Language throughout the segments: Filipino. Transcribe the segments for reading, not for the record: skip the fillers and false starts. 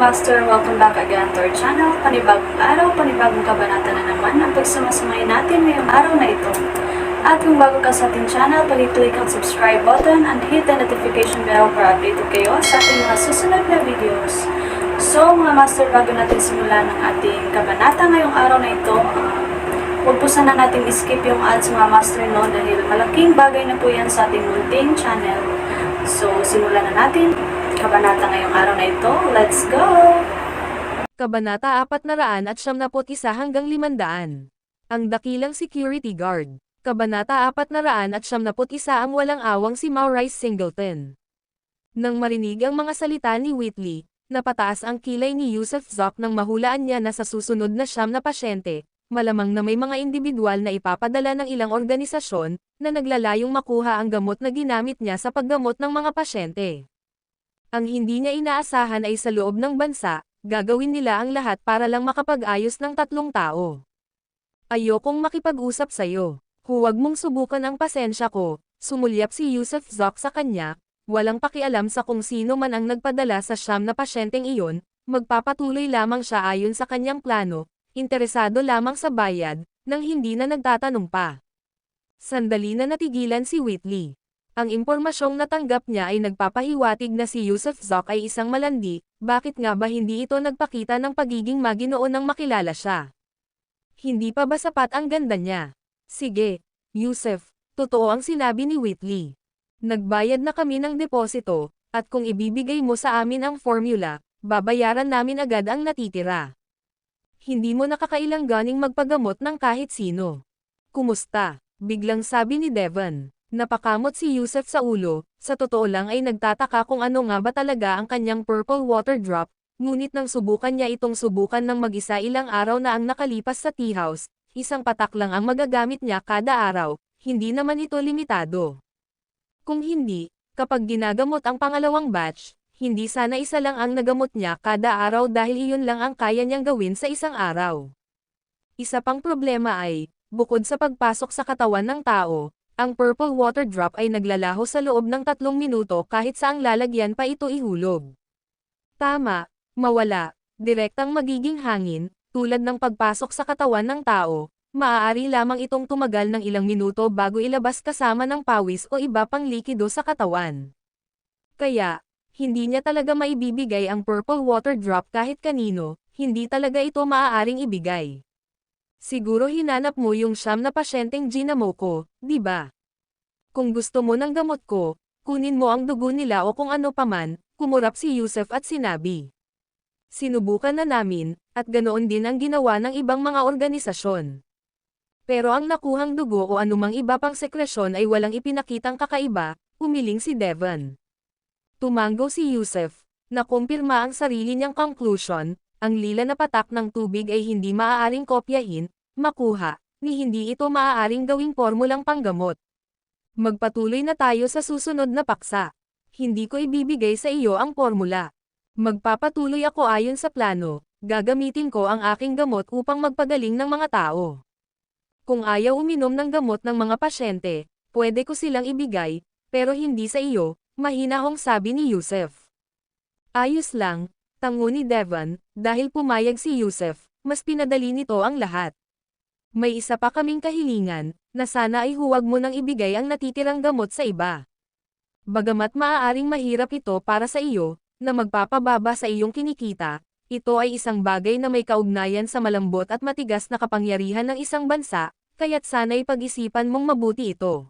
master, welcome back again to our channel. Panibagong araw, panibagong kabanata na naman ang pagsumasamayin natin ngayong araw na ito. At kung bago ka sa ating channel, pag-click ang subscribe button and hit the notification bell para updated kayo sa ating mga susunod na videos. So mga master, bago natin simulan ang ating kabanata ngayong araw na ito, huwag po sana natin skip yung ads mga master no, dahil malaking bagay na po yan sa ating munting channel. So simulan na natin kabanata ngayong araw na ito. Let's go! Kabanata 471 hanggang 500. Ang dakilang security guard. Kabanata 471 ang walang awang si Maurice Singleton. Nang marinig ang mga salita ni Whitley, napataas ang kilay ni Yusuf Zoc nang mahulaan niya na sa susunod na 9 na pasyente, malamang na may mga individual na ipapadala ng ilang organisasyon na naglalayong makuha ang gamot na ginamit niya sa paggamot ng mga pasyente. Ang hindi niya inaasahan ay sa loob ng bansa, gagawin nila ang lahat para lang makapag-ayos ng 3 tao. Ayokong makipag-usap sa'yo. Huwag mong subukan ang pasensya ko, sumulyap si Yusuf Zoc sa kanya, walang pakialam sa kung sino man ang nagpadala sa 9 na pasyenteng iyon, magpapatuloy lamang siya ayon sa kanyang plano, interesado lamang sa bayad, nang hindi na nagtatanong pa. Sandali na natigilan si Whitley. Ang impormasyong natanggap niya ay nagpapahiwatig na si Yusuf Zoc ay isang malandi, bakit nga ba hindi ito nagpakita ng pagiging maginoo nang makilala siya? Hindi pa ba sapat ang ganda niya? Sige, Yusuf, totoo ang sinabi ni Whitley. Nagbayad na kami ng deposito, at kung ibibigay mo sa amin ang formula, babayaran namin agad ang natitira. Hindi mo nakakailanganing magpagamot ng kahit sino. Kumusta? Biglang sabi ni Devon. Napakamot si Yusuf sa ulo, sa totoo lang ay nagtataka kung ano nga ba talaga ang kanyang purple water drop, ngunit nang subukan niya itong subukan ng mag-isa ilang araw na ang nakalipas sa tea house, isang patak lang ang magagamit niya kada araw, hindi naman ito limitado. Kung hindi, kapag ginagamot ang pangalawang batch, hindi sana isa lang ang nagamot niya kada araw dahil iyon lang ang kaya niyang gawin sa isang araw. Isa pang problema ay, bukod sa pagpasok sa katawan ng tao, ang purple water drop ay naglalaho sa loob ng 3 minuto kahit saang lalagyan pa ito ihulog. Tama, mawala, direktang magiging hangin, tulad ng pagpasok sa katawan ng tao, maaari lamang itong tumagal ng ilang minuto bago ilabas kasama ng pawis o iba pang likido sa katawan. Kaya, hindi niya talaga maibibigay ang purple water drop kahit kanino, hindi talaga ito maaaring ibigay. Siguro hinanap mo yung 9 na pasyenteng ginamo ko, di ba? Kung gusto mo ng gamot ko, kunin mo ang dugo nila o kung ano paman, kumurap si Yusuf at sinabi. Sinubukan na namin, at ganoon din ang ginawa ng ibang mga organisasyon. Pero ang nakuhang dugo o anumang iba pang sekresyon ay walang ipinakitang kakaiba, umiling si Devon. Tumango si Yusuf, nakumpirma ang sarili niyang conclusion, ang lila na patak ng tubig ay hindi maaaring kopyahin, makuha, ni hindi ito maaaring gawing formulang panggamot. Magpatuloy na tayo sa susunod na paksa. Hindi ko ibibigay sa iyo ang formula. Magpapatuloy ako ayon sa plano, gagamitin ko ang aking gamot upang magpagaling ng mga tao. Kung ayaw uminom ng gamot ng mga pasyente, pwede ko silang ibigay, pero hindi sa iyo, mahinahong sabi ni Yusuf. Ayos lang, tango ni Devon, dahil pumayag si Yusuf, mas pinadali nito ang lahat. May isa pa kaming kahilingan, na sana ay huwag mo nang ibigay ang natitirang gamot sa iba. Bagamat maaaring mahirap ito para sa iyo, na magpapababa sa iyong kinikita, ito ay isang bagay na may kaugnayan sa malambot at matigas na kapangyarihan ng isang bansa, kaya't sana'y pag-isipan mong mabuti ito.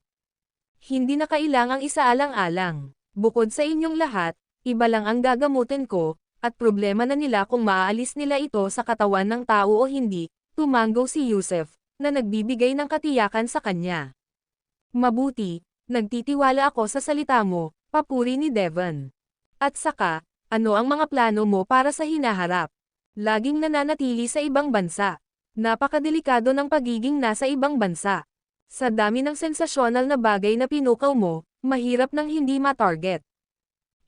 Hindi na kailangang isaalang-alang. Bukod sa inyong lahat, iba lang ang gagamutin ko, at problema na nila kung maaalis nila ito sa katawan ng tao o hindi, tumango si Yusuf, na nagbibigay ng katiyakan sa kanya. Mabuti, nagtitiwala ako sa salita mo, papuri ni Devon. At saka, ano ang mga plano mo para sa hinaharap? Laging nananatili sa ibang bansa. Napakadelikado ng pagiging nasa ibang bansa. Sa dami ng sensasyonal na bagay na pinukaw mo, mahirap nang hindi ma-target.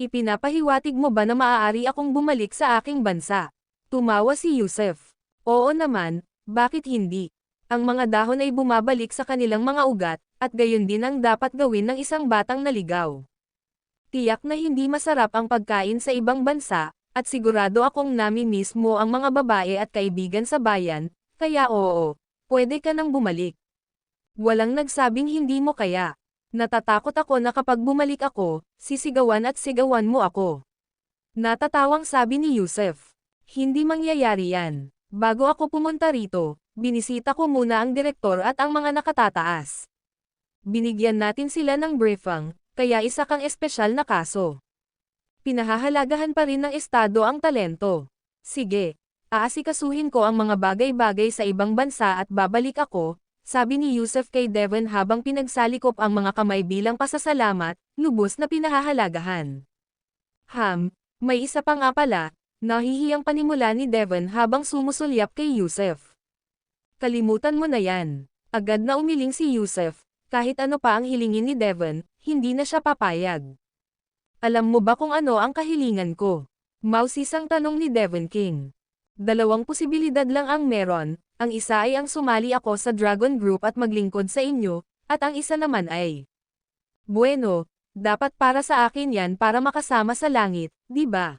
Ipinapahiwatig mo ba na maaari akong bumalik sa aking bansa? Tumawa si Yusuf. Oo naman, bakit hindi? Ang mga dahon ay bumabalik sa kanilang mga ugat, at gayon din ang dapat gawin ng isang batang naligaw. Tiyak na hindi masarap ang pagkain sa ibang bansa, At sigurado akong nami-miss mo ang mga babae at kaibigan sa bayan, kaya oo, pwede ka nang bumalik. Walang nagsabing hindi mo kaya. Natatakot ako na kapag bumalik ako, sisigawan at sigawan mo ako. Natatawang sabi ni Yusef. Hindi mangyayari yan. Bago ako pumunta rito, binisita ko muna ang direktor at ang mga nakatataas. Binigyan natin sila ng briefing, kaya isa kang espesyal na kaso. Pinahahalagahan pa rin ng estado ang talento. Sige, aasikasuhin ko ang mga bagay-bagay sa ibang bansa at babalik ako, sabi ni Yusef kay Devon habang pinagsalikop ang mga kamay bilang pasasalamat, lubos na pinahahalagahan. May isa pa nga pala, nahihiyang panimula ni Devon habang sumusulyap kay Yusef. Kalimutan mo na yan. Agad na umiling si Yusef, kahit ano pa ang hilingin ni Devon, hindi na siya papayag. Alam mo ba kung ano ang kahilingan ko? Mausisang tanong ni Devon King. Dalawang posibilidad lang ang meron, ang isa ay ang sumali ako sa Dragon Group at maglingkod sa inyo, at ang isa naman ay, bueno, dapat para sa akin yan para makasama sa langit, di ba?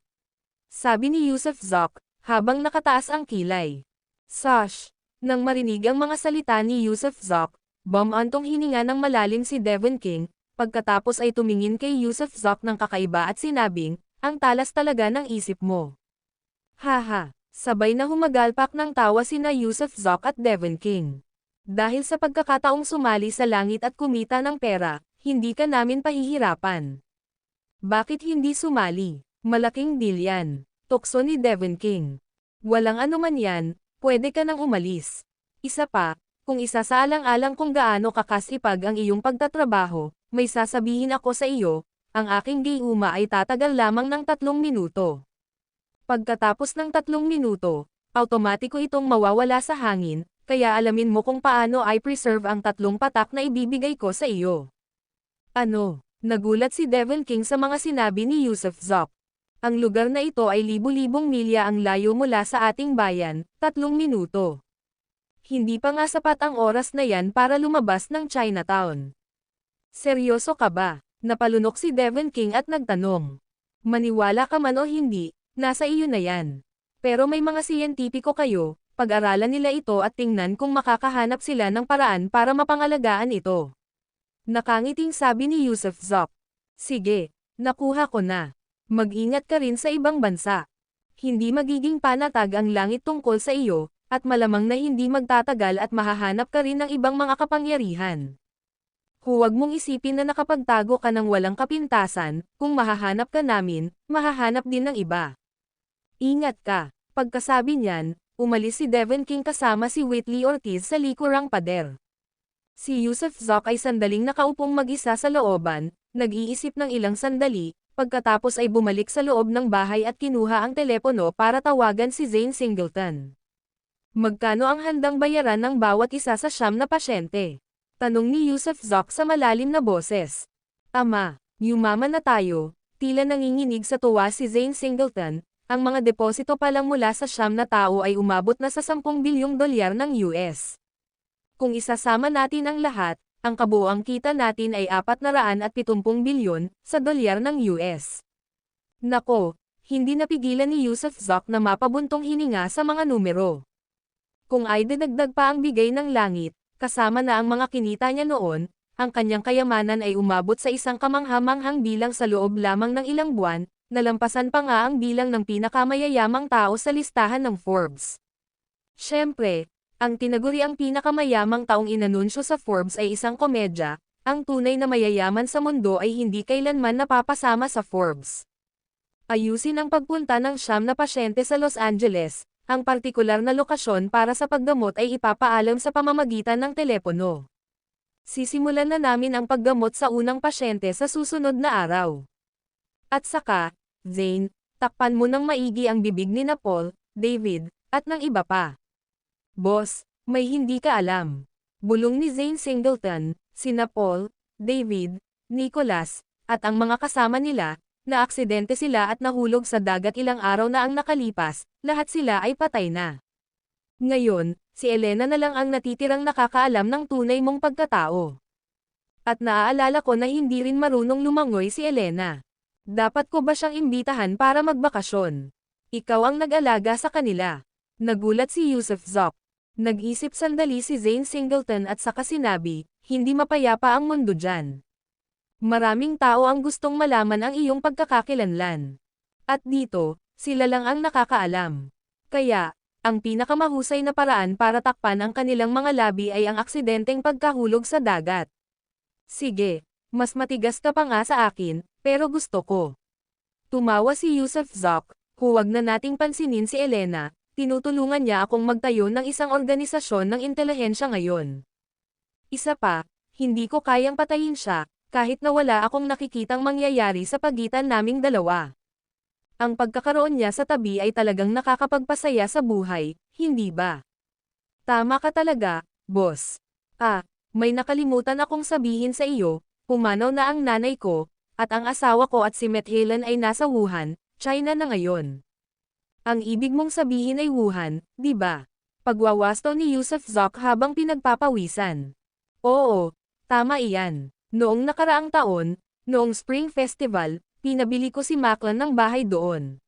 Sabi ni Yusef Zok, habang nakataas ang kilay. Sash! Nang marinig ang mga salita ni Yusef Zok, bumantong hininga ng malalim si Devon King, pagkatapos ay tumingin kay Yusef Zok ng kakaiba at sinabing, ang talas talaga ng isip mo. Haha! Sabay na humagalpak ng tawa sina Yusef Zok at Devon King. Dahil sa pagkakataong sumali sa langit at kumita ng pera, hindi ka namin pahihirapan. Bakit hindi sumali? Malaking deal yan. Tukso ni Devon King. Walang anuman yan, pwede ka nang umalis. Isa pa, kung isasaalang-alang kung gaano kakasipag ang iyong pagtatrabaho, may sasabihin ako sa iyo, ang aking giuma ay tatagal lamang ng 3 minuto. Pagkatapos ng 3 minuto, automatiko itong mawawala sa hangin, kaya alamin mo kung paano ay preserve ang 3 patak na ibibigay ko sa iyo. Ano? Nagulat si Devon King sa mga sinabi ni Yusef Zok. Ang lugar na ito ay libu-libong milya ang layo mula sa ating bayan, 3 minuto. Hindi pa nga sapat ang oras na yan para lumabas ng Chinatown. Seryoso ka ba? Napalunok si Devon King at nagtanong. Maniwala ka man o hindi, nasa iyo na yan. Pero may mga siyentipiko kayo, pag-aralan nila ito at tingnan kung makakahanap sila ng paraan para mapangalagaan ito. Nakangiting sabi ni Yusef Zok. Sige, nakuha ko na. Mag-ingat ka rin sa ibang bansa. Hindi magiging panatag ang langit tungkol sa iyo, at malamang na hindi magtatagal at mahahanap ka rin ng ibang mga kapangyarihan. Huwag mong isipin na nakapagtago ka ng walang kapintasan, kung mahahanap ka namin, mahahanap din ng iba. Ingat ka. Pagkasabi niyan, umalis si Devon King kasama si Whitley Ortiz sa likurang pader. Si Yusef Zok ay sandaling nakaupong mag-isa sa looban, nag-iisip ng ilang sandali, pagkatapos ay bumalik sa loob ng bahay at kinuha ang telepono para tawagan si Zane Singleton. Magkano ang handang bayaran ng bawat isa sa 9 na pasyente? Tanong ni Yusef Zok sa malalim na boses. Ama, yumaman na tayo, tila nanginginig sa tuwa si Zane Singleton. Ang mga deposito pa lang mula sa 9 na tao ay umabot na sa 10 bilyong dolyar ng US. Kung isasama natin ang lahat, ang kabuuang kita natin ay 470 bilyon sa dolyar ng US. Nako, hindi napigilan ni Yusef Zok na mapabuntong hininga sa mga numero. Kung ay dinagdag pa ang bigay ng langit, kasama na ang mga kinita niya noon, ang kanyang kayamanan ay umabot sa isang kamangha-manghang bilang sa loob lamang ng ilang buwan, nalampasan pa nga ang bilang ng pinakamayayamang tao sa listahan ng Forbes. Siyempre, ang tinaguriang pinakamayamang taong inanunsyo sa Forbes ay isang komedya, ang tunay na mayayaman sa mundo ay hindi kailanman napapasama sa Forbes. Ayusin ang pagpunta ng 9 na pasyente sa Los Angeles, ang partikular na lokasyon para sa paggamot ay ipapaalam sa pamamagitan ng telepono. Sisimulan na namin ang paggamot sa unang pasyente sa susunod na araw. At saka, Zane, takpan mo ng maigi ang bibig ni na Paul, David, at ng iba pa. Boss, may hindi ka alam. Bulong ni Zane Singleton, sina Paul, David, Nicholas, at ang mga kasama nila, na aksidente sila at nahulog sa dagat ilang araw na ang nakalipas, lahat sila ay patay na. Ngayon, si Elena na lang ang natitirang nakakaalam ng tunay mong pagkatao. At naaalala ko na hindi rin marunong lumangoy si Elena. Dapat ko ba siyang imbitahan para magbakasyon? Ikaw ang nag-alaga sa kanila. Nagulat si Yusuf Zoc. Nag-isip sandali si Zane Singleton at saka sinabi, hindi mapayapa ang mundo dyan. Maraming tao ang gustong malaman ang iyong pagkakakilanlan. At dito, sila lang ang nakakaalam. Kaya, ang pinakamahusay na paraan para takpan ang kanilang mga labi ay ang aksidenteng pagkahulog sa dagat. Sige, mas matigas ka pa nga sa akin, pero gusto ko. Tumawa si Yusuf Zoc, huwag na nating pansinin si Elena, tinutulungan niya akong magtayo ng isang organisasyon ng intelihensya ngayon. Isa pa, hindi ko kayang patayin siya, kahit na wala akong nakikitang mangyayari sa pagitan naming dalawa. Ang pagkakaroon niya sa tabi ay talagang nakakapagpasaya sa buhay, hindi ba? Tama ka talaga, boss. May nakalimutan akong sabihin sa iyo, pumanaw na ang nanay ko, at ang asawa ko at si Matt Helen ay nasa Wuhan, China na ngayon. Ang ibig mong sabihin ay Wuhan, di ba? Pagwawasto ni Yusuf Zoc habang pinagpapawisan. Oo, tama iyan. Noong nakaraang taon, noong Spring Festival, pinabili ko si Maclan ng bahay doon.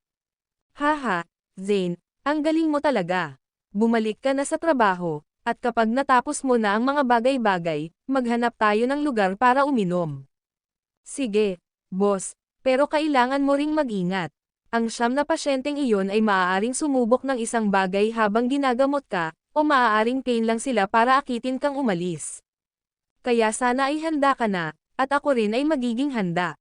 Haha, Zane, ang galing mo talaga. Bumalik ka na sa trabaho, at kapag natapos mo na ang mga bagay-bagay, maghanap tayo ng lugar para uminom. Sige, boss, pero kailangan mo ring mag-ingat. Ang 9 na pasyenteng iyon ay maaaring sumubok ng isang bagay habang ginagamot ka, o maaaring pain lang sila para akitin kang umalis. Kaya sana ay handa ka na, at ako rin ay magiging handa.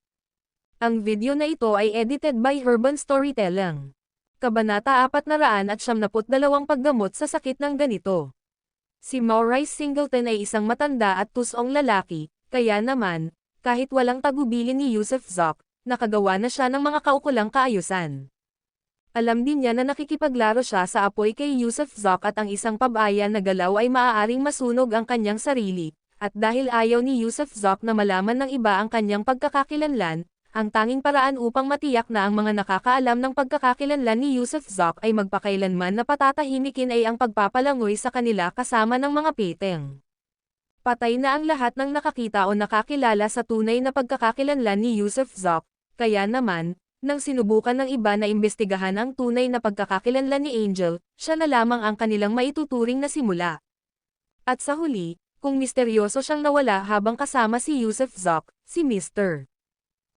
Ang video na ito ay edited by Urban Storytelling. Kabanata 472 Paggamot sa sakit ng ganito. Si Maurice Singleton ay isang matanda at tusong lalaki, kaya naman, kahit walang tagubilin ni Yusuf Zoc, nakagawa na siya ng mga kaukulang kaayusan. Alam din niya na nakikipaglaro siya sa apoy kay Yusuf Zoc at ang isang pabaya na galaw ay maaaring masunog ang kanyang sarili, at dahil ayaw ni Yusuf Zoc na malaman ng iba ang kanyang pagkakakilanlan, ang tanging paraan upang matiyak na ang mga nakakaalam ng pagkakakilanlan ni Yusuf Zoc ay magpakailanman na patatahimikin ay ang pagpapalangoy sa kanila kasama ng mga peteng. Patay na ang lahat ng nakakita o nakakilala sa tunay na pagkakakilanlan ni Yusuf Zoc, kaya naman, nang sinubukan ng iba na imbestigahan ang tunay na pagkakakilanlan ni Angel, siya na lamang ang kanilang maituturing na simula. At sa huli, kung misteryoso siyang nawala habang kasama si Yusuf Zoc, si Mr.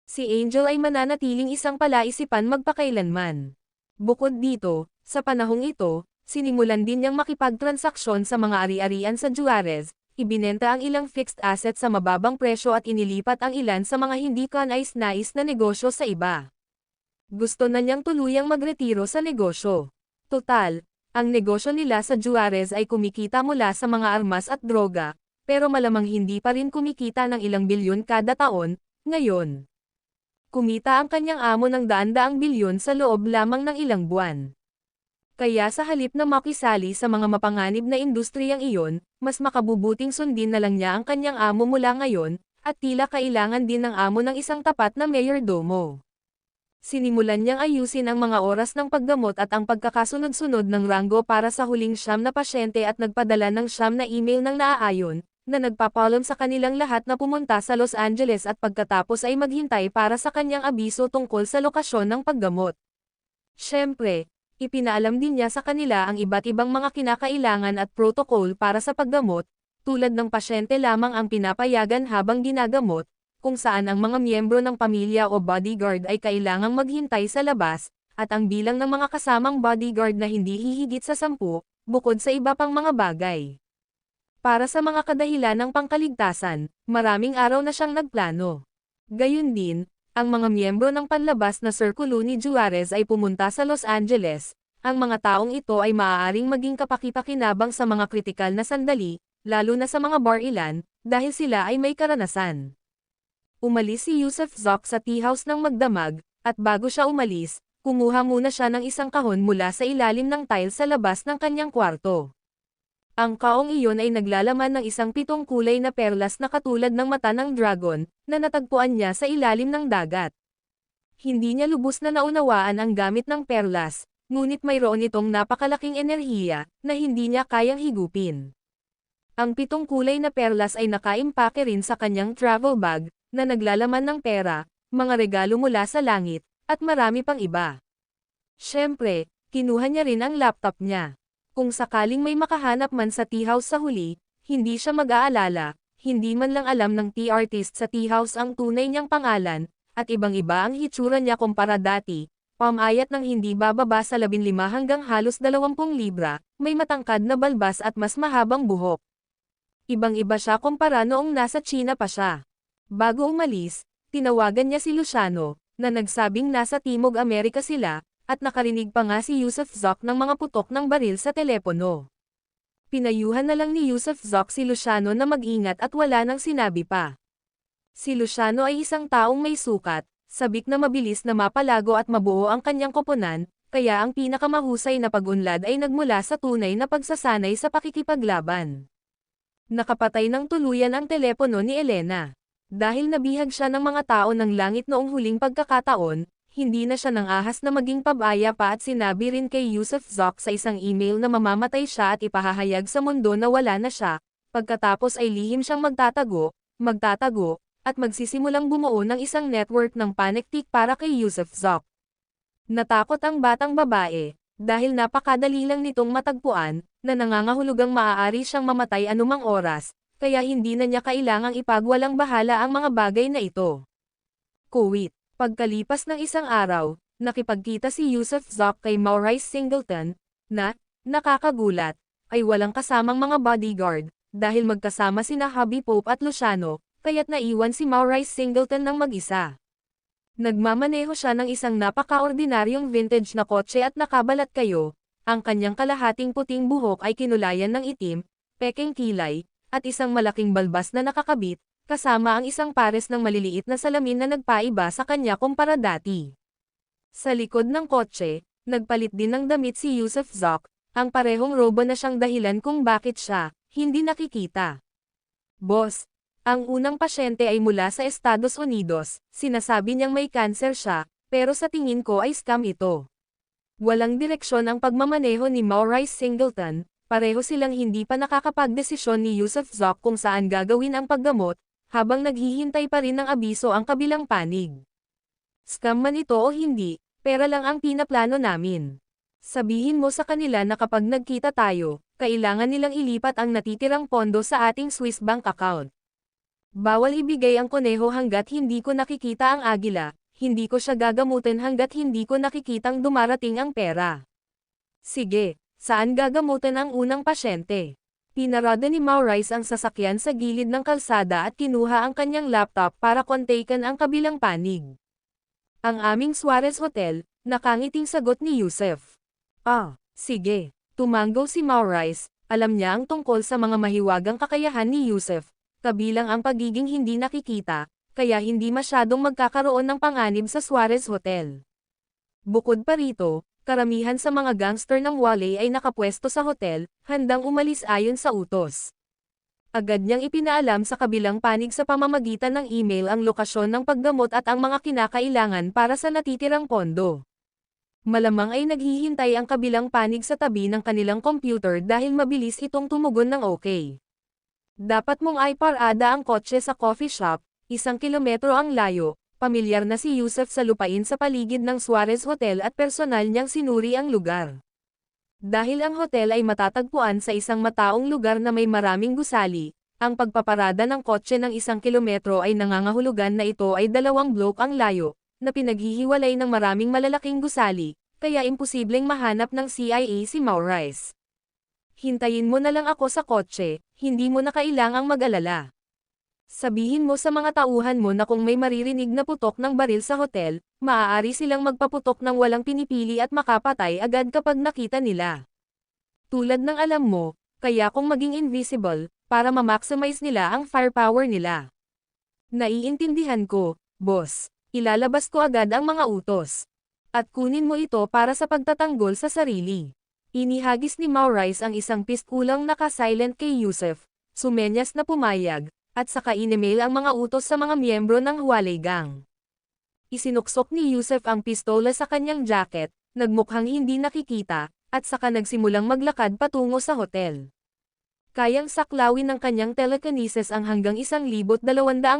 Si Angel ay mananatiling isang palaisipan magpakailanman. Bukod dito, sa panahong ito, sinimulan din niyang makipagtransaksyon sa mga ari-arian sa Juarez, ibinenta ang ilang fixed assets sa mababang presyo at inilipat ang ilan sa mga hindi kanais-nais na negosyo sa iba. Gusto na niyang tuluyang magretiro sa negosyo. Total, ang negosyo nila sa Juarez ay kumikita mula sa mga armas at droga, pero malamang hindi pa rin kumikita ng ilang bilyon kada taon, ngayon. Kumita ang kanyang amo ng daan-daang bilyon sa loob lamang ng ilang buwan. Kaya sa halip na makisali sa mga mapanganib na industriyang iyon, mas makabubuting sundin na lang niya ang kanyang amo mula ngayon, at tila kailangan din ng amo ng isang tapat na mayordomo. Sinimulan niyang ayusin ang mga oras ng paggamot at ang pagkakasunod-sunod ng ranggo para sa huling 9 na pasyente at nagpadala ng 9 na email ng naaayon, na nagpapaalam sa kanilang lahat na pumunta sa Los Angeles at pagkatapos ay maghintay para sa kanyang abiso tungkol sa lokasyon ng paggamot. Siyempre, ipinaalam din niya sa kanila ang iba't ibang mga kinakailangan at protocol para sa paggamot, tulad ng pasyente lamang ang pinapayagan habang ginagamot, kung saan ang mga miyembro ng pamilya o bodyguard ay kailangang maghintay sa labas, at ang bilang ng mga kasamang bodyguard na hindi hihigit sa 10, bukod sa iba pang mga bagay. Para sa mga kadahilan ng pangkaligtasan, maraming araw na siyang nagplano. Gayun din, ang mga miyembro ng panlabas na sirkulo ni Juarez ay pumunta sa Los Angeles. Ang mga taong ito ay maaaring maging kapakipakinabang sa mga kritikal na sandali, lalo na sa mga bar ilan, dahil sila ay may karanasan. Umalis si Yusuf Zoc sa tea house ng magdamag, at bago siya umalis, kumuha muna siya ng isang kahon mula sa ilalim ng tile sa labas ng kanyang kwarto. Ang kaong iyon ay naglalaman ng isang 7 kulay na perlas na katulad ng mata ng dragon, na natagpuan niya sa ilalim ng dagat. Hindi niya lubos na naunawaan ang gamit ng perlas, ngunit mayroon itong napakalaking enerhiya, na hindi niya kayang higupin. Ang 7 kulay na perlas ay nakaimpake rin sa kanyang travel bag, na naglalaman ng pera, mga regalo mula sa langit, at marami pang iba. Siyempre, kinuha niya rin ang laptop niya. Kung sakaling may makahanap man sa tea house sa huli, hindi siya mag-aalala, hindi man lang alam ng tea artist sa tea house ang tunay niyang pangalan, at ibang-iba ang hitsura niya kumpara dati, pamayat ng hindi bababa sa 15 hanggang halos 20 libra, may matangkad na balbas at mas mahabang buhok. Ibang-iba siya kumpara noong nasa China pa siya. Bago umalis, tinawagan niya si Luciano, na nagsabing nasa Timog Amerika sila, at nakarinig pa nga si Yusuf Zoc ng mga putok ng baril sa telepono. Pinayuhan na lang ni Yusuf Zoc si Luciano na mag-ingat at wala nang sinabi pa. Si Luciano ay isang taong may sukat, sabik na mabilis na mapalago at mabuo ang kanyang koponan, kaya ang pinakamahusay na pag-unlad ay nagmula sa tunay na pagsasanay sa pakikipaglaban. Nakapatay ng tuluyan ang telepono ni Elena. Dahil nabihag siya ng mga tao ng langit noong huling pagkakataon, hindi na siya nang ahas na maging pabaya pa at sinabi rin kay Yusuf Zoc sa isang email na mamamatay siya at ipahahayag sa mundo na wala na siya, pagkatapos ay lihim siyang magtatago, at magsisimulang bumuo ng isang network ng panektik para kay Yusuf Zoc. Natakot ang batang babae, dahil napakadali lang nitong matagpuan, na nangangahulugang maaari siyang mamatay anumang oras, kaya hindi na niya kailangang ipagwalang bahala ang mga bagay na ito. Kuwait. Pagkalipas ng isang araw, nakipagkita si Yusuf Zoc kay Maurice Singleton, na, nakakagulat, ay walang kasamang mga bodyguard, dahil magkasama sina Hubby Pope at Luciano, kaya't naiwan si Maurice Singleton ng mag-isa. Nagmamaneho siya ng isang napaka-ordinaryong vintage na kotse at nakabalat kayo, ang kanyang kalahating puting buhok ay kinulayan ng itim, pekeng kilay, at isang malaking balbas na nakakabit, kasama ang isang pares ng maliliit na salamin na nagpaiba sa kanya kumpara dati. Sa likod ng kotse, nagpalit din ng damit si Yusuf Zoc, ang parehong robo na siyang dahilan kung bakit siya, hindi nakikita. Boss, ang unang pasyente ay mula sa Estados Unidos, sinasabi niyang may cancer siya, pero sa tingin ko ay scam ito. Walang direksyon ang pagmamaneho ni Maurice Singleton, pareho silang hindi pa nakakapagdesisyon ni Yusuf Zoc kung saan gagawin ang paggamot, habang naghihintay pa rin ng abiso ang kabilang panig. Scam man ito o hindi, pera lang ang pinaplano namin. Sabihin mo sa kanila na kapag nagkita tayo, kailangan nilang ilipat ang natitirang pondo sa ating Swiss bank account. Bawal ibigay ang koneho hanggat hindi ko nakikita ang agila, hindi ko siya gagamutin hanggat hindi ko nakikitang dumarating ang pera. Sige, saan gagamutin ang unang pasyente? Pinarada ni Maurice ang sasakyan sa gilid ng kalsada at kinuha ang kanyang laptop para kontaken ang kabilang panig. Ang aming Suarez Hotel, nakangiting sagot ni Yusuf. Sige. Tumanggo si Maurice, alam niya ang tungkol sa mga mahiwagang kakayahan ni Yusuf, kabilang ang pagiging hindi nakikita, kaya hindi masyadong magkakaroon ng panganib sa Suarez Hotel. Bukod pa rito, karamihan sa mga gangster ng Wale ay nakapwesto sa hotel, handang umalis ayon sa utos. Agad niyang ipinaalam sa kabilang panig sa pamamagitan ng email ang lokasyon ng paggamot at ang mga kinakailangan para sa natitirang pondo. Malamang ay naghihintay ang kabilang panig sa tabi ng kanilang computer dahil mabilis itong tumugon ng okay. Dapat mong iparada ang kotse sa coffee shop, 1 kilometro ang layo. Pamilyar na si Yusuf sa lupain sa paligid ng Suarez Hotel at personal niyang sinuri ang lugar. Dahil ang hotel ay matatagpuan sa isang mataong lugar na may maraming gusali, ang pagpaparada ng kotse ng 1 kilometro ay nangangahulugan na ito ay 2 blok ang layo, na pinaghihiwalay ng maraming malalaking gusali, kaya imposibleng mahanap ng CIA si Maurice. Hintayin mo na lang ako sa kotse, hindi mo na kailangang mag-alala. Sabihin mo sa mga tauhan mo na kung may maririnig na putok ng baril sa hotel, maaari silang magpaputok ng walang pinipili at makapatay agad kapag nakita nila. Tulad ng alam mo, kaya kung maging invisible, para ma-maximize nila ang firepower nila. Naiintindihan ko, boss. Ilalabas ko agad ang mga utos. At kunin mo ito para sa pagtatanggol sa sarili. Inihagis ni Maurice ang isang pistulang naka-silent kay Yusuf, sumenyas na pumayag, at saka in-email ang mga utos sa mga miyembro ng Hualay Gang. Isinuksok ni Yusuf ang pistola sa kanyang jacket, nagmukhang hindi nakikita, at saka nagsimulang maglakad patungo sa hotel. Kayang saklawin ng kanyang telekinesis ang hanggang 1,200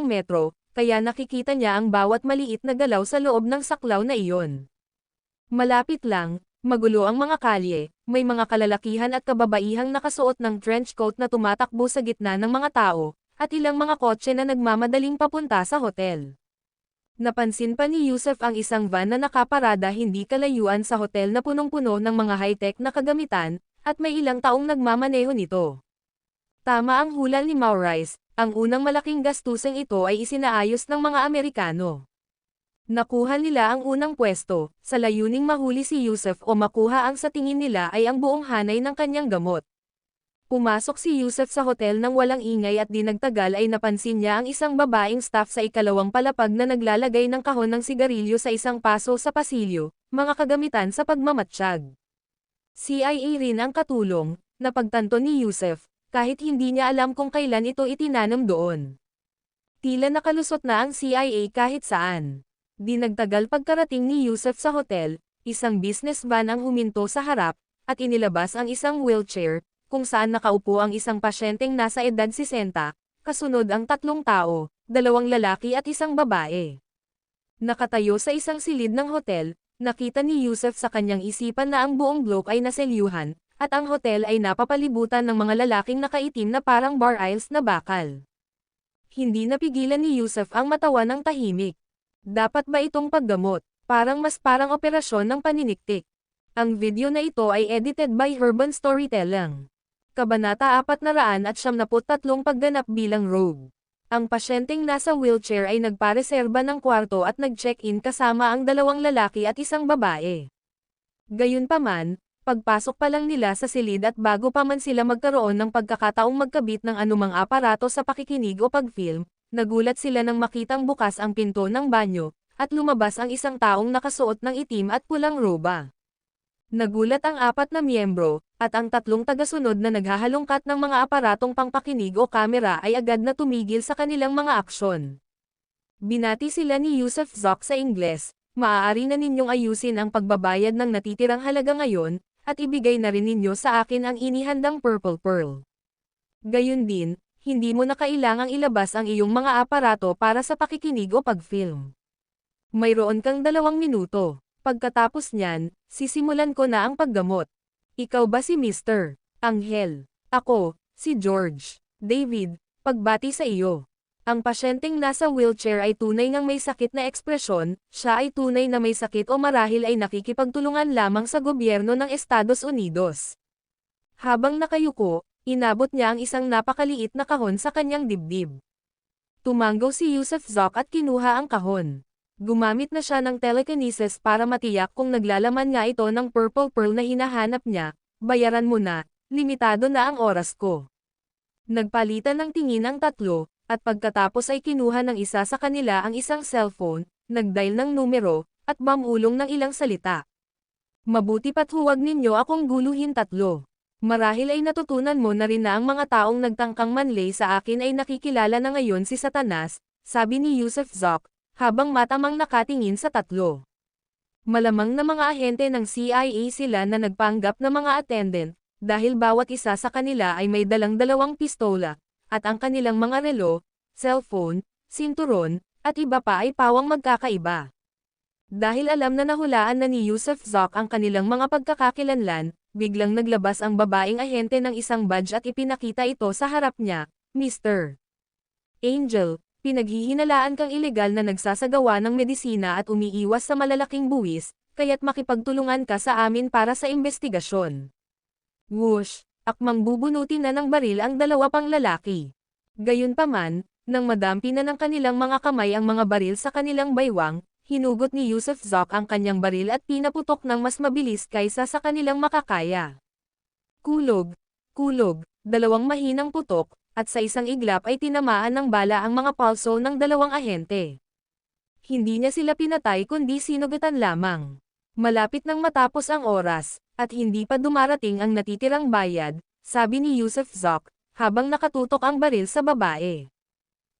metro, kaya nakikita niya ang bawat maliit na galaw sa loob ng saklaw na iyon. Malapit lang, magulo ang mga kalye, may mga kalalakihan at kababaihang nakasuot ng trench coat na tumatakbo sa gitna ng mga tao, at ilang mga kotse na nagmamadaling papunta sa hotel. Napansin pa ni Yusuf ang isang van na nakaparada hindi kalayuan sa hotel na punong-puno ng mga high-tech na kagamitan, at may ilang taong nagmamaneho nito. Tama ang hula ni Maurice, ang unang malaking gastuseng ito ay isinaayos ng mga Amerikano. Nakuha nila ang unang pwesto, sa layuning mahuli si Yusuf o makuha ang sa tingin nila ay ang buong hanay ng kanyang gamot. Pumasok si Yusuf sa hotel nang walang ingay at di nagtagal ay napansin niya ang isang babaeng staff sa ikalawang palapag na naglalagay ng kahon ng sigarilyo sa isang paso sa pasilyo, mga kagamitan sa pagmamatsyag. CIA rin ang katulong, na pagtanto ni Yusuf, kahit hindi niya alam kung kailan ito itinanam doon. Tila nakalusot na ang CIA kahit saan. Di nagtagal pagkarating ni Yusuf sa hotel, isang business van ang huminto sa harap, at inilabas ang isang wheelchair, kung saan nakaupo ang isang pasyenteng nasa edad 60, kasunod ang 3 tao, 2 lalaki at isang babae. Nakatayo sa isang silid ng hotel, nakita ni Yusuf sa kanyang isipan na ang buong block ay naselyuhan, at ang hotel ay napapalibutan ng mga lalaking nakaitim na parang bar aisles na bakal. Hindi napigilan ni Yusuf ang matawa ng tahimik. Dapat ba itong paggamot? Parang operasyon ng paniniktik. Ang video na ito ay edited by Urban Storytelling. Kabanata 473 pagganap bilang rogue. Ang pasyenteng nasa wheelchair ay nagpareserba ng kwarto at nag-check-in kasama ang 2 lalaki at isang babae. Gayunpaman, pagpasok pa lang nila sa silid at bago pa man sila magkaroon ng pagkakataong magkabit ng anumang aparato sa pakikinig o pagfilm, nagulat sila nang makitang bukas ang pinto ng banyo, at lumabas ang isang taong nakasuot ng itim at pulang roba. Nagulat ang 4 na miyembro, at ang 3 tagasunod na naghahalongkat ng mga aparatong pangpakinig o kamera ay agad na tumigil sa kanilang mga aksyon. Binati sila ni Yusuf Zoc sa Ingles, maaari na ninyong ayusin ang pagbabayad ng natitirang halaga ngayon, at ibigay na rin ninyo sa akin ang inihandang Purple Pearl. Gayun din, hindi mo na kailangang ilabas ang iyong mga aparato para sa pakikinig o pagfilm. Mayroon kang 2 minuto. Pagkatapos niyan, sisimulan ko na ang paggamot. Ikaw ba si Mr. Angel? Ako, si George. David, pagbati sa iyo. Ang pasyenteng nasa wheelchair ay tunay ngang may sakit na ekspresyon, siya ay tunay na may sakit o marahil ay nakikipagtulungan lamang sa gobyerno ng Estados Unidos. Habang nakayuko, inabot niya ang isang napakaliit na kahon sa kanyang dibdib. Tumanggaw si Yusuf Zoc at kinuha ang kahon. Gumamit na siya ng telekinesis para matiyak kung naglalaman nga ito ng Purple Pearl na hinahanap niya. Bayaran mo na, limitado na ang oras ko. Nagpalitan ng tingin ang 3, at pagkatapos ay kinuha ng isa sa kanila ang isang cellphone, nagdial ng numero, at mamulong ng ilang salita. Mabuti pa't huwag ninyo akong guluhin 3. Marahil ay natutunan mo na rin na ang mga taong nagtangkang manlay sa akin ay nakikilala na ngayon si Satanas, sabi ni Yusuf Zoc, habang matamang nakatingin sa 3. Malamang na mga ahente ng CIA sila na nagpanggap na mga attendant, dahil bawat isa sa kanila ay may dalang 2 pistola, at ang kanilang mga relo, cellphone, sinturon, at iba pa ay pawang magkakaiba. Dahil alam na nahulaan na ni Yusuf Zoc ang kanilang mga pagkakakilanlan, biglang naglabas ang babaeng ahente ng isang badge at ipinakita ito sa harap niya, Mr. Angel. Pinaghihinalaan kang ilegal na nagsasagawa ng medisina at umiiwas sa malalaking buwis, kaya't makipagtulungan ka sa amin para sa investigasyon. Whoosh! Akmang bubunutin na ng baril ang 2 pang lalaki. Gayunpaman, nang madampi na ng kanilang mga kamay ang mga baril sa kanilang baywang, hinugot ni Yusuf Zoc ang kanyang baril at pinaputok ng mas mabilis kaysa sa kanilang makakaya. Kulog! Kulog! 2 mahinang putok, at sa isang iglap ay tinamaan ng bala ang mga pulso ng 2 ahente. Hindi niya sila pinatay kundi sinugatan lamang. Malapit nang matapos ang oras, at hindi pa dumarating ang natitirang bayad, sabi ni Yusuf Zoc, habang nakatutok ang baril sa babae.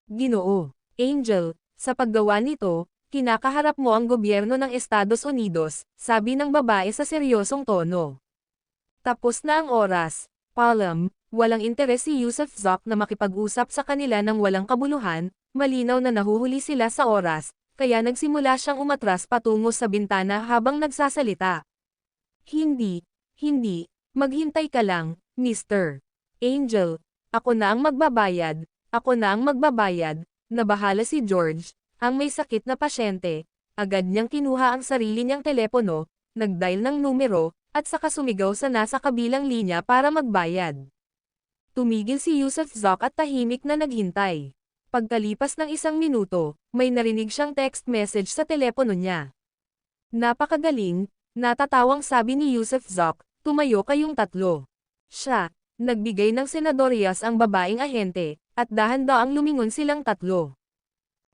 Ginoo, Angel, sa paggawa nito, kinakaharap mo ang gobyerno ng Estados Unidos, sabi ng babae sa seryosong tono. Tapos na ang oras, Palm. Walang interes si Yusuf Zoc na makipag-usap sa kanila ng walang kabuluhan, malinaw na nahuhuli sila sa oras, kaya nagsimula siyang umatras patungo sa bintana habang nagsasalita. Hindi, maghintay ka lang, Mr. Angel. Ako na ang magbabayad, nabahala si George, ang may sakit na pasyente. Agad niyang kinuha ang sarili niyang telepono, nag-dial ng numero, at saka sumigaw sa nasa kabilang linya para magbayad. Tumigil si Yusuf Zoc at tahimik na naghintay. Pagkalipas ng 1 minuto, may narinig siyang text message sa telepono niya. Napakagaling, natatawang sabi ni Yusuf Zoc, tumayo kayong tatlo. Siya, nagbigay ng senadoryas ang babaeng ahente, at dahan-daang lumingon silang tatlo.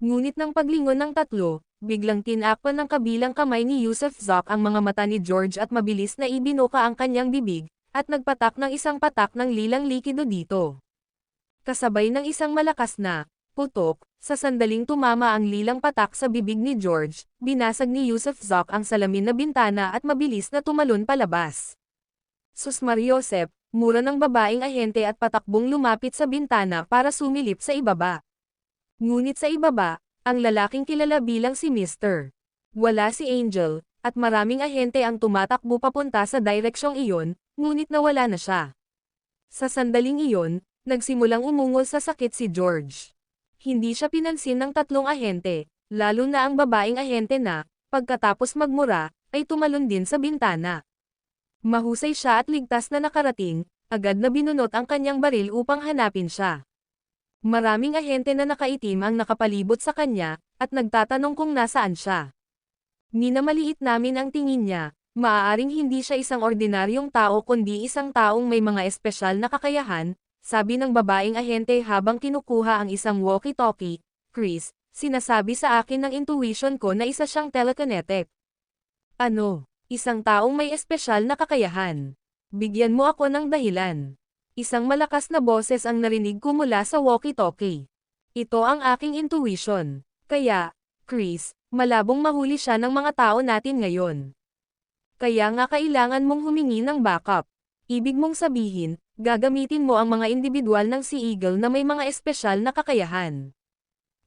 Ngunit ng paglingon ng tatlo, biglang tinakpan ng kabilang kamay ni Yusuf Zoc ang mga mata ni George at mabilis na ibinuka ang kanyang bibig, at nagpatak ng isang patak ng lilang likido dito. Kasabay ng isang malakas na putok, sa sandaling tumama ang lilang patak sa bibig ni George, binasag ni Yusuf Zoc ang salamin na bintana at mabilis na tumalon palabas. Sus Mariosep, mura ng babaeng ahente at patakbong lumapit sa bintana para sumilip sa ibaba. Ngunit sa ibaba, ang lalaking kilala bilang si Mr. Wala si Angel, at maraming ahente ang tumatakbo papunta sa direksyong iyon, ngunit nawala na siya. Sa sandaling iyon, nagsimulang umungol sa sakit si George. Hindi siya pinansin ng tatlong ahente, lalo na ang babaeng ahente na, pagkatapos magmura, ay tumalon din sa bintana. Mahusay siya at ligtas na nakarating, agad na binunot ang kanyang baril upang hanapin siya. Maraming ahente na nakaitim ang nakapalibot sa kanya, at nagtatanong kung nasaan siya. Minamaliit namin ang tingin niya, maaaring hindi siya isang ordinaryong tao kundi isang taong may mga espesyal na kakayahan, sabi ng babaeng ahente habang kinukuha ang isang walkie-talkie. Chris, sinasabi sa akin ng intuition ko na isa siyang telekinetic. Ano? Isang taong may espesyal na kakayahan. Bigyan mo ako ng dahilan. Isang malakas na boses ang narinig ko mula sa walkie-talkie. Ito ang aking intuition. Kaya, Chris, malabong mahuli siya ng mga tao natin ngayon. Kaya nga kailangan mong humingi ng backup. Ibig mong sabihin, gagamitin mo ang mga individual ng Sea Eagle na may mga espesyal na kakayahan.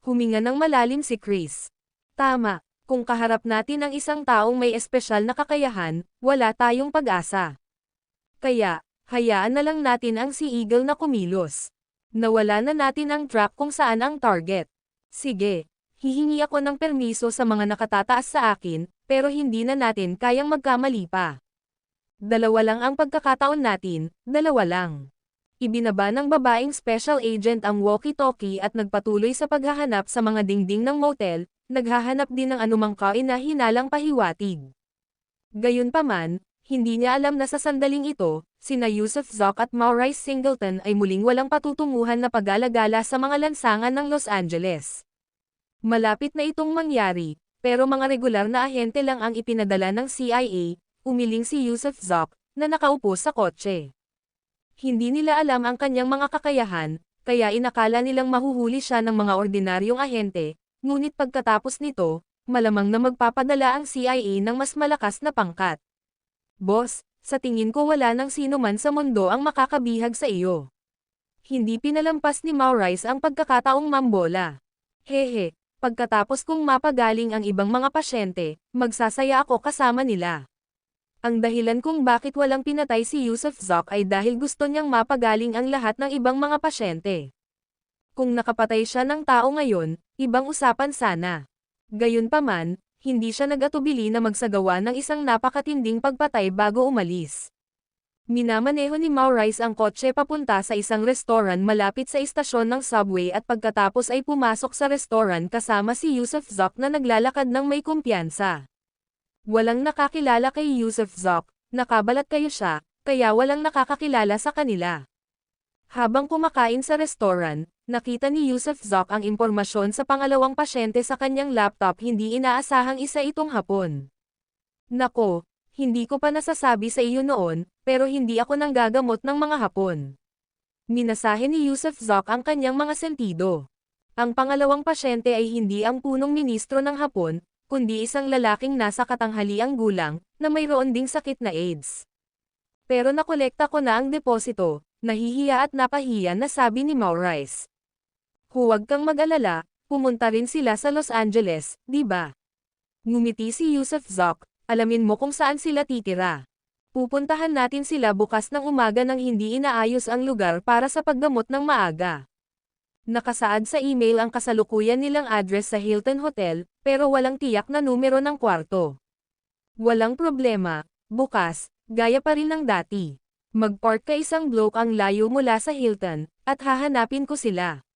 Huminga ng malalim si Chris. Tama, kung kaharap natin ang isang taong may espesyal na kakayahan, wala tayong pag-asa. Kaya, hayaan na lang natin ang Sea Eagle na kumilos. Nawala na natin ang track kung saan ang target. Sige, hihingi ako ng permiso sa mga nakatataas sa akin, pero hindi na natin kayang magkamali pa. 2 lang ang pagkakataon natin, 2 lang. Ibinaba ng babaeng special agent ang walkie-talkie at nagpatuloy sa paghahanap sa mga dingding ng motel, naghahanap din ng anumang kaina-hinalang pahiwatig. Gayunpaman, hindi niya alam na sa sandaling ito, sina Yusuf Zoc at Maurice Singleton ay muling walang patutunguhan na pag-alagala sa mga lansangan ng Los Angeles. Malapit na itong mangyari, pero mga regular na ahente lang ang ipinadala ng CIA, umiling si Yusuf Zoc, na nakaupo sa kotse. Hindi nila alam ang kanyang mga kakayahan, kaya inakala nilang mahuhuli siya ng mga ordinaryong ahente, ngunit pagkatapos nito, malamang na magpapadala ang CIA ng mas malakas na pangkat. Boss, sa tingin ko wala nang sino man sa mundo ang makakabihag sa iyo. Hindi pinalampas ni Maurice ang pagkakataong mambola. Hehe, pagkatapos kong mapagaling ang ibang mga pasyente, magsasaya ako kasama nila. Ang dahilan kung bakit walang pinatay si Yusuf Zoc ay dahil gusto niyang mapagaling ang lahat ng ibang mga pasyente. Kung nakapatay siya ng tao ngayon, ibang usapan sana. Gayunpaman, hindi siya nag-atubili na magsagawa ng isang napakatinding pagpatay bago umalis. Minamaneho ni Maurice ang kotse papunta sa isang restaurant malapit sa istasyon ng subway at pagkatapos ay pumasok sa restaurant kasama si Yusuf Zoc na naglalakad ng may kumpiyansa. Walang nakakilala kay Yusuf Zoc, nakabalat kayo siya, kaya walang nakakakilala sa kanila. Habang kumakain sa restaurant, nakita ni Yusuf Zoc ang impormasyon sa pangalawang pasyente sa kanyang laptop. Hindi inaasahang isa itong Hapon. Nako, hindi ko pa nasasabi sa iyo noon, pero hindi ako nanggagamot ng mga Hapon. Minasahe ni Yusuf Zoc ang kanyang mga sentido. Ang pangalawang pasyente ay hindi ang punong ministro ng Hapon, kundi isang lalaking nasa katanghaliang gulang, na mayroon ding sakit na AIDS. Pero nakolekta ko na ang deposito, nahihiya at napahiya na sabi ni Maurice. Huwag kang mag-alala, Pumunta rin sila sa Los Angeles, di ba? Ngumiti si Yusuf Zoc, alamin mo kung saan sila titira. Pupuntahan natin sila bukas ng umaga nang hindi inaayos ang lugar para sa paggamot ng maaga. Nakasaad sa email ang kasalukuyan nilang address sa Hilton Hotel, pero walang tiyak na numero ng kwarto. Walang problema, bukas, gaya pa rin ng dati. Mag-park ka isang block ang layo mula sa Hilton, at hahanapin ko sila.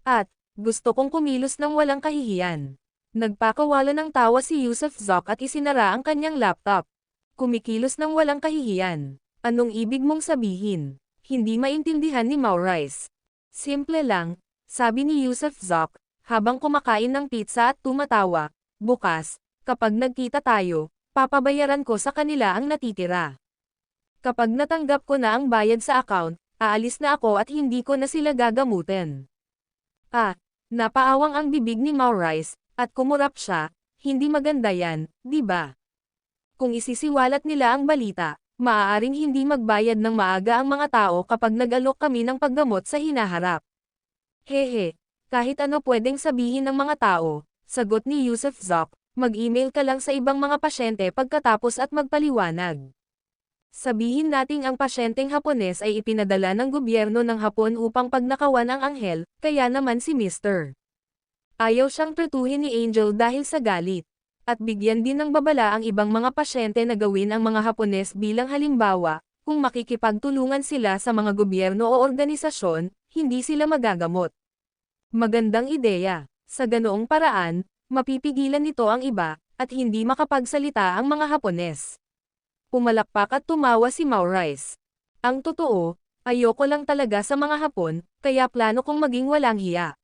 At, gusto kong kumilos ng walang kahihiyan. Nagpakawala ng tawa si Yusuf Zoc at isinara ang kanyang laptop. Kumikilos ng walang kahihiyan. Anong ibig mong sabihin? Hindi maintindihan ni Maurice. Simple lang, sabi ni Yusuf Zoc, habang kumakain ng pizza at tumatawa. Bukas, kapag nagkita tayo, papabayaran ko sa kanila ang natitira. Kapag natanggap ko na ang bayad sa account, aalis na ako at hindi ko na sila gagamutin. Napaawang ang bibig ni Maurice, at kumurap siya, hindi maganda yan, di ba? Kung isisiwalat nila ang balita, maaaring hindi magbayad ng maaga ang mga tao kapag nag-alok kami ng paggamot sa hinaharap. Hehe, kahit ano pwedeng sabihin ng mga tao, sagot ni Yusuf Zoc, mag-email ka lang sa ibang mga pasyente pagkatapos at magpaliwanag. Sabihin nating ang pasyenteng Hapones ay ipinadala ng gobyerno ng Hapon upang pagnakawan ang anghel, kaya naman si Mr. Ayaw siyang tratuhin ni Angel dahil sa galit. At bigyan din ng babala ang ibang mga pasyente na gawin ang mga Hapones bilang halimbawa, kung makikipagtulungan sila sa mga gobyerno o organisasyon, hindi sila magagamot. Magandang ideya. Sa ganoong paraan, mapipigilan nito ang iba, at hindi makapagsalita ang mga Hapones. Pumalakpak at tumawa si Maurice. Ang totoo, ayoko lang talaga sa mga Hapon, kaya plano kong maging walang hiya.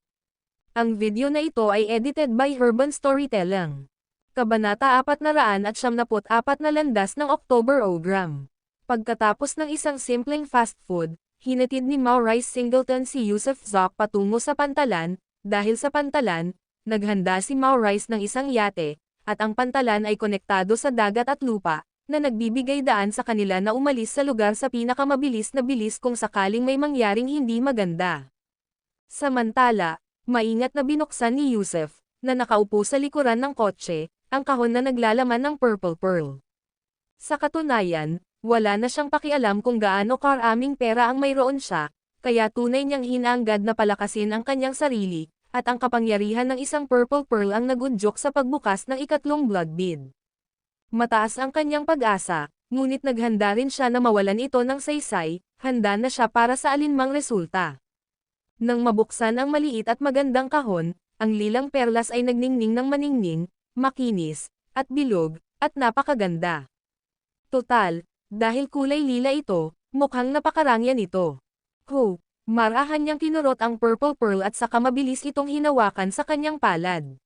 Ang video na ito ay edited by Herban Storytelling. Kabanata 474 na landas ng October Ogram. Pagkatapos ng isang simpleng fast food, hinatid ni Maurice Singleton si Yusuf Zoc patungo sa Pantalan. Dahil sa Pantalan, naghanda si Maurice ng isang yate, at ang Pantalan ay konektado sa dagat at lupa, na nagbibigay daan sa kanila na umalis sa lugar sa pinakamabilis na bilis kung sakaling may mangyaring hindi maganda. Samantala, maingat na binuksan ni Yusuf, na nakaupo sa likuran ng kotse, ang kahon na naglalaman ng Purple Pearl. Sa katunayan, wala na siyang pakialam kung gaano karaming pera ang mayroon siya, kaya tunay niyang hinaanggad na palakasin ang kanyang sarili, at ang kapangyarihan ng isang Purple Pearl ang nagudyok sa pagbukas ng ikatlong blood bead. Mataas ang kanyang pag-asa, ngunit naghanda rin siya na mawalan ito ng saysay, handa na siya para sa alinmang resulta. Nang mabuksan ang maliit at magandang kahon, ang lilang perlas ay nagningning ng maningning, makinis, at bilog, at napakaganda. Total, dahil kulay lila ito, mukhang napakarangyan ito. Marahan niyang kinurot ang Purple Pearl at saka mabilis itong hinawakan sa kanyang palad.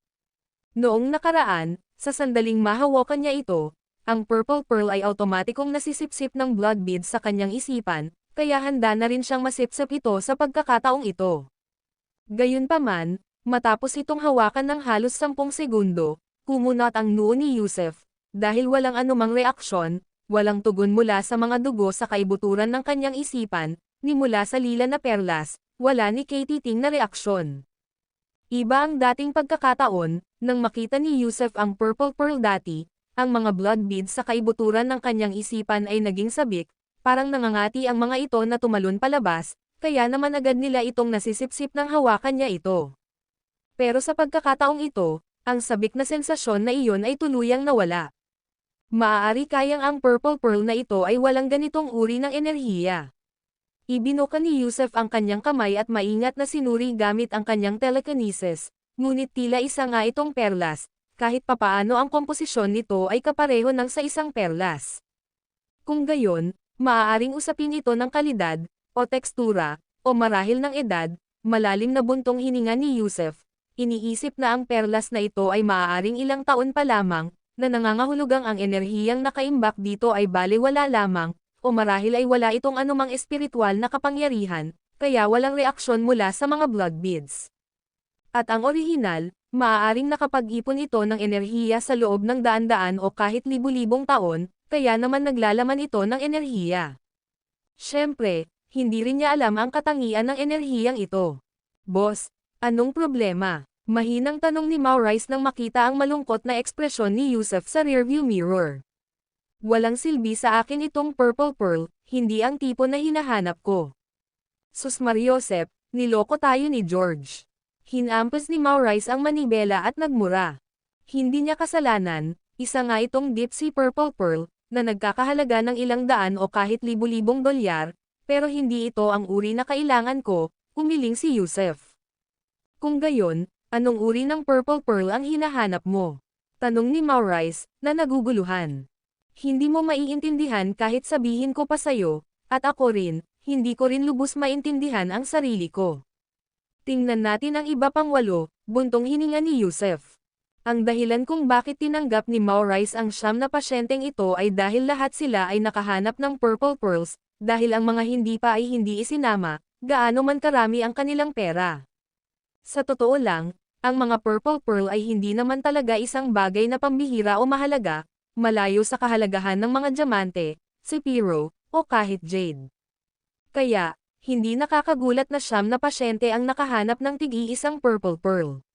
Noong nakaraan, sa sandaling mahawakan niya ito, ang Purple Pearl ay automatikong nasisipsip ng blood bead sa kanyang isipan, kaya handa na rin siyang masipsip ito sa pagkakataong ito. Gayunpaman, matapos itong hawakan ng halos 10 segundo, kumunot ang noo ni Yusuf, dahil walang anumang reaksyon, walang tugon mula sa mga dugo sa kaibuturan ng kanyang isipan, ni mula sa lila na perlas, wala ni katiting na reaksyon. Iba ang dating pagkakataon, nang makita ni Yusuf ang Purple Pearl dati, ang mga blood beads sa kaibuturan ng kanyang isipan ay naging sabik, parang nangangati ang mga ito na tumalon palabas, kaya naman agad nila itong nasisipsip ng hawakan niya ito. Pero sa pagkakataong ito, ang sabik na sensasyon na iyon ay tuluyang nawala. Maaari kayang ang Purple Pearl na ito ay walang ganitong uri ng enerhiya. Ibinuka ni Yusuf ang kanyang kamay at maingat na sinuri gamit ang kanyang telekinesis, ngunit tila isa nga itong perlas, kahit papaano ang komposisyon nito ay kapareho ng sa isang perlas. Kung gayon, maaaring usapin ito ng kalidad, o tekstura, o marahil ng edad. Malalim na buntong hininga ni Yusuf. Iniisip na ang perlas na ito ay maaaring ilang taon pa lamang, na nangangahulugang ang enerhiyang nakaimbak dito ay balewala lamang, o marahil ay wala itong anumang espiritual na kapangyarihan, kaya walang reaksyon mula sa mga blood beads. At ang orihinal, maaaring nakapag-ipon ito ng enerhiya sa loob ng daan-daan o kahit libu-libong taon, kaya naman naglalaman ito ng enerhiya. Siyempre, hindi rin niya alam ang katangian ng enerhiyang ito. Boss, anong problema? Mahinang tanong ni Maurice nang makita ang malungkot na ekspresyon ni Yusuf sa rearview mirror. Walang silbi sa akin itong purple pearl, hindi ang tipo na hinahanap ko. Sus Mariosep, niloko tayo ni George. Hinampas ni Maurice ang manibela at nagmura. Hindi niya kasalanan, isa nga itong deep sea purple pearl, na nagkakahalaga ng ilang daan o kahit libu-libong dolyar, pero hindi ito ang uri na kailangan ko, umiling si Yusuf. Kung gayon, anong uri ng purple pearl ang hinahanap mo? Tanong ni Maurice, na naguguluhan. Hindi mo maiintindihan kahit sabihin ko pa sayo, at ako rin, hindi ko rin lubos maintindihan ang sarili ko. Tingnan natin ang iba pang 8, buntong hininga ni Yusuf. Ang dahilan kung bakit tinanggap ni Maurice ang 9 na pasyenteng ito ay dahil lahat sila ay nakahanap ng purple pearls, dahil ang mga hindi pa ay hindi isinama, gaano man karami ang kanilang pera. Sa totoo lang, ang mga purple pearl ay hindi naman talaga isang bagay na pambihira o mahalaga, malayo sa kahalagahan ng mga diamante, sapphire, o kahit jade. Kaya, hindi nakakagulat na 9 na pasyente ang nakahanap ng tig-iisang purple pearl.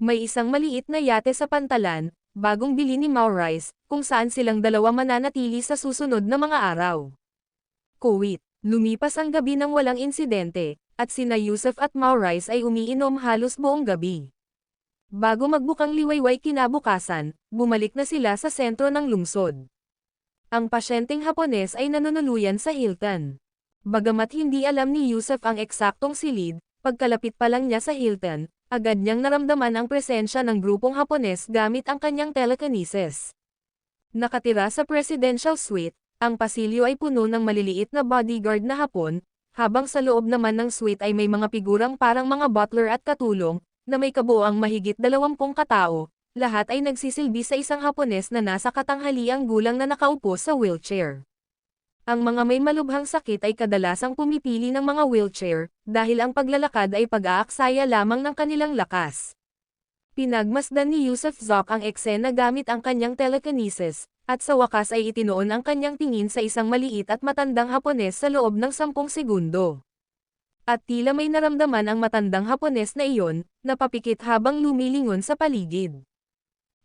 May isang maliit na yate sa pantalan, bagong bili ni Maurice, kung saan silang dalawa mananatili sa susunod na mga araw. Kuwait, lumipas ang gabi ng walang insidente, at sina Yusuf at Maurice ay umiinom halos buong gabi. Bago magbukang liwayway kinabukasan, bumalik na sila sa sentro ng lungsod. Ang pasyenteng Hapones ay nanunuluyan sa Hilton. Bagamat hindi alam ni Yusuf ang eksaktong silid, pagkalapit pa lang niya sa Hilton, agad niyang naramdaman ang presensya ng grupong Hapones gamit ang kanyang telekinesis. Nakatira sa presidential suite, ang pasilyo ay puno ng maliliit na bodyguard na Hapon, habang sa loob naman ng suite ay may mga figurang parang mga butler at katulong, na may kabuoang mahigit 20 katao, lahat ay nagsisilbi sa isang Hapones na nasa katanghaliang gulang na nakaupo sa wheelchair. Ang mga may malubhang sakit ay kadalasang pumipili ng mga wheelchair, dahil ang paglalakad ay pag-aaksaya lamang ng kanilang lakas. Pinagmasdan ni Yusuf Zoc ang eksena gamit ang kanyang telekinesis, at sa wakas ay itinoon ang kanyang tingin sa isang maliit at matandang Hapones sa loob ng 10 segundo. At tila may naramdaman ang matandang Hapones na iyon, napapikit habang lumilingon sa paligid.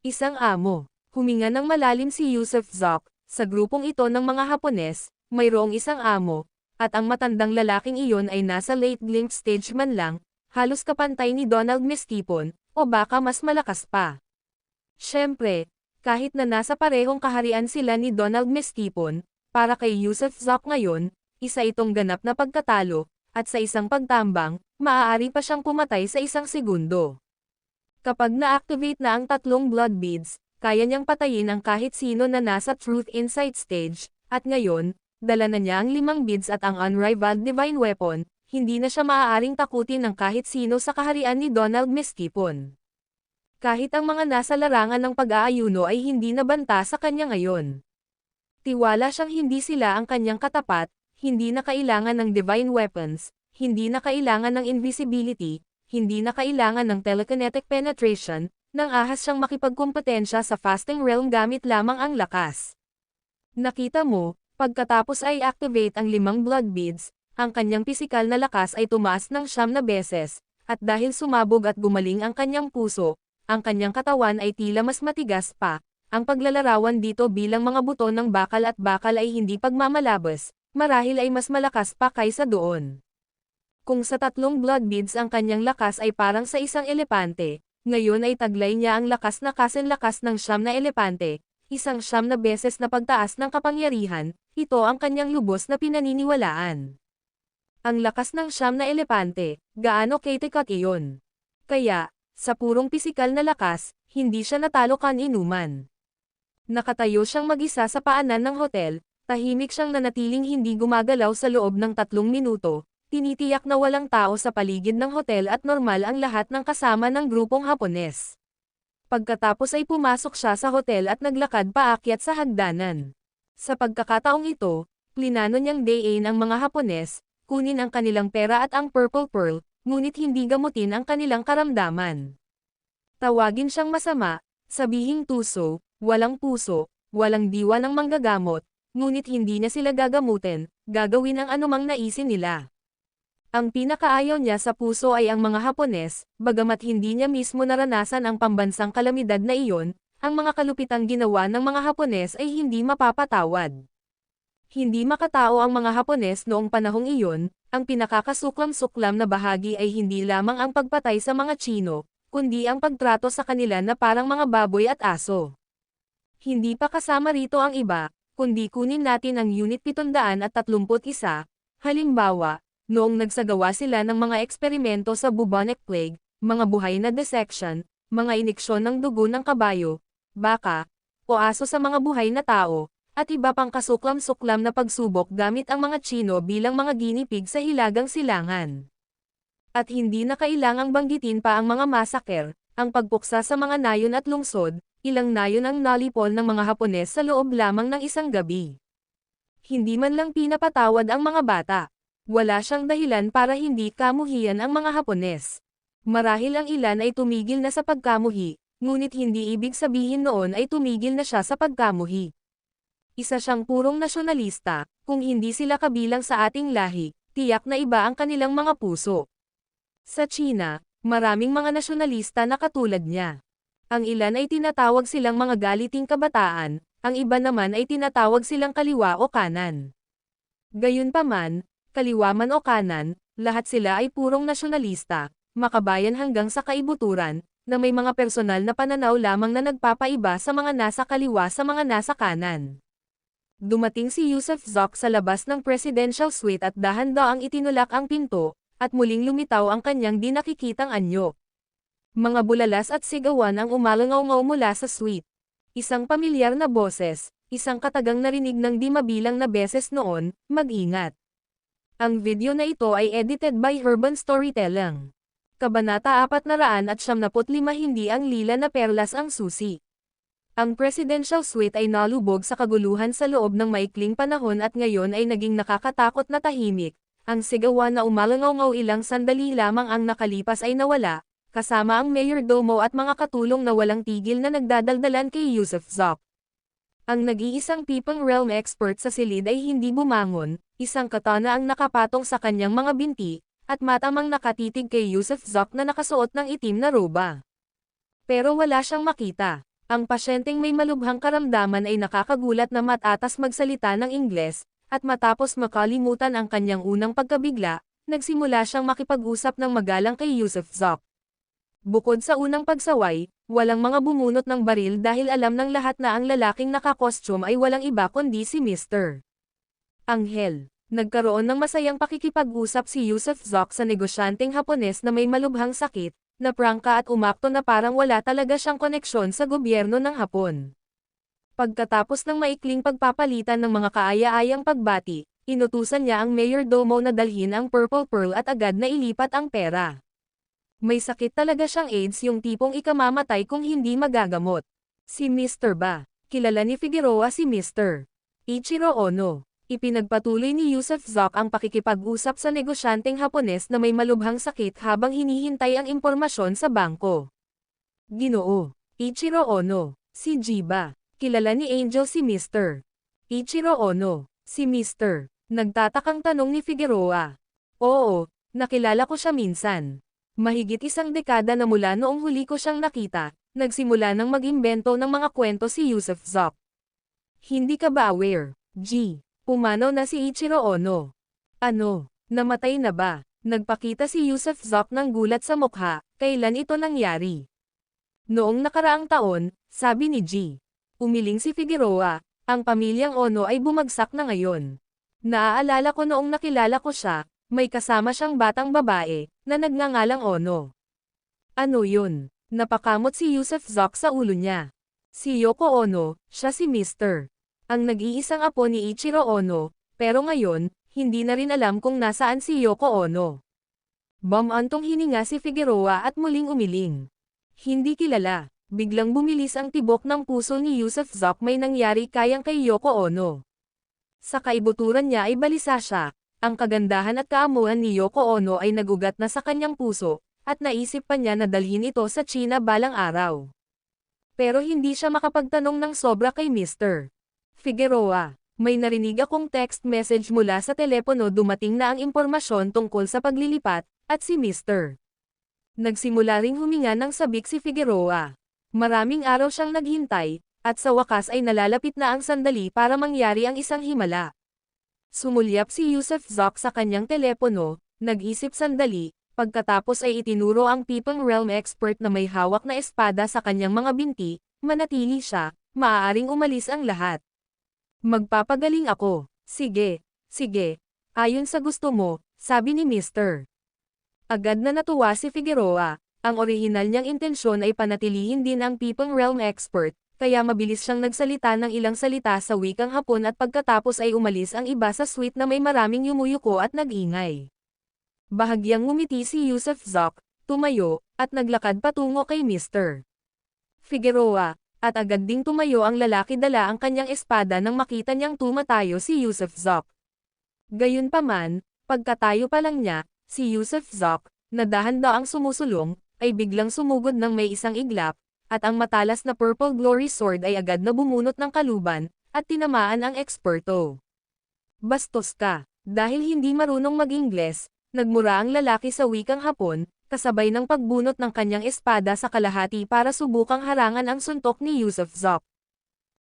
Isang amo, huminga ng malalim si Yusuf Zoc. Sa grupong ito ng mga Hapones, mayroong isang amo, at ang matandang lalaking iyon ay nasa late glimpse stage man lang, halos kapantay ni Donald Meskipon, o baka mas malakas pa. Siyempre, kahit na nasa parehong kaharian sila ni Donald Meskipon, para kay Yusuf Zoc ngayon, isa itong ganap na pagkatalo, at sa isang pagtambang, maaari pa siyang pumatay sa 1 segundo. Kapag na-activate na ang 3 blood beads, kaya niyang patayin ang kahit sino na nasa Truth Insight stage, at ngayon, dala na niya ang 5 beads at ang unrivaled divine weapon, hindi na siya maaaring takutin ng kahit sino sa kaharian ni Donald Meskipon. Kahit ang mga nasa larangan ng pag-aayuno ay hindi nabanta sa kanya ngayon. Tiwala siyang hindi sila ang kanyang katapat, hindi na kailangan ng divine weapons, hindi na kailangan ng invisibility, hindi na kailangan ng telekinetic penetration, nang ahas siyang makipagkumpetensya sa fasting realm gamit lamang ang lakas. Nakita mo, pagkatapos ay activate ang 5 blood beads, ang kanyang pisikal na lakas ay tumaas ng 9 na beses, at dahil sumabog at gumaling ang kanyang puso, ang kanyang katawan ay tila mas matigas pa. Ang paglalarawan dito bilang mga buto ng bakal at bakal ay hindi pagmamalabas, marahil ay mas malakas pa kaysa doon. Kung sa 3 blood beads ang kanyang lakas ay parang sa isang elepante, ngayon ay taglay niya ang lakas na kasenlakas ng 9 na elepante, isang 9 na beses na pagtaas ng kapangyarihan, ito ang kanyang lubos na pinaniniwalaan. Ang lakas ng 9 na elepante, gaano katikat iyon? Kaya, sa purong pisikal na lakas, hindi siya natalo kan-inuman. Nakatayo siyang mag-isa sa paanan ng hotel, tahimik siyang nanatiling hindi gumagalaw sa loob ng 3 minuto, tinitiyak na walang tao sa paligid ng hotel at normal ang lahat ng kasama ng grupong Hapones. Pagkatapos ay pumasok siya sa hotel at naglakad paakyat sa hagdanan. Sa pagkakataong ito, plinano niyang dayin ang mga Hapones, kunin ang kanilang pera at ang purple pearl, ngunit hindi gamutin ang kanilang karamdaman. Tawagin siyang masama, sabihing tuso, walang puso, walang diwa ng manggagamot, ngunit hindi na sila gagamutin, gagawin ang anumang naisin nila. Ang pinakaayaw niya sa puso ay ang mga Hapones, bagamat hindi niya mismo naranasan ang pambansang kalamidad na iyon, ang mga kalupitang ginawa ng mga Hapones ay hindi mapapatawad. Hindi makatao ang mga Hapones noong panahong iyon, ang pinakakasuklam-suklam na bahagi ay hindi lamang ang pagpatay sa mga Tsino, kundi ang pagtrato sa kanila na parang mga baboy at aso. Hindi pa kasama rito ang iba, kundi kunin natin ang Unit 731, halimbawa, noong nagsagawa sila ng mga eksperimento sa bubonic plague, mga buhay na dissection, mga iniksyon ng dugo ng kabayo, baka, o aso sa mga buhay na tao, at iba pang kasuklam-suklam na pagsubok gamit ang mga Tsino bilang mga ginipig sa Hilagang Silangan. At hindi na kailangang banggitin pa ang mga massacre, ang pagpuksa sa mga nayon at lungsod, ilang nayon ang nalipol ng mga Hapones sa loob lamang ng isang gabi. Hindi man lang pinapatawad ang mga bata. Wala siyang dahilan para hindi kamuhian ang mga Hapones. Marahil ang ilan ay tumigil na sa pagkamuhi, ngunit hindi ibig sabihin noon ay tumigil na siya sa pagkamuhi. Isa siyang purong nasyonalista, kung hindi sila kabilang sa ating lahi, tiyak na iba ang kanilang mga puso. Sa China, maraming mga nasyonalista na katulad niya. Ang ilan ay tinatawag silang mga galiting kabataan, ang iba naman ay tinatawag silang kaliwa o kanan. Gayunpaman, kaliwa man o kanan, lahat sila ay purong nasyonalista, makabayan hanggang sa kaibuturan, na may mga personal na pananaw lamang na nagpapaiba sa mga nasa kaliwa sa mga nasa kanan. Dumating si Yusuf Zoc sa labas ng presidential suite at dahan-daang itinulak ang pinto, at muling lumitaw ang kanyang di nakikitang anyo. Mga bulalas at sigawan ang umalangaw-ngaw mula sa suite. Isang pamilyar na boses, isang katagang narinig ng di mabilang na beses noon, mag-ingat. Ang video na ito ay edited by Urban Storytelling. Kabanata 475 Hindi ang lila na perlas ang susi. Ang presidential suite ay nalubog sa kaguluhan sa loob ng maikling panahon at ngayon ay naging nakakatakot na tahimik. Ang sigawan na umalangaw-ngaw ilang sandali lamang ang nakalipas ay nawala, kasama ang mayordomo at mga katulong na walang tigil na nagdadaldalan kay Yusuf Zoc. Ang nag-iisang Pipang Realm expert sa silid ay hindi bumangon, isang katana ang nakapatong sa kanyang mga binti, at matamang nakatitig kay Yusuf Zoc na nakasuot ng itim na roba. Pero wala siyang makita. Ang pasyenteng may malubhang karamdaman ay nakakagulat na matatas magsalita ng Ingles, at matapos makalimutan ang kanyang unang pagkabigla, nagsimula siyang makipag-usap ng magalang kay Yusuf Zoc. Bukod sa unang pagsaway, walang mga bumunot ng baril dahil alam ng lahat na ang lalaking nakakostume ay walang iba kundi si Mr. Anghel. Nagkaroon ng masayang pakikipag-usap si Yusuf Zoc sa negosyanteng Hapones na may malubhang sakit, na prangka at umakto na parang wala talaga siyang koneksyon sa gobyerno ng Hapon. Pagkatapos ng maikling pagpapalitan ng mga kaaya-ayang pagbati, inutusan niya ang mayordomo na dalhin ang Purple Pearl at agad na ilipat ang pera. May sakit talaga siyang AIDS, yung tipong ikamamatay kung hindi magagamot. Si Mr. Ba. Kilala ni Figueroa si Mr. Ichiro Ono. Ipinagpatuloy ni Yusuf Zoc ang pakikipag-usap sa negosyanteng Hapones na may malubhang sakit habang hinihintay ang impormasyon sa bangko. Ginoo Ichiro Ono. Si Jiba. Kilala ni Angel si Mr. Ichiro Ono. Si Mr. Nagtatakang tanong ni Figueroa. Oo, nakilala ko siya minsan. Mahigit isang dekada na mula noong huli ko siyang nakita, nagsimula ng mag-imbento ng mga kwento si Yusuf Zoc. Hindi ka ba aware, G? Pumanaw na si Ichiro Ono. Ano? Namatay na ba? Nagpakita si Yusuf Zoc ng gulat sa mukha, kailan ito nangyari? Noong nakaraang taon, sabi ni G. Umiling si Figueroa, ang pamilyang Ono ay bumagsak na ngayon. Naaalala ko noong nakilala ko siya, may kasama siyang batang babae, na nagngangalang Ono. Ano yun? Napakamot si Yusuf Zoc sa ulo niya. Si Yoko Ono, siya si Mr. Ang nag-iisang apo ni Ichiro Ono, pero ngayon, hindi na rin alam kung nasaan si Yoko Ono. Bumantong hininga si Figueroa at muling umiling. Hindi kilala. Biglang bumilis ang tibok ng puso ni Yusuf Zoc, may nangyari kayang kay Yoko Ono. Sa kaibuturan niya ay balisa siya. Ang kagandahan at kaamuhan ni Yoko Ono ay nagugat na sa kanyang puso, at naisip pa niya na dalhin ito sa China balang araw. Pero hindi siya makapagtanong ng sobra kay Mr. Figueroa. May narinig akong text message mula sa telepono, dumating na ang impormasyon tungkol sa paglilipat, at si Mr. Nagsimula ring huminga ng sabik si Figueroa. Maraming araw siyang naghintay, at sa wakas ay nalalapit na ang sandali para mangyari ang isang himala. Sumulyap si Yusuf Zoc sa kanyang telepono, nag-isip sandali, pagkatapos ay itinuro ang People Realm expert na may hawak na espada sa kanyang mga binti. Manatili siya, maaaring umalis ang lahat. Magpapagaling ako. Sige, sige. Ayon sa gusto mo, sabi ni Mr. Agad na natuwa si Figueroa. Ang orihinal niyang intensyon ay panatilihin din ang People Realm expert, kaya mabilis siyang nagsalita ng ilang salita sa wikang Hapon at pagkatapos ay umalis ang iba sa suite na may maraming yumuyuko at nag-ingay. Bahagyang ngumiti si Yusuf Zoc, tumayo, at naglakad patungo kay Mr. Figueroa. At agad ding tumayo ang lalaki, dala ang kanyang espada nang makita niyang tumatayo si Yusuf Zoc. Gayunpaman, pagkatayo pa lang niya, si Yusuf Zoc, na dahan-daang sumusulong, ay biglang sumugod ng may isang iglap, at ang matalas na purple glory sword ay agad na bumunot ng kaluban, at tinamaan ang eksperto. Bastos ka, dahil hindi marunong mag-Ingles, nagmura ang lalaki sa wikang Hapon, kasabay ng pagbunot ng kanyang espada sa kalahati para subukang harangan ang suntok ni Yusuf Zoc.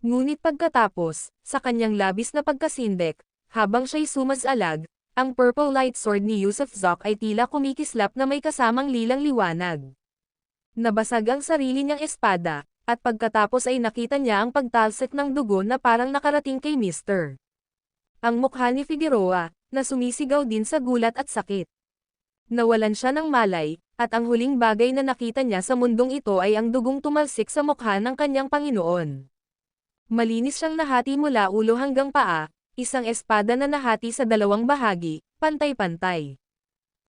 Ngunit pagkatapos, sa kanyang labis na pagkasindek, habang siya'y sumasalag, ang purple light sword ni Yusuf Zoc ay tila kumikislap na may kasamang lilang liwanag. Nabasag ang sarili niyang espada, at pagkatapos ay nakita niya ang pagtalsik ng dugo na parang nakarating kay Mr. Ang mukha ni Figueroa, na sumisigaw din sa gulat at sakit. Nawalan siya ng malay, at ang huling bagay na nakita niya sa mundong ito ay ang dugong tumalsik sa mukha ng kanyang Panginoon. Malinis siyang nahati mula ulo hanggang paa, isang espada na nahati sa dalawang bahagi, pantay-pantay.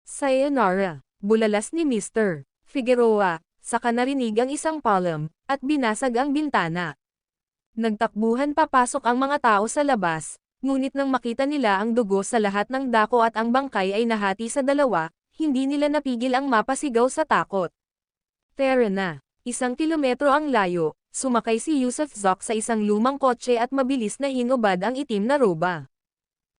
Sayonara, bulalas ni Mr. Figueroa, saka narinig ang isang palm, at binasag ang bintana. Nagtakbuhan papasok ang mga tao sa labas, ngunit nang makita nila ang dugo sa lahat ng dako at ang bangkay ay nahati sa dalawa, hindi nila napigil ang mapasigaw sa takot. Tara na, 1 kilometro ang layo, sumakay si Yusuf Zoc sa isang lumang kotse at mabilis na hinubad ang itim na roba.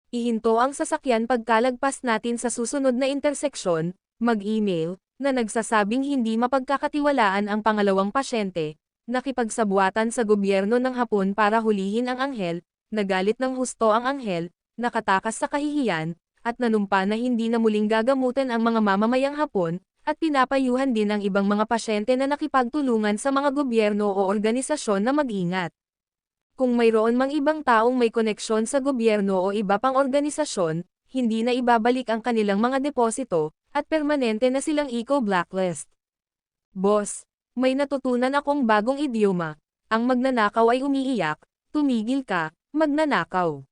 Ihinto ang sasakyan pagkalagpas natin sa susunod na interseksyon, mag-email, na nagsasabing hindi mapagkakatiwalaan ang pangalawang pasyente, nakipagsabuatan sa gobyerno ng Hapon para hulihin ang anghel, nagalit ng husto ang anghel, nakatakas sa kahihiyan, at nanumpa na hindi na muling gagamutin ang mga mamamayang Hapon, at pinapayuhan din ang ibang mga pasyente na nakipagtulungan sa mga gobyerno o organisasyon na mag-ingat. Kung mayroon mang ibang taong may koneksyon sa gobyerno o iba pang organisasyon, hindi na ibabalik ang kanilang mga deposito, at permanente na silang eco-blacklist. Boss, may natutunan akong bagong idioma. Ang magnanakaw ay umiiyak, tumigil ka, magnanakaw.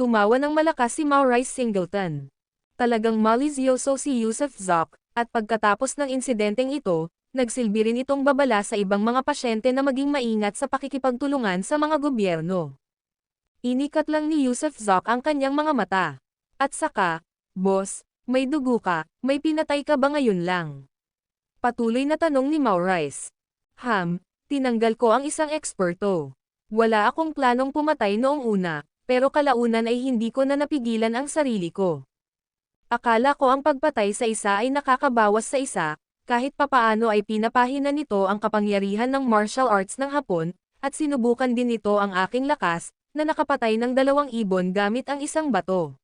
Tumawa ng malakas si Maurice Singleton. Talagang malisyoso si Yusuf Zoc, at pagkatapos ng insidenteng ito, nagsilbi rin itong babala sa ibang mga pasyente na maging maingat sa pakikipagtulungan sa mga gobyerno. Inikat lang ni Yusuf Zoc ang kanyang mga mata. At saka, boss, may dugo ka, may pinatay ka ba ngayon lang? Patuloy na tanong ni Maurice. Tinanggal ko ang isang eksperto. Wala akong planong pumatay noong una, pero kalaunan ay hindi ko na napigilan ang sarili ko. Akala ko ang pagpatay sa isa ay nakakabawas sa isa, kahit papaano ay pinapahina nito ang kapangyarihan ng martial arts ng Hapon, at sinubukan din nito ang aking lakas, na nakapatay ng 2 ibon gamit ang isang bato.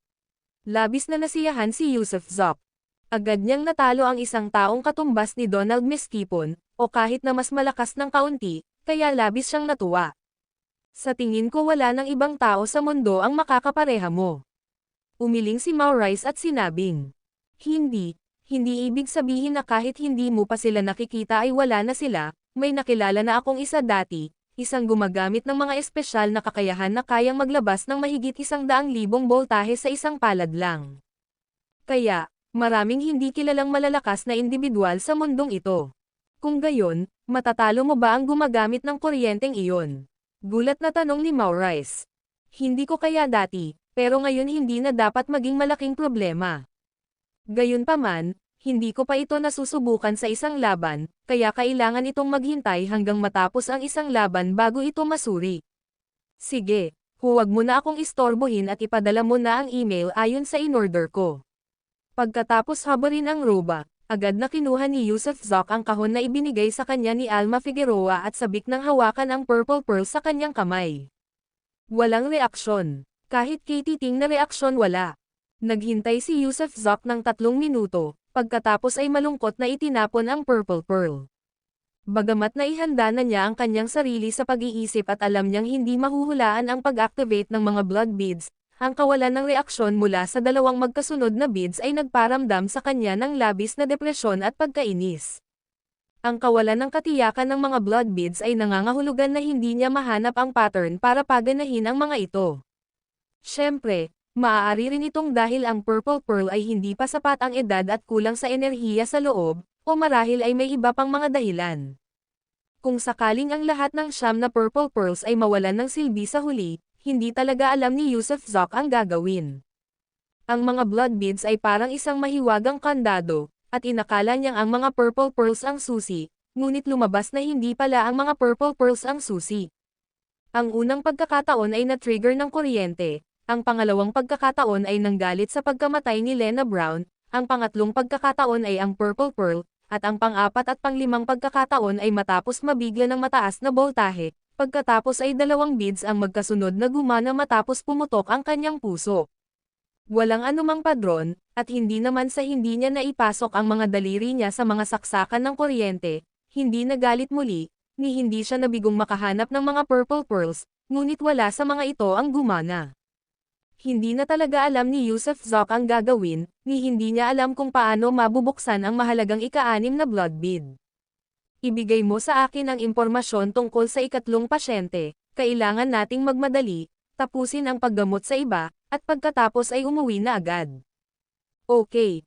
Labis na nasiyahan si Yusuf Zoc. Agad niyang natalo ang isang taong katumbas ni Donald Mesquipon, o kahit na mas malakas ng kaunti, kaya labis siyang natuwa. Sa tingin ko wala ng ibang tao sa mundo ang makakapareha mo. Umiling si Maurice at sinabing, hindi ibig sabihin na kahit hindi mo pa sila nakikita ay wala na sila, may nakilala na akong isa dati, isang gumagamit ng mga espesyal na kakayahan na kayang maglabas ng mahigit 100,000 boltahe sa isang palad lang. Kaya, maraming hindi kilalang malalakas na individual sa mundong ito. Kung gayon, matatalo mo ba ang gumagamit ng kuryenteng iyon? Gulat na tanong ni Maurice. Hindi ko kaya dati, pero ngayon hindi na dapat maging malaking problema. Gayunpaman, hindi ko pa ito nasusubukan sa isang laban, kaya kailangan itong maghintay hanggang matapos ang isang laban bago ito masuri. Sige, Huwag mo na akong istorbohin at ipadala mo na ang email ayon sa inorder ko. Pagkatapos habarin ang roba, agad na kinuha ni Yusuf Zoc ang kahon na ibinigay sa kanya ni Alma Figueroa at sabik ng hawakan ang purple pearl sa kanyang kamay. Walang reaksyon. Kahit kititing na reaksyon wala. Naghintay si Yusuf Zoc ng 3 minuto, pagkatapos ay malungkot na itinapon ang purple pearl. Bagamat naihanda na niya ang kanyang sarili sa pag-iisip at alam niyang hindi mahuhulaan ang pag-activate ng mga blood beads, ang kawalan ng reaksyon mula sa dalawang magkasunod na beads ay nagparamdam sa kanya ng labis na depresyon at pagkainis. Ang kawalan ng katiyakan ng mga blood beads ay nangangahulugan na hindi niya mahanap ang pattern para paganahin ang mga ito. Siyempre, maaari rin itong dahil ang purple pearl ay hindi pa sapat ang edad at kulang sa enerhiya sa loob, o marahil ay may iba pang mga dahilan. Kung sakaling ang lahat ng 9 na purple pearls ay mawalan ng silbi sa huli, hindi talaga alam ni Yusuf Zoc ang gagawin. Ang mga blood beads ay parang isang mahiwagang kandado, at inakala niyang ang mga purple pearls ang susi, ngunit lumabas na hindi pala ang mga purple pearls ang susi. Ang unang pagkakataon ay na-trigger ng kuryente, ang pangalawang pagkakataon ay nanggalit sa pagkamatay ni Lena Brown, ang pangatlong pagkakataon ay ang purple pearl, at ang pang-4 at pang-5 pagkakataon ay matapos mabigla ng mataas na boltahe, pagkatapos ay 2 beads ang magkasunod na gumana matapos pumutok ang kanyang puso. Walang anumang padron, at hindi naman sa hindi niya naipasok ang mga daliri niya sa mga saksakan ng kuryente, hindi nagalit muli, ni hindi siya nabigong makahanap ng mga purple pearls, ngunit wala sa mga ito ang gumana. Hindi na talaga alam ni Yusuf Zoc ang gagawin, ni hindi niya alam kung paano mabubuksan ang mahalagang ika-6 na blood bead. Ibigay mo sa akin ang impormasyon tungkol sa ikatlong pasyente, kailangan nating magmadali, tapusin ang paggamot sa iba, at pagkatapos ay umuwi na agad. Okay.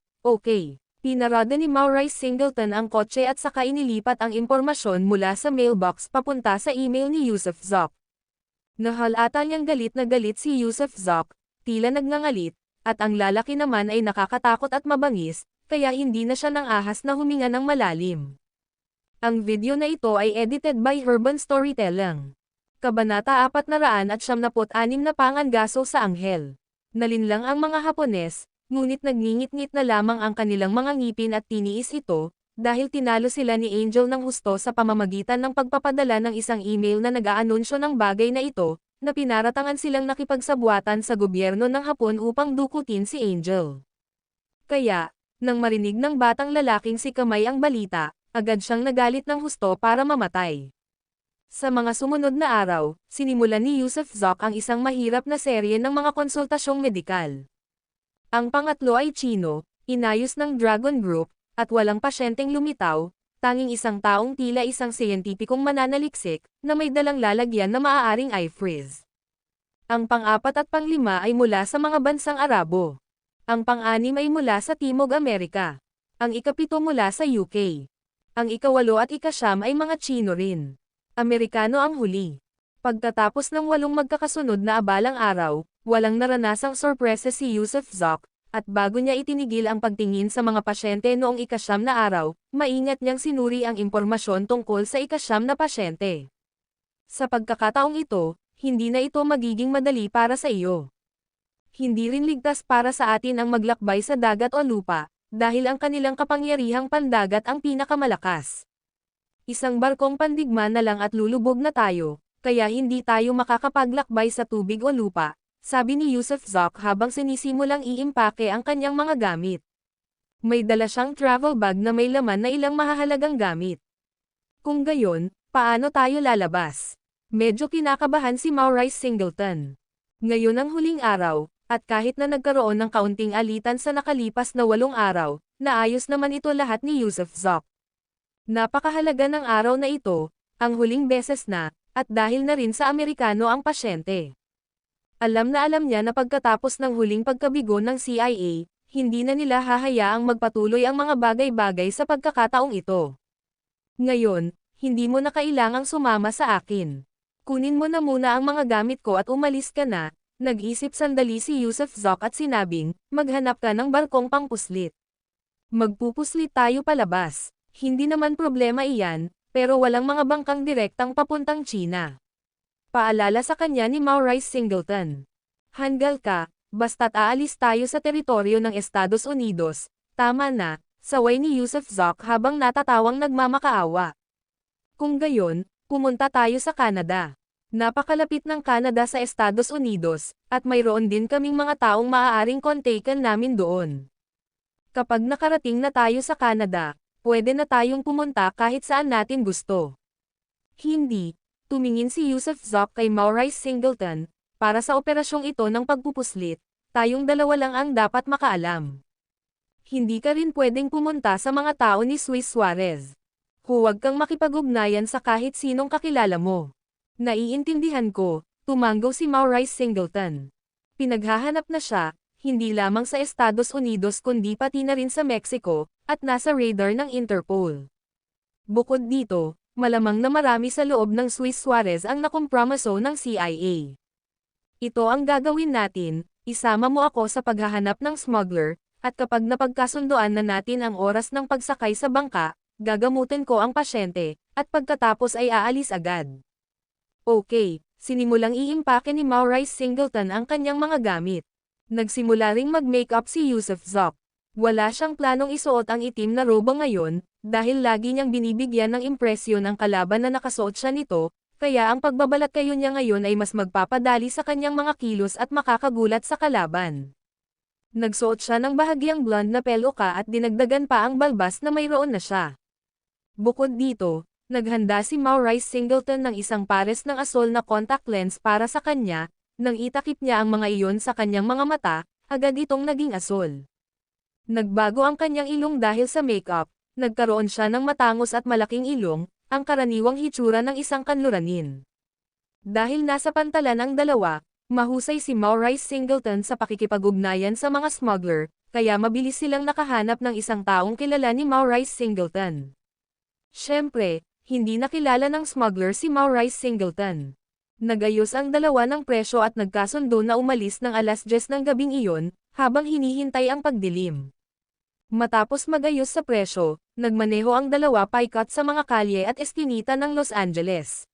Pinarada ni Maurice Singleton ang kotse at saka inilipat ang impormasyon mula sa mailbox papunta sa email ni Yusuf Zoc. Nahalata niyang galit na galit si Yusuf Zoc, tila nagngangalit, at ang lalaki naman ay nakakatakot at mabangis, kaya hindi na siya nang ahas na huminga ng malalim. Ang video na ito ay edited by Herban Storytelling. Kabanata 476 na pangangaso sa anghel. Nalinlang ang mga Hapones, ngunit nagngingit-ngit na lamang ang kanilang mga ngipin at tiniis ito, dahil tinalo sila ni Angel ng husto sa pamamagitan ng pagpapadala ng isang email na nag-aanunsyo ng bagay na ito, na pinaratangan silang nakipagsabwatan sa gobyerno ng Hapon upang dukutin si Angel. Kaya, nang marinig ng batang lalaking si Kamay ang balita, agad siyang nagalit ng husto para mamatay. Sa mga sumunod na araw, sinimulan ni Yusuf Zoc ang isang mahirap na serye ng mga konsultasyong medikal. Ang pangatlo ay Chino, inayos ng Dragon Group, at walang pasyenteng lumitaw, tanging isang taong tila isang siyentipikong mananaliksik, na may dalang lalagyan na maaaring eye freeze. Ang pang-4 at pang-5 ay mula sa mga bansang Arabo. Ang pang-6 ay mula sa Timog Amerika. Ang ika-7 mula sa UK. Ang ika-8 at ika-9 ay mga Chino rin. Amerikano ang huli. Pagkatapos ng 8 magkakasunod na abalang araw, walang naranasang sorpresa si Yusuf Zoc, at bago niya itinigil ang pagtingin sa mga pasyente noong ika-9 na araw, maingat niyang sinuri ang impormasyon tungkol sa ika-9 na pasyente. Sa pagkakataong ito, hindi na ito magiging madali para sa iyo. Hindi rin ligtas para sa atin ang maglakbay sa dagat o lupa, dahil ang kanilang kapangyarihang pandagat ang pinakamalakas. Isang barkong pandigma na lang at lulubog na tayo, kaya hindi tayo makakapaglakbay sa tubig o lupa, sabi ni Yusuf Zoc habang sinisimulang iimpake ang kanyang mga gamit. May dala siyang travel bag na may laman na ilang mahahalagang gamit. Kung gayon, paano tayo lalabas? Medyo kinakabahan si Maurice Singleton. Ngayon ang huling araw, at kahit na nagkaroon ng kaunting alitan sa nakalipas na 8 araw, naayos naman ito lahat ni Yusuf Zoc. Napakahalaga ng araw na ito, ang huling beses na, at dahil na rin sa Amerikano ang pasyente. Alam na alam niya na pagkatapos ng huling pagkabigo ng CIA, hindi na nila hahayaang magpatuloy ang mga bagay-bagay sa pagkakataong ito. Ngayon, hindi mo na kailangang sumama sa akin. Kunin mo na muna ang mga gamit ko at umalis ka na, nag-isip sandali si Yusuf Zoc at sinabing, maghanap ka ng barkong pangpuslit. Magpupuslit tayo palabas. Hindi naman problema iyan, pero walang mga bangkang direktang papuntang China. Paalala sa kanya ni Maurice Singleton. Hanggal ka, basta't aalis tayo sa teritoryo ng Estados Unidos, tama na, saway ni Yusuf Zoc habang natatawang nagmamakaawa. Kung gayon, pumunta tayo sa Canada. Napakalapit ng Canada sa Estados Unidos, at mayroon din kaming mga taong maaaring kontaken namin doon. Kapag nakarating na tayo sa Canada, pwede na tayong pumunta kahit saan natin gusto. Hindi, tumingin si Yusuf Zoc kay Maurice Singleton, para sa operasyong ito ng pagpupuslit, tayong dalawa lang ang dapat makaalam. Hindi ka rin pwedeng pumunta sa mga tao ni Swiss Suarez. Huwag kang makipag-ugnayan sa kahit sinong kakilala mo. Naiintindihan ko, tumanggaw si Maurice Singleton. Pinaghahanap na siya, hindi lamang sa Estados Unidos kundi pati na rin sa Mexico, at nasa radar ng Interpol. Bukod dito, malamang na marami sa loob ng Swiss Suarez ang nakompromiso ng CIA. Ito ang gagawin natin, isama mo ako sa paghahanap ng smuggler, at kapag napagkasundoan na natin ang oras ng pagsakay sa bangka, gagamutin ko ang pasyente, at pagkatapos ay aalis agad. Okay, sinimulang iimpake ni Maurice Singleton ang kanyang mga gamit. Nagsimula ring mag-makeup si Yusuf Zoc. Wala siyang planong isuot ang itim na roba ngayon, dahil lagi niyang binibigyan ng impresyon ang kalaban na nakasuot siya nito, kaya ang pagbabalat kayo niya ngayon ay mas magpapadali sa kanyang mga kilos at makakagulat sa kalaban. Nagsuot siya ng bahagyang blonde na peluka at dinagdagan pa ang balbas na mayroon na siya. Bukod dito, naghanda si Maurice Singleton ng isang pares ng asol na contact lens para sa kanya, nang itakip niya ang mga iyon sa kanyang mga mata, agad itong naging asol. Nagbago ang kanyang ilong dahil sa makeup, nagkaroon siya ng matangos at malaking ilong, ang karaniwang hitsura ng isang kanluranin. Dahil nasa pantalan ang dalawa, mahusay si Maurice Singleton sa pakikipag-ugnayan sa mga smuggler, kaya mabilis silang nakahanap ng isang taong kilala ni Maurice Singleton. Siyempre, hindi nakilala ng smuggler si Maurice Singleton. Nagayos ang dalawa ng presyo at nagkasundo na umalis ng 10:00 ng gabing iyon, habang hinihintay ang pagdilim. Matapos magayos sa presyo, nagmaneho ang dalawa paikat sa mga kalye at eskinita ng Los Angeles.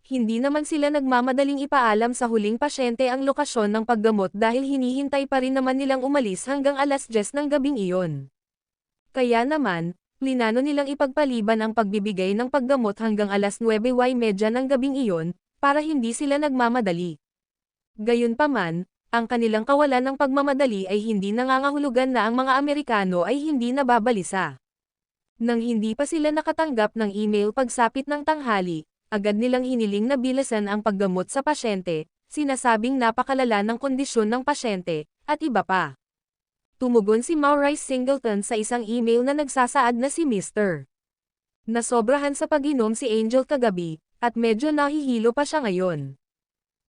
Hindi naman sila nagmamadaling ipaalam sa huling pasyente ang lokasyon ng paggamot dahil hinihintay pa rin naman nilang umalis hanggang 10:00 ng gabing iyon. Kaya naman, plinano nilang ipagpaliban ang pagbibigay ng paggamot hanggang 9:30 ng gabing iyon, para hindi sila nagmamadali. Gayunpaman, ang kanilang kawalan ng pagmamadali ay hindi nangangahulugan na ang mga Amerikano ay hindi nababalisa. Nang hindi pa sila nakatanggap ng email pagsapit ng tanghali, agad nilang hiniling na bilasan ang paggamot sa pasyente, sinasabing napakalala ng kondisyon ng pasyente, at iba pa. Tumugon si Maurice Singleton sa isang email na nagsasaad na si Mr. Nasobrahan sa pag-inom si Angel kagabi, at medyo nahihilo pa siya ngayon.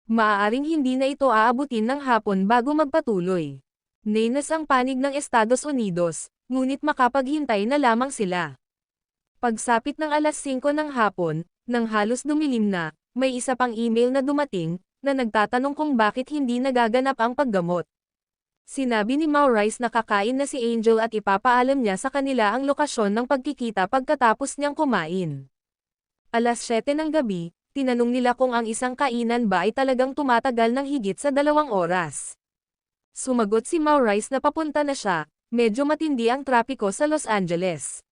Maaaring hindi na ito aabutin ng hapon bago magpatuloy. Nainas ang panig ng Estados Unidos, ngunit makapaghintay na lamang sila. Pagsapit ng 5:00 ng hapon, nang halos dumilim na, may isa pang email na dumating, na nagtatanong kung bakit hindi nagaganap ang paggamot. Sinabi ni Maurice na kakain na si Angel at ipapaalam niya sa kanila ang lokasyon ng pagkikita pagkatapos niyang kumain. 7:00 ng gabi, tinanong nila kung ang isang kainan ba ay talagang tumatagal ng higit sa 2 oras. Sumagot si Maurice na papunta na siya, medyo matindi ang trapiko sa Los Angeles.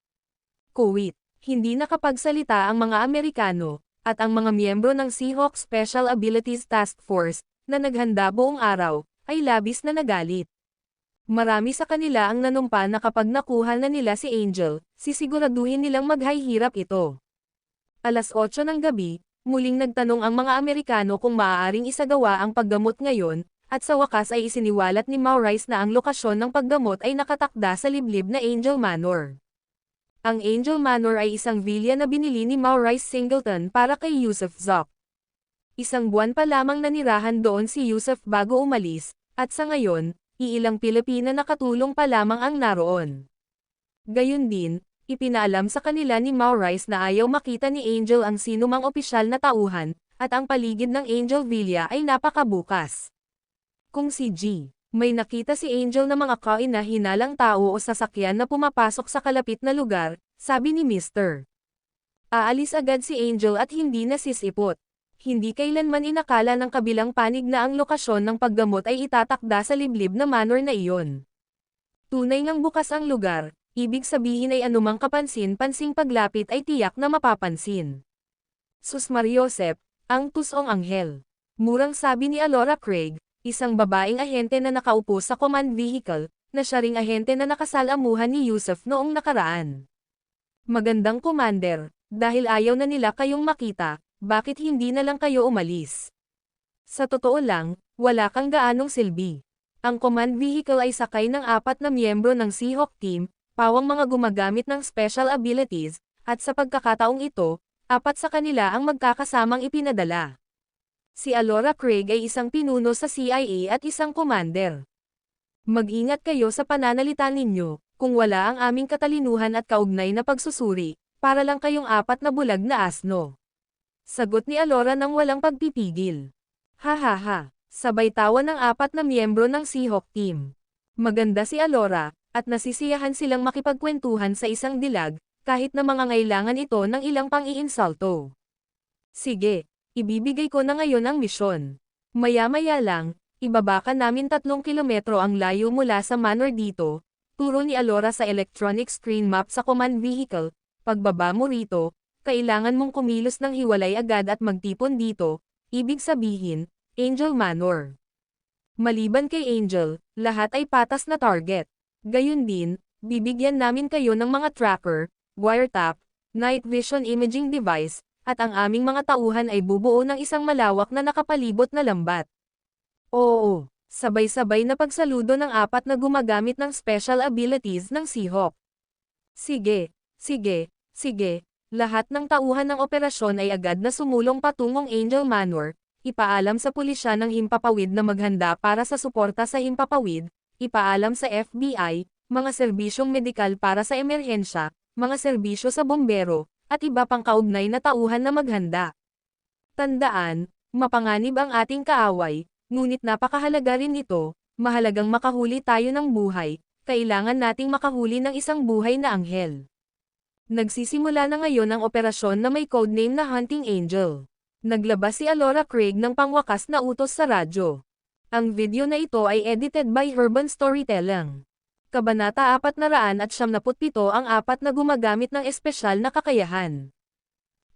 Kuwait, hindi nakapagsalita ang mga Amerikano, at ang mga miyembro ng Seahawk Special Abilities Task Force, na naghanda buong araw, ay labis na nagalit. Marami sa kanila ang nanumpa na kapag nakuha na nila si Angel, sisiguraduhin nilang maghahirap ito. 8:00 ng gabi, muling nagtanong ang mga Amerikano kung maaaring isagawa ang paggamot ngayon, at sa wakas ay isiniwalat ni Maurice na ang lokasyon ng paggamot ay nakatakda sa liblib na Angel Manor. Ang Angel Manor ay isang villa na binili ni Maurice Singleton para kay Yusuf Zoc. 1 buwan pa lamang nanirahan doon si Yusuf bago umalis, at sa ngayon, iilang Pilipina na katulong pa lamang ang naroon. Gayun din, ipinaalam sa kanila ni Maurice na ayaw makita ni Angel ang sinumang opisyal na tauhan, at ang paligid ng Angel Villa ay napakabukas. Kung si G, may nakita si Angel na mga kaina-hinalang tao o sasakyan na pumapasok sa kalapit na lugar, sabi ni Mr. Aalis agad si Angel at hindi nasisipot. Hindi kailanman inakala ng kabilang panig na ang lokasyon ng paggamot ay itatakda sa liblib na manor na iyon. Tunay ngang bukas ang lugar, ibig sabihin ay anumang kapansin-pansing paglapit ay tiyak na mapapansin. Sus Mariosep, ang tusong anghel. Murang sabi ni Alora Craig, isang babaeng ahente na nakaupo sa command vehicle, na siya ring ahente na nakasalamuhan ni Yusuf noong nakaraan. Magandang commander, dahil ayaw na nila kayong makita, bakit hindi na lang kayo umalis? Sa totoo lang, wala kang gaanong silbi. Ang command vehicle ay sakay ng 4 na miyembro ng Seahawk team, pawang mga gumagamit ng special abilities, at sa pagkakataong ito, 4 sa kanila ang magkakasamang ipinadala. Si Alora Craig ay isang pinuno sa CIA at isang commander. Mag-ingat kayo sa pananalita ninyo, kung wala ang aming katalinuhan at kaugnay na pagsusuri, para lang kayong 4 na bulag na asno. Sagot ni Alora nang walang pagpipigil. Ha ha ha, sabay tawa ng 4 na miyembro ng Seahawk team. Maganda si Alora, at nasisiyahan silang makipagkwentuhan sa isang dilag, kahit na mangangailangan ito ng ilang pang-iinsulto. Sige, ibibigay ko na ngayon ang misyon. Maya-maya lang, ibaba ka namin 3 kilometro ang layo mula sa manor dito, turo ni Alora sa electronic screen map sa command vehicle. Pagbaba mo rito, kailangan mong kumilos ng hiwalay agad at magtipon dito, ibig sabihin, Angel Manor. Maliban kay Angel, lahat ay patas na target. Gayun din, bibigyan namin kayo ng mga tracker, wiretap, night vision imaging device, at ang aming mga tauhan ay bubuo ng isang malawak na nakapalibot na lambat. Oo, sabay-sabay na pagsaludo ng 4 na gumagamit ng special abilities ng Seahawk. Sige, sige, sige. Lahat ng tauhan ng operasyon ay agad na sumulong patungong Angel Manor, ipaalam sa pulisya ng Himpapawid na maghanda para sa suporta sa Himpapawid, ipaalam sa FBI, mga serbisyong medikal para sa emerhensya, mga serbisyo sa bombero, at iba pang kaugnay na tauhan na maghanda. Tandaan, mapanganib ang ating kaaway, ngunit napakahalaga rin ito, mahalagang makahuli tayo ng buhay, kailangan nating makahuli ng isang buhay na anghel. Nagsisimula na ngayon ang operasyon na may codename na Hunting Angel. Naglabas si Alora Craig ng pangwakas na utos sa radyo. Ang video na ito ay edited by Urban Storytelling. Kabanata 477 ang 4 na gumagamit ng espesyal na kakayahan.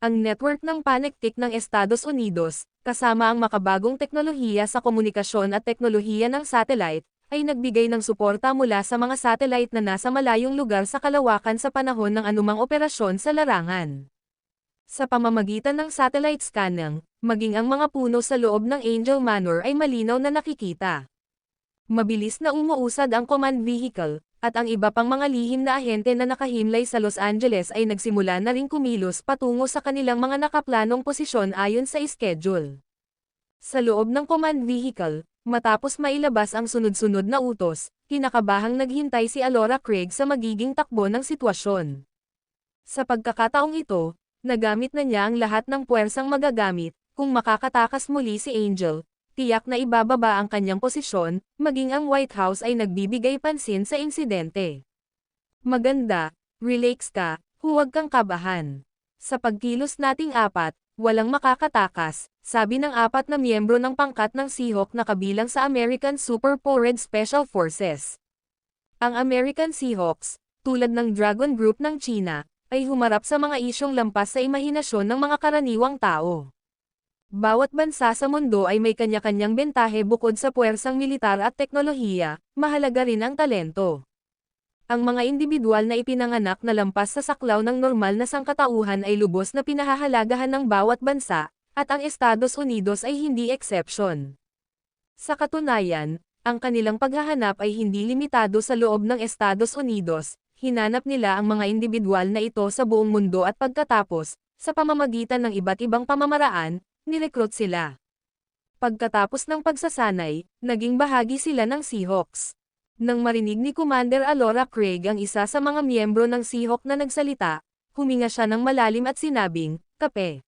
Ang network ng panektik ng Estados Unidos, kasama ang makabagong teknolohiya sa komunikasyon at teknolohiya ng satellite, ay nagbigay ng suporta mula sa mga satellite na nasa malayong lugar sa kalawakan sa panahon ng anumang operasyon sa larangan. Sa pamamagitan ng satellite scanning, maging ang mga puno sa loob ng Angel Manor ay malinaw na nakikita. Mabilis na umuusad ang command vehicle, at ang iba pang mga lihim na ahente na nakahimlay sa Los Angeles ay nagsimula na ring kumilos patungo sa kanilang mga nakaplanong posisyon ayon sa schedule. Sa loob ng command vehicle, matapos mailabas ang sunod-sunod na utos, kinakabahang naghintay si Alora Craig sa magiging takbo ng sitwasyon. Sa pagkakataong ito, nagamit na niya ang lahat ng puwersang magagamit, kung makakatakas muli si Angel, tiyak na ibababa ang kanyang posisyon, maging ang White House ay nagbibigay pansin sa insidente. Maganda, relax ka, huwag kang kabahan. Sa pagkilos nating 4, walang makakatakas, sabi ng 4 na miyembro ng pangkat ng Seahawk na kabilang sa American Super Red Special Forces. Ang American Seahawks, tulad ng Dragon Group ng China, ay humarap sa mga isyong lampas sa imahinasyon ng mga karaniwang tao. Bawat bansa sa mundo ay may kanya-kanyang bentahe bukod sa puwersang militar at teknolohiya, mahalaga rin ang talento. Ang mga individual na ipinanganak na lampas sa saklaw ng normal na sangkatauhan ay lubos na pinahahalagahan ng bawat bansa, at ang Estados Unidos ay hindi exception. Sa katunayan, ang kanilang paghahanap ay hindi limitado sa loob ng Estados Unidos, hinanap nila ang mga individual na ito sa buong mundo at pagkatapos, sa pamamagitan ng iba't ibang pamamaraan, nirekrut sila. Pagkatapos ng pagsasanay, naging bahagi sila ng Seahawks. Nang marinig ni Commander Alora Craig ang isa sa mga miyembro ng Seahawk na nagsalita, huminga siya ng malalim at sinabing, "Kape."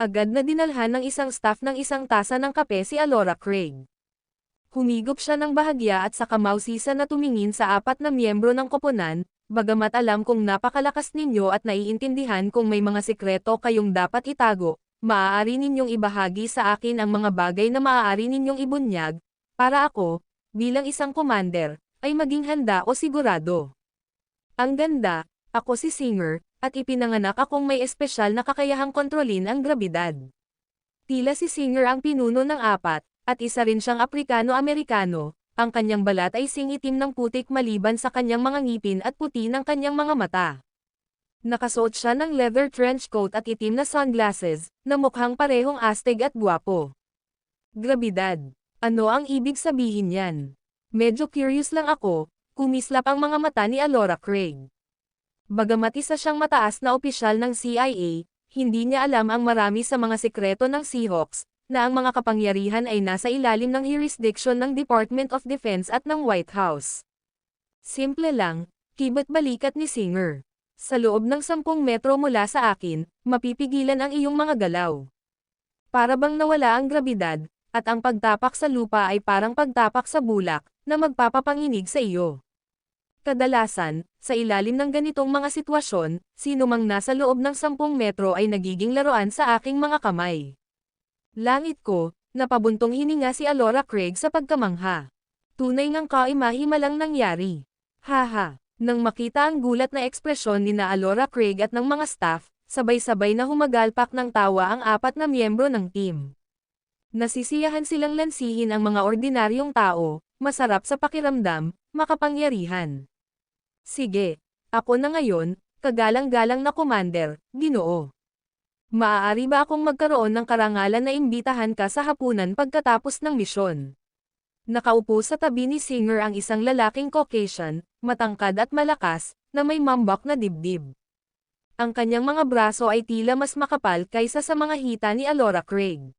Agad na dinalhan ng isang staff ng isang tasa ng kape si Alora Craig. Humigop siya ng bahagya at saka mausisa na tumingin sa 4 na miyembro ng koponan, bagamat alam kong napakalakas ninyo at naiintindihan kung may mga sikreto kayong dapat itago, Maaari ninyong ibahagi sa akin ang mga bagay na maaari ninyong ibunyag, para ako, bilang isang commander, ay maging handa o sigurado. Ang ganda, ako si Singer, at ipinanganak akong may espesyal na kakayahang kontrolin ang grabidad. Tila si Singer ang pinuno ng apat, at isa rin siyang Aprikano-Amerikano, ang kanyang balat ay singitim ng putik maliban sa kanyang mga ngipin at puti ng kanyang mga mata. Nakasuot siya ng leather trench coat at itim na sunglasses, na mukhang parehong astig at gwapo. Grabidad. Ano ang ibig sabihin yan? Medyo curious lang ako, kumislap ang mga mata ni Alora Craig. Bagamat isa siyang mataas na opisyal ng CIA, hindi niya alam ang marami sa mga sikreto ng Seahawks, na ang mga kapangyarihan ay nasa ilalim ng jurisdiction ng Department of Defense at ng White House. Simple lang, kibat balikat ni Singer. Sa loob ng 10 metro mula sa akin, mapipigilan ang iyong mga galaw. Para bang nawala ang grabidad, at ang pagtapak sa lupa ay parang pagtapak sa bulak, na magpapapanginig sa iyo. Kadalasan, sa ilalim ng ganitong mga sitwasyon, sino mang nasa loob ng 10 metro ay nagiging laruan sa aking mga kamay. Langit ko, napabuntong hininga si Alora Craig sa pagkamangha. Tunay ngang kaimahimalang nangyari. Haha. Nang makita ang gulat na ekspresyon ni na Alora Craig at ng mga staff, sabay-sabay na humagalpak ng tawa ang 4 na miyembro ng team. Nasisiyahan silang lansihin ang mga ordinaryong tao, masarap sa pakiramdam, makapangyarihan. Sige, ako na ngayon, kagalang-galang na commander, Ginoo. Maaari ba akong magkaroon ng karangalan na imbitahan ka sa hapunan pagkatapos ng misyon? Nakaupo sa tabi ni Singer ang isang lalaking Caucasian, matangkad at malakas, na may mambak na dibdib. Ang kanyang mga braso ay tila mas makapal kaysa sa mga hita ni Alora Craig.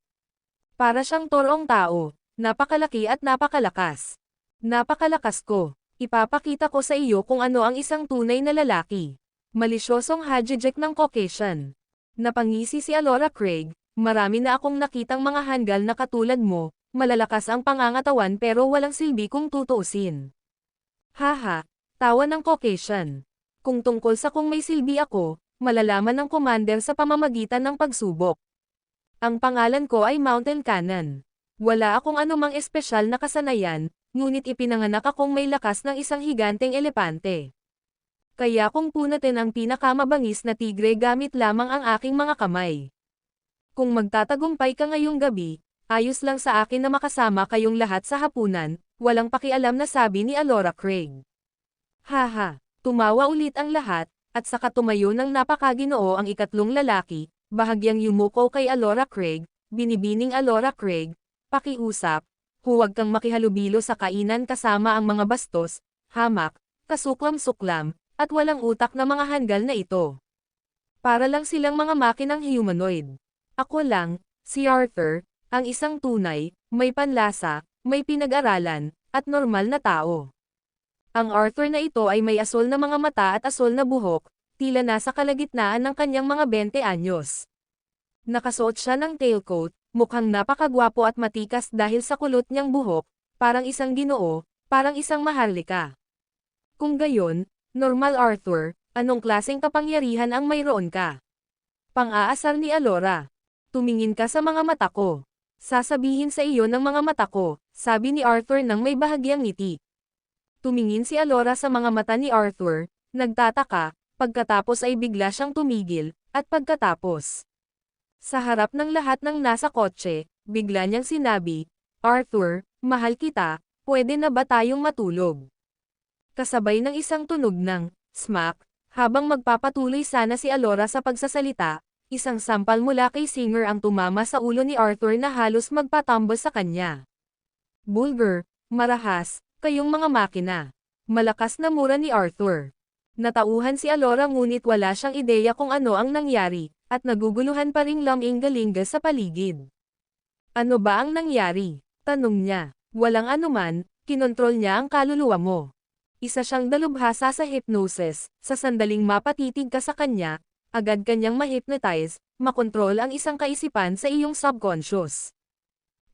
Para siyang torong tao, napakalaki at napakalakas. Napakalakas ko. Ipapakita ko sa iyo kung ano ang isang tunay na lalaki. Malisyosong hajijek ng Caucasian. Napangisi si Alora Craig, marami na akong nakitang mga hanggal na katulad mo, malalakas ang pangangatawan pero walang silbi kung tutuusin. Haha, tawa ng Caucasian. Kung tungkol sa kung may silbi ako, malalaman ng commander sa pamamagitan ng pagsubok. Ang pangalan ko ay Mountain Cannon. Wala akong anumang espesyal na kasanayan, ngunit ipinanganak akong may lakas ng isang higanteng elepante. Kaya kung punatin ang pinakamabangis na tigre gamit lamang ang aking mga kamay. Kung magtatagumpay ka ngayong gabi, ayos lang sa akin na makasama kayong lahat sa hapunan, walang pakialam na sabi ni Alora Craig. Haha, tumawa ulit ang lahat, at saka tumayo ng napakaginoo ang ikatlong lalaki, bahagyang yumuko kay Alora Craig, binibining Alora Craig, pakiusap, huwag kang makihalubilo sa kainan kasama ang mga bastos, hamak, kasuklam-suklam, at walang utak na mga hanggal na ito. Para lang silang mga makinang humanoid. Ako lang, si Arthur, ang isang tunay, may panlasa, may pinag-aralan, at normal na tao. Ang Arthur na ito ay may asol na mga mata at asol na buhok, tila nasa kalagitnaan ng kanyang mga 20 anyos. Nakasuot siya ng tailcoat, mukhang napakagwapo at matikas dahil sa kulot niyang buhok, parang isang ginoo, parang isang maharlika. Kung gayon, normal Arthur, anong klaseng kapangyarihan ang mayroon ka? Pang-aasar ni Alora. Tumingin ka sa mga mata ko. Sasabihin sa iyo ng mga mata ko, sabi ni Arthur nang may bahagyang ngiti. Tumingin si Alora sa mga mata ni Arthur, nagtataka, pagkatapos ay bigla siyang tumigil, at pagkatapos. Sa harap ng lahat ng nasa kotse, bigla niyang sinabi, Arthur, mahal kita, pwede na ba tayong matulog? Kasabay ng isang tunog ng smack, habang magpapatuloy sana si Alora sa pagsasalita, isang sampal mula kay Singer ang tumama sa ulo ni Arthur na halos magpatambo sa kanya. Bulgar, marahas, kayong mga makina. Malakas na mura ni Arthur. Natauhan si Alora ngunit wala siyang ideya kung ano ang nangyari, at naguguluhan pa ring laminggalinga sa paligid. Ano ba ang nangyari? Tanong niya. Walang anuman, kinontrol niya ang kaluluwa mo. Isa siyang dalubhasa sa hypnosis, sa sandaling mapatitig ka sa kanya, agad kanyang ma-hypnotize, makontrol ang isang kaisipan sa iyong subconscious.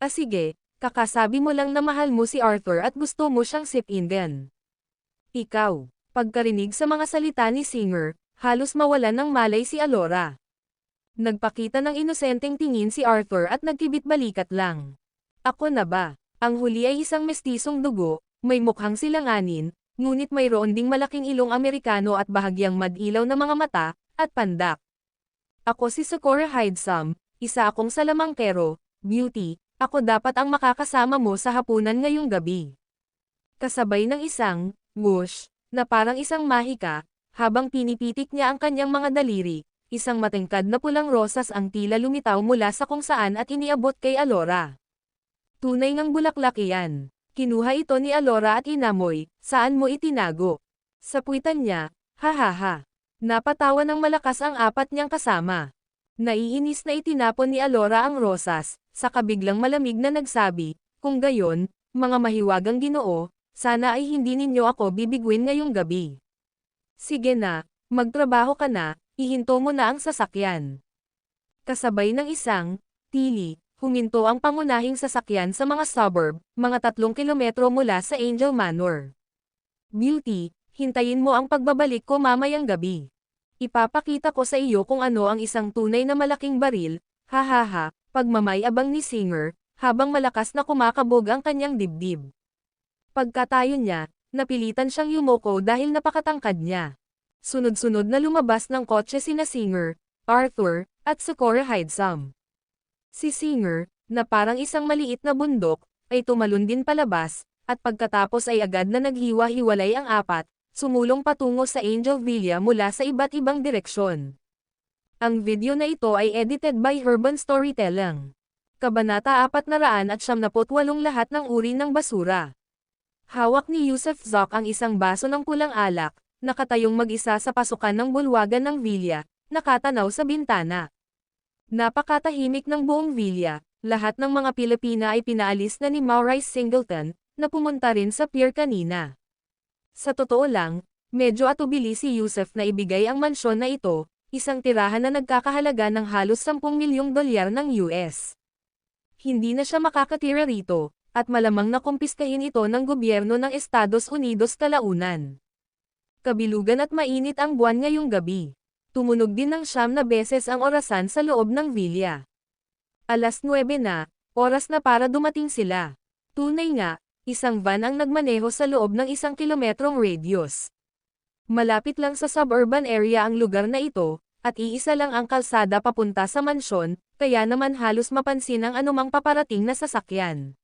Sige, kakasabi mo lang na mahal mo si Arthur at gusto mo siyang sipingan. Ikaw, pagkarinig sa mga salita ni Singer, halos mawalan ng malay si Alora. Nagpakita ng inosenteng tingin si Arthur at nagkibit-balikat lang. Ako na ba? Ang huli ay isang mestisong dugo, may mukhang silanganin, ngunit mayroon ding malaking ilong Amerikano at bahagyang madilaw na mga mata, at pandak. Ako si Sakura Hidesum, isa akong salamangkero, beauty, ako dapat ang makakasama mo sa hapunan ngayong gabi. Kasabay ng isang, whoosh, na parang isang mahika, habang pinipitik niya ang kanyang mga daliri, isang matengkad na pulang rosas ang tila lumitaw mula sa kung saan at iniabot kay Alora. Tunay ngang bulaklak iyan. Kinuha ito ni Alora at inamoy, saan mo itinago? Sa puwitan niya, hahaha. Napatawa ng malakas ang apat niyang kasama. Naiinis na itinapon ni Alora ang rosas, saka biglang malamig na nagsabi, kung gayon, mga mahiwagang Ginoo, sana ay hindi ninyo ako bibigwin ngayong gabi. Sige na, magtrabaho ka na, ihinto mo na ang sasakyan. Kasabay ng isang, tili, huminto ang pangunahing sasakyan sa mga suburb, mga 3 kilometro mula sa Angel Manor. Beauty, hintayin mo ang pagbabalik ko mamayang gabi. Ipapakita ko sa iyo kung ano ang isang tunay na malaking baril, hahaha, pagmamayabang ni Singer, habang malakas na kumakabog ang kanyang dibdib. Pagkatayo niya, napilitan siyang yumoko dahil napakatangkad niya. Sunod-sunod na lumabas ng kotse sina Singer, Arthur, at Sakura Hidesum. Si Singer, na parang isang maliit na bundok, ay tumalon din palabas, at pagkatapos ay agad na naghiwa-hiwalay ang apat, sumulong patungo sa Angel Villa mula sa iba't ibang direksyon. Ang video na ito ay edited by Urban Storytelling. Kabanata 478 lahat ng uri ng basura. Hawak ni Yusef Zoc ang isang baso ng pulang alak, nakatayong mag-isa sa pasukan ng bulwagan ng Villa, nakatanaw sa bintana. Napakatahimik ng buong Villa, lahat ng mga Pilipina ay pinaalis na ni Maurice Singleton, na pumunta rin sa pier kanina. Sa totoo lang, medyo atubili si Yusef na ibigay ang mansyon na ito, isang tirahan na nagkakahalaga ng halos 10 milyong dolyar ng US. Hindi na siya makakatira rito, at malamang na kumpiskahin ito ng gobyerno ng Estados Unidos kalaunan. Kabilugan at mainit ang buwan ngayong gabi. Tumunog din ng 9 na beses ang orasan sa loob ng Villa. Alas 9 na, oras na para dumating sila. Tunay nga, isang van ang nagmaneho sa loob ng 1 kilometrong radius. Malapit lang sa suburban area ang lugar na ito, at iisa lang ang kalsada papunta sa mansyon, kaya naman halos mapansin ang anumang paparating na sasakyan.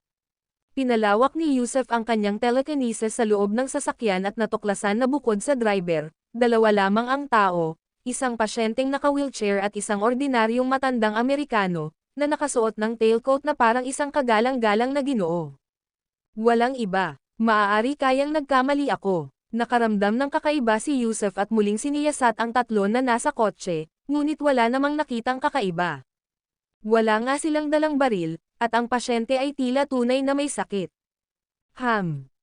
Pinalawak ni Yusef ang kanyang telekinesis sa loob ng sasakyan at natuklasan na bukod sa driver, 2 lamang ang tao, isang pasyenteng naka-wheelchair at isang ordinaryong matandang Amerikano, na nakasuot ng tailcoat na parang isang kagalang-galang na Ginoo. Walang iba, maaari kayang nagkamali ako. Nakaramdam ng kakaiba si Yusef at muling siniyasat ang 3 na nasa kotse, ngunit wala namang nakitang kakaiba. Wala nga silang dalang baril, at ang pasyente ay tila tunay na may sakit.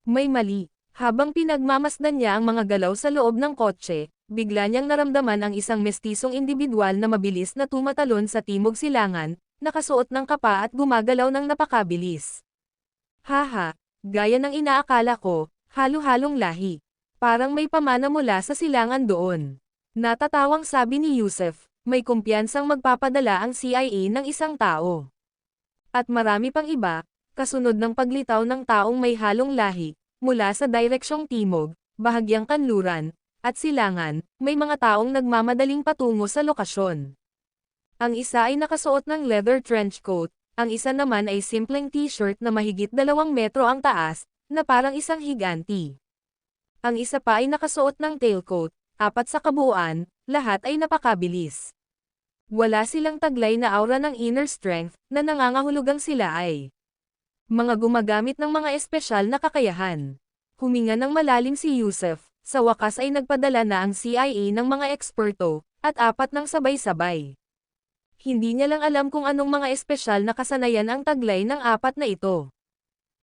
May mali. Habang pinagmamasdan niya ang mga galaw sa loob ng kotse, bigla niyang naramdaman ang isang mestisong individual na mabilis na tumatalon sa timog silangan, nakasuot ng kapa at gumagalaw ng napakabilis. Haha, gaya ng inaakala ko, halo-halong lahi. Parang may pamana mula sa silangan doon. Natatawang sabi ni Yusef, may kumpiyansang magpapadala ang CIA ng isang tao. At marami pang iba, kasunod ng paglitaw ng taong may halong lahi, mula sa direksyong timog, bahagyang kanluran, at silangan, may mga taong nagmamadaling patungo sa lokasyon. Ang isa ay nakasuot ng leather trench coat, ang isa naman ay simpleng t-shirt na mahigit 2 metro ang taas, na parang isang higanti. Ang isa pa ay nakasuot ng tailcoat, 4 sa kabuuan, lahat ay napakabilis. Wala silang taglay na aura ng inner strength, na nangangahulugang sila ay mga gumagamit ng mga espesyal na kakayahan. Huminga ng malalim si Yusef, sa wakas ay nagpadala na ang CIA ng mga eksperto, at 4 ng sabay-sabay. Hindi niya lang alam kung anong mga espesyal na kasanayan ang taglay ng 4 na ito.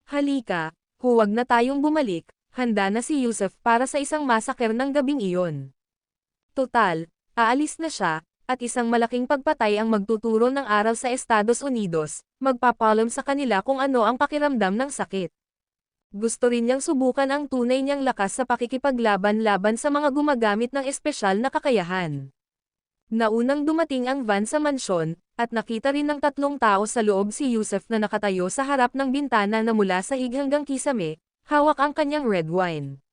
Halika, huwag na tayong bumalik, handa na si Yusef para sa isang masaker ng gabing iyon. Total, aalis na siya, at isang malaking pagpatay ang magtuturo ng araw sa Estados Unidos, magpapalam sa kanila kung ano ang pakiramdam ng sakit. Gusto rin niyang subukan ang tunay niyang lakas sa pakikipaglaban-laban sa mga gumagamit ng espesyal na kakayahan. Naunang dumating ang van sa mansyon, at nakita rin ng 3 tao sa loob si Yusef na nakatayo sa harap ng bintana na mula sahig hanggang kisame, hawak ang kanyang red wine.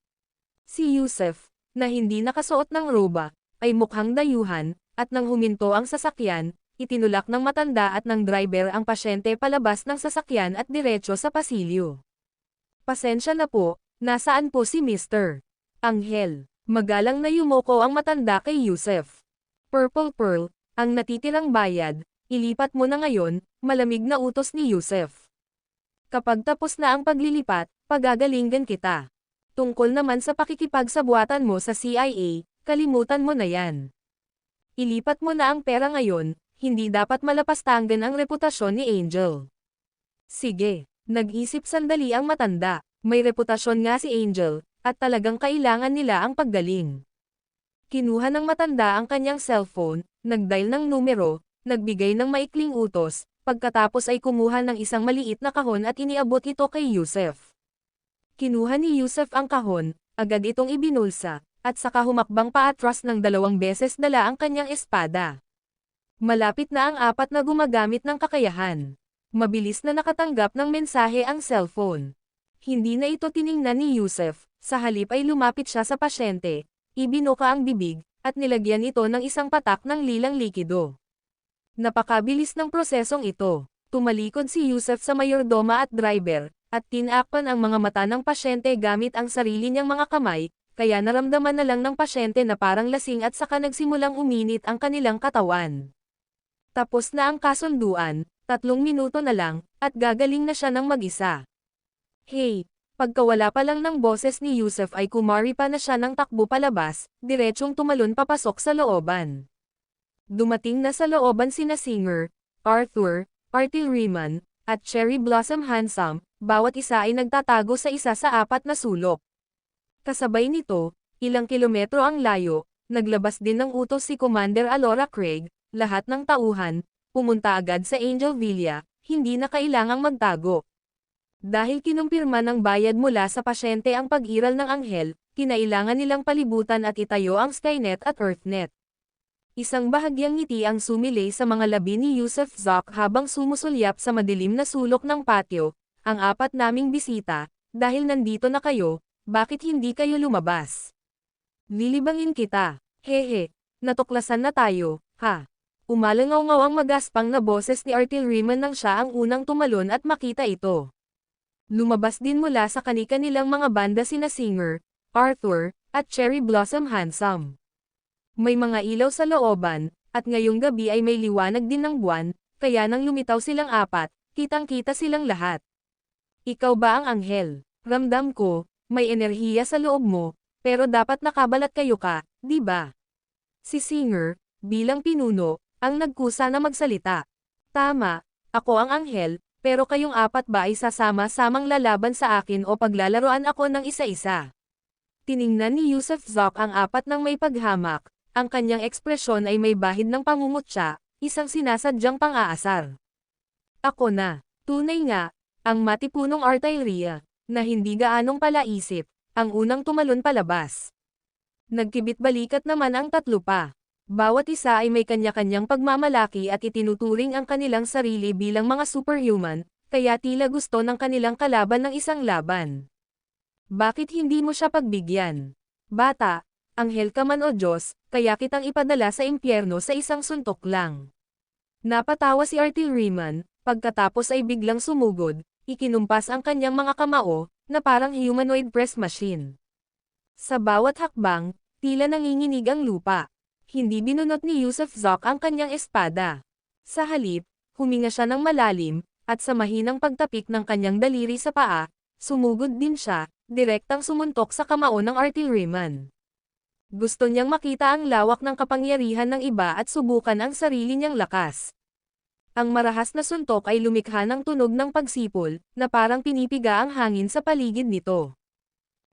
Si Yusef, na hindi nakasuot ng roba, ay mukhang dayuhan, at nang huminto ang sasakyan, itinulak ng matanda at ng driver ang pasyente palabas ng sasakyan at diretso sa pasilyo. Pasensya na po, nasaan po si Mr. Angel? Magalang na yumoko ang matanda kay Yusef. Purple Pearl, ang natitirang bayad, ilipat mo na ngayon, malamig na utos ni Yusef. Kapag tapos na ang paglilipat, pagagalingan kita. Tungkol naman sa pakikipagsabuatan mo sa CIA, kalimutan mo na yan. Ilipat mo na ang pera ngayon, hindi dapat malapastanggan ang reputasyon ni Angel. Sige, nag-isip sandali ang matanda, may reputasyon nga si Angel, at talagang kailangan nila ang paggaling. Kinuha ng matanda ang kanyang cellphone, nag-dial ng numero, nagbigay ng maikling utos, pagkatapos ay kumuha ng isang maliit na kahon at iniabot ito kay Yusef. Kinuha ni Yusef ang kahon, agad itong ibinulsa, at saka humakbang paatras ng 2 beses dala ang kanyang espada. Malapit na ang 4 na gumagamit ng kakayahan. Mabilis na nakatanggap ng mensahe ang cellphone. Hindi na ito tiningnan ni Yusef, sa halip ay lumapit siya sa pasyente, ibinuka ang bibig, at nilagyan ito ng isang patak ng lilang likido. Napakabilis ng prosesong ito. Tumalikod si Yusef sa mayordoma at driver, at tinakpan ang mga mata ng pasyente gamit ang sarili niyang mga kamay, kaya naramdaman na lang ng pasyente na parang lasing at saka nagsimulang uminit ang kanilang katawan. Tapos na ang kasunduan, 3 minuto na lang, at gagaling na siya ng mag-isa. Hey, pagkawala pa lang ng boses ni Yusef ay kumari pa na siya ng takbo palabas, diretsong tumalon papasok sa looban. Dumating na sa looban sina Singer, Arthur, Artie Riemann, at Cherry Blossom Handsome, bawat isa ay nagtatago sa isa sa 4 na sulok. Kasabay nito, ilang kilometro ang layo, naglabas din ng utos si Commander Alora Craig, lahat ng tauhan, pumunta agad sa Angel Villa, hindi na kailangang magtago. Dahil kinumpirma ng bayad mula sa pasyente ang pag-iral ng anghel, kinailangan nilang palibutan at itayo ang Skynet at Earthnet. Isang bahagyang ngiti ang sumilay sa mga labi ni Yusef Zoc habang sumusulyap sa madilim na sulok ng patio, ang 4 naming bisita, dahil nandito na kayo, bakit hindi kayo lumabas? Lilibangin kita, hehe, natuklasan na tayo, ha? Umalangaw-ngaw ang magaspang na boses ni Artie Riemann nang siya ang unang tumalon at makita ito. Lumabas din mula sa kani-kanilang mga banda sina Singer, Arthur, at Cherry Blossom Handsome. May mga ilaw sa looban, at ngayong gabi ay may liwanag din ng buwan, kaya nang lumitaw silang 4, kitang-kita silang lahat. Ikaw ba ang anghel? Ramdam ko, may enerhiya sa loob mo, pero dapat nakabalat kayo ka, di ba? Si Singer, bilang pinuno, ang nagkusa na magsalita. Tama, ako ang anghel, pero kayong 4 ba ay sasama-samang lalaban sa akin o paglalaroan ako ng isa-isa? Tiningnan ni Yusef Zoc ang 4 ng may paghamak. Ang kanyang ekspresyon ay may bahid ng pangungutya, isang sinasadyang pang-aasar. Ako na, tunay nga, ang matipunong artilleria, na hindi gaanong palaisip, ang unang tumalon palabas. Nagkibit-balikat naman ang 3 pa. Bawat isa ay may kanya-kanyang pagmamalaki at itinuturing ang kanilang sarili bilang mga superhuman, kaya tila gusto ng kanilang kalaban ng isang laban. Bakit hindi mo siya pagbigyan? Bata, anghel ka man o Diyos, kaya kitang ipadala sa impyerno sa isang suntok lang. Napatawa si Artie Riemann, pagkatapos ay biglang sumugod, ikinumpas ang kanyang mga kamao, na parang humanoid press machine. Sa bawat hakbang, tila nanginginig ang lupa. Hindi binunot ni Yusef Zoc ang kanyang espada. Sa halip, huminga siya ng malalim, at sa mahinang pagtapik ng kanyang daliri sa paa, sumugod din siya, direktang sumuntok sa kamao ng Artie Riemann. Gusto niyang makita ang lawak ng kapangyarihan ng iba at subukan ang sarili niyang lakas. Ang marahas na suntok ay lumikha ng tunog ng pagsipol, na parang pinipiga ang hangin sa paligid nito.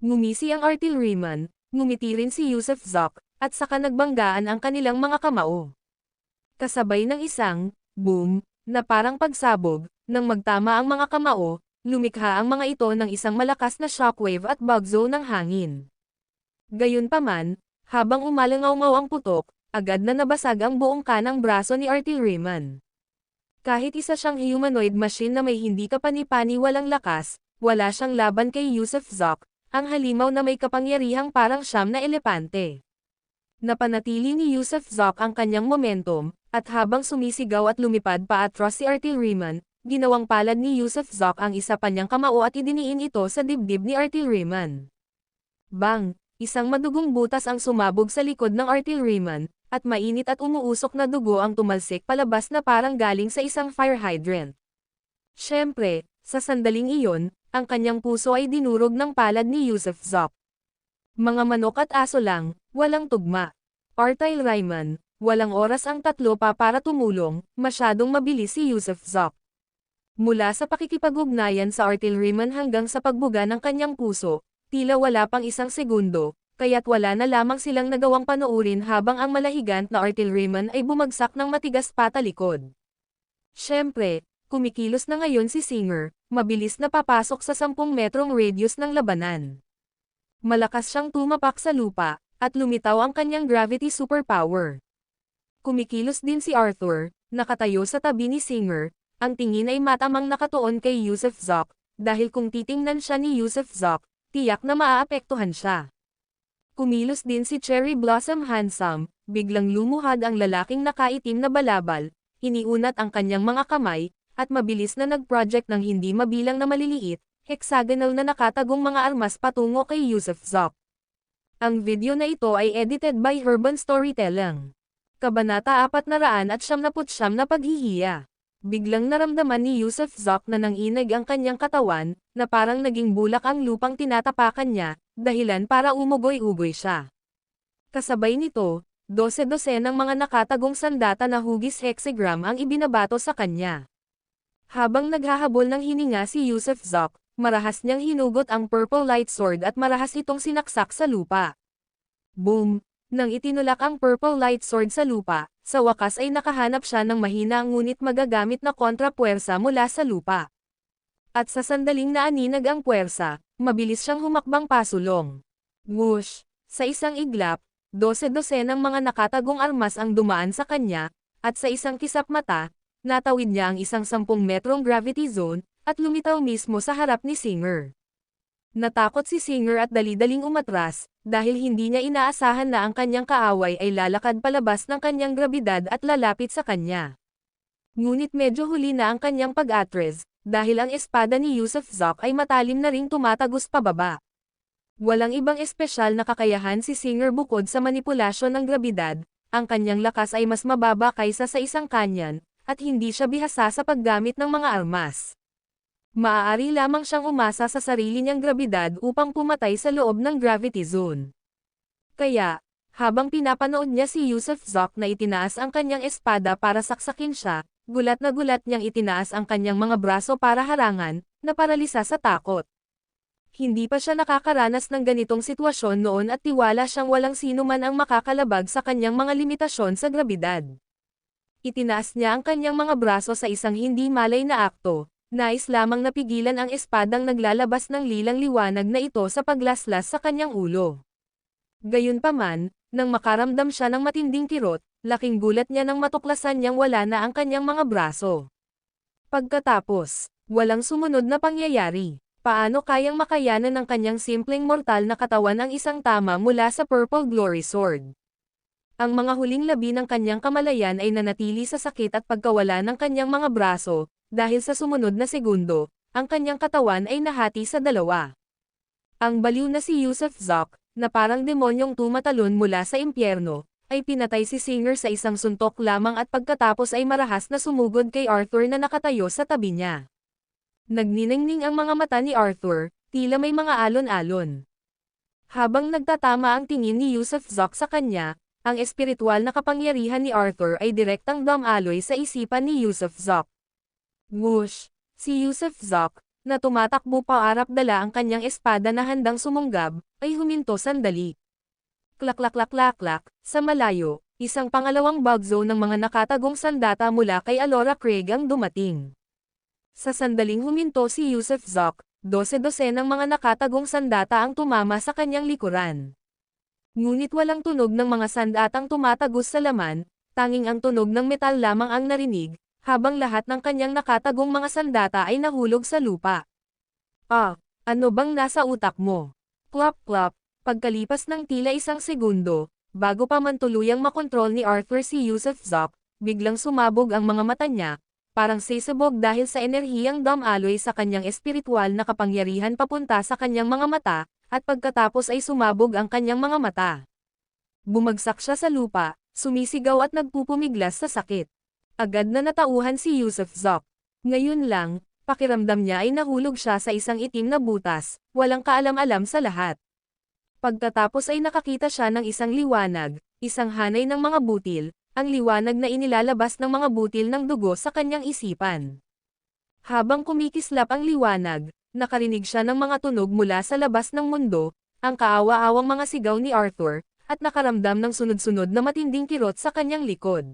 Ngumisi ang Artie Riemann, ngumiti rin si Yusef Zoc, at saka nagbanggaan ang kanilang mga kamao. Kasabay ng isang, boom, na parang pagsabog, nang magtama ang mga kamao, lumikha ang mga ito ng isang malakas na shockwave at bugzo ng hangin. Gayunpaman, habang umalangaw-ngaw ang putok, agad na nabasag ang buong kanang braso ni Artilleryman. Kahit isa siyang humanoid machine na may hindi kapani-pani walang lakas, wala siyang laban kay Yusuf Zok, ang halimaw na may kapangyarihang parang siyam na elepante. Napanatili ni Yusuf Zok ang kanyang momentum, at habang sumisigaw at lumipad paatras si Artilleryman, ginawang palad ni Yusuf Zok ang isa pa niyang kamao at idiniin ito sa dibdib ni Artilleryman. Bang! Isang madugong butas ang sumabog sa likod ng Artilleryman, at mainit at umuusok na dugo ang tumalsik palabas na parang galing sa isang fire hydrant. Siyempre, sa sandaling iyon, ang kanyang puso ay dinurog ng palad ni Yusuf Zok. Mga manok at aso lang, walang tugma. Artilleryman, walang oras ang tatlo pa para tumulong, masyadong mabilis si Yusuf Zok. Mula sa pakikipag-ugnayan sa Artilleryman hanggang sa pagbuga ng kanyang puso, tila wala pang isang segundo, kaya't wala na lamang silang nagawang panoorin habang ang malahigant na Artilleryman ay bumagsak ng matigas patalikod. Siyempre, kumikilos na ngayon si Singer, mabilis na papasok sa 10 metrong radius ng labanan. Malakas siyang tumapak sa lupa, at lumitaw ang kanyang gravity superpower. Kumikilos din si Arthur, nakatayo sa tabi ni Singer, ang tingin ay matamang nakatuon kay Yusuf Zok, dahil kung titingnan siya ni Yusuf Zok, tiyak na maaapektuhan siya. Kumilos din si Cherry Blossom Handsome, biglang lumuhad ang lalaking nakaitim na balabal, iniunat ang kanyang mga kamay, at mabilis na nag-project ng hindi mabilang na maliliit, hexagonal na nakatagong mga armas patungo kay Yusuf Zok. Ang video na ito ay edited by Herban Storytelling. Kabanata 479 na paghihiya. Biglang naramdaman ni Yusuf Zok na nanginig ang kanyang katawan, na parang naging bulak ang lupang tinatapakan niya, dahilan para umugoy-ugoy siya. Kasabay nito, 12 ng mga nakatagong sandata na hugis hexagram ang ibinabato sa kanya. Habang naghahabol ng hininga si Yusuf Zok, marahas niyang hinugot ang purple light sword at marahas itong sinaksak sa lupa. Boom! Nang itinulak ang purple light sword sa lupa, sa wakas ay nakahanap siya ng mahina ngunit magagamit na kontrapuwersa mula sa lupa. At sa sandaling naaninag ang puwersa, mabilis siyang humakbang pasulong. Whoosh! Sa isang iglap, 12 ng mga nakatagong armas ang dumaan sa kanya, at sa isang kisap mata, natawid niya ang isang 10 metrong gravity zone, at lumitaw mismo sa harap ni Singer. Natakot si Singer at dali-daling umatras, dahil hindi niya inaasahan na ang kanyang kaaway ay lalakad palabas ng kanyang grabidad at lalapit sa kanya. Ngunit medyo huli na ang kanyang pag-atras, dahil ang espada ni Yusuf Zok ay matalim na ring tumatagos pababa. Walang ibang espesyal na kakayahan si Singer bukod sa manipulasyon ng grabidad, ang kanyang lakas ay mas mababa kaysa sa isang kanyan, at hindi siya bihasa sa paggamit ng mga armas. Maaari lamang siyang umasa sa sarili niyang grabidad upang pumatay sa loob ng gravity zone. Kaya, habang pinapanood niya si Yusuf Zok na itinaas ang kanyang espada para saksakin siya, gulat na gulat niyang itinaas ang kanyang mga braso para harangan, na paralisa sa takot. Hindi pa siya nakakaranas ng ganitong sitwasyon noon at tiwala siyang walang sino man ang makakalabag sa kanyang mga limitasyon sa grabidad. Itinaas niya ang kanyang mga braso sa isang hindi malay na akto. Nais lamang napigilan ang espadang naglalabas ng lilang liwanag na ito sa paglaslas sa kanyang ulo. Gayunpaman, nang makaramdam siya ng matinding kirot, laking gulat niya nang matuklasan niyang wala na ang kanyang mga braso. Pagkatapos, walang sumunod na pangyayari. Paano kayang makayanan ng kanyang simpleng mortal na katawan ang isang tama mula sa Purple Glory Sword? Ang mga huling labi ng kanyang kamalayan ay nanatili sa sakit at pagkawala ng kanyang mga braso, dahil sa sumunod na segundo, ang kanyang katawan ay nahati sa dalawa. Ang baliw na si Yusuf Zok, na parang demonyong tumatalon mula sa impyerno, ay pinatay si Singer sa isang suntok lamang at pagkatapos ay marahas na sumugod kay Arthur na nakatayo sa tabi niya. Nagniningning ang mga mata ni Arthur, tila may mga alon-alon. Habang nagtatama ang tingin ni Yusuf Zok sa kanya, ang espiritual na kapangyarihan ni Arthur ay direktang dumaloy sa isipan ni Yusuf Zok. Whoosh! Si Yusuf Zok, na tumatakbo paarap dala ang kanyang espada na handang sumunggab, ay huminto sandali. Klak-klak-klak-klak-klak, sa malayo, isang pangalawang bagzo ng mga nakatagong sandata mula kay Alora Craig ang dumating. Sa sandaling huminto si Yusuf Zok, 12 ng mga nakatagong sandata ang tumama sa kanyang likuran. Ngunit walang tunog ng mga sandatang tumatagos sa laman, tanging ang tunog ng metal lamang ang narinig, habang lahat ng kanyang nakatagong mga sandata ay nahulog sa lupa. Ano bang nasa utak mo? Plop-plop, pagkalipas ng tila 1 segundo, bago pa man tuluyang makontrol ni Arthur si Yusuf Zok, biglang sumabog ang mga mata niya, parang sisabog dahil sa enerhiyang dumaloy sa kanyang espiritual na kapangyarihan papunta sa kanyang mga mata, at pagkatapos ay sumabog ang kanyang mga mata. Bumagsak siya sa lupa, sumisigaw at nagpupumiglas sa sakit. Agad na natauhan si Yusuf Zok. Ngayon lang, pakiramdam niya ay nahulog siya sa isang itim na butas, walang kaalam-alam sa lahat. Pagkatapos ay nakakita siya ng isang liwanag, isang hanay ng mga butil, ang liwanag na inilalabas ng mga butil ng dugo sa kanyang isipan. Habang kumikislap ang liwanag, nakarinig siya ng mga tunog mula sa labas ng mundo, ang kaawa-awang mga sigaw ni Arthur, at nakaramdam ng sunod-sunod na matinding kirot sa kanyang likod.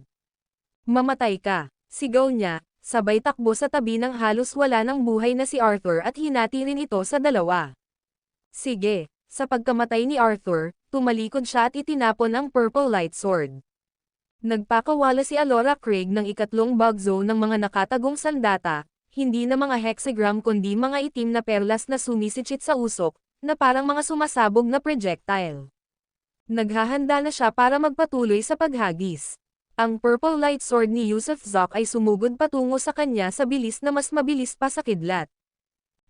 Mamatay ka, sigaw niya, sabay takbo sa tabi ng halos wala ng buhay na si Arthur at hinati rin ito sa dalawa. Sige, sa pagkamatay ni Arthur, tumalikod siya at itinapon ang Purple Light Sword. Nagpakawala si Alora Craig ng ikatlong bug zone ng mga nakatagong sandata, hindi na mga hexagram kundi mga itim na perlas na sumisitsit sa usok, na parang mga sumasabog na projectile. Naghahanda na siya para magpatuloy sa paghagis. Ang Purple Light Sword ni Yusuf Zok ay sumugod patungo sa kanya sa bilis na mas mabilis pa sa kidlat.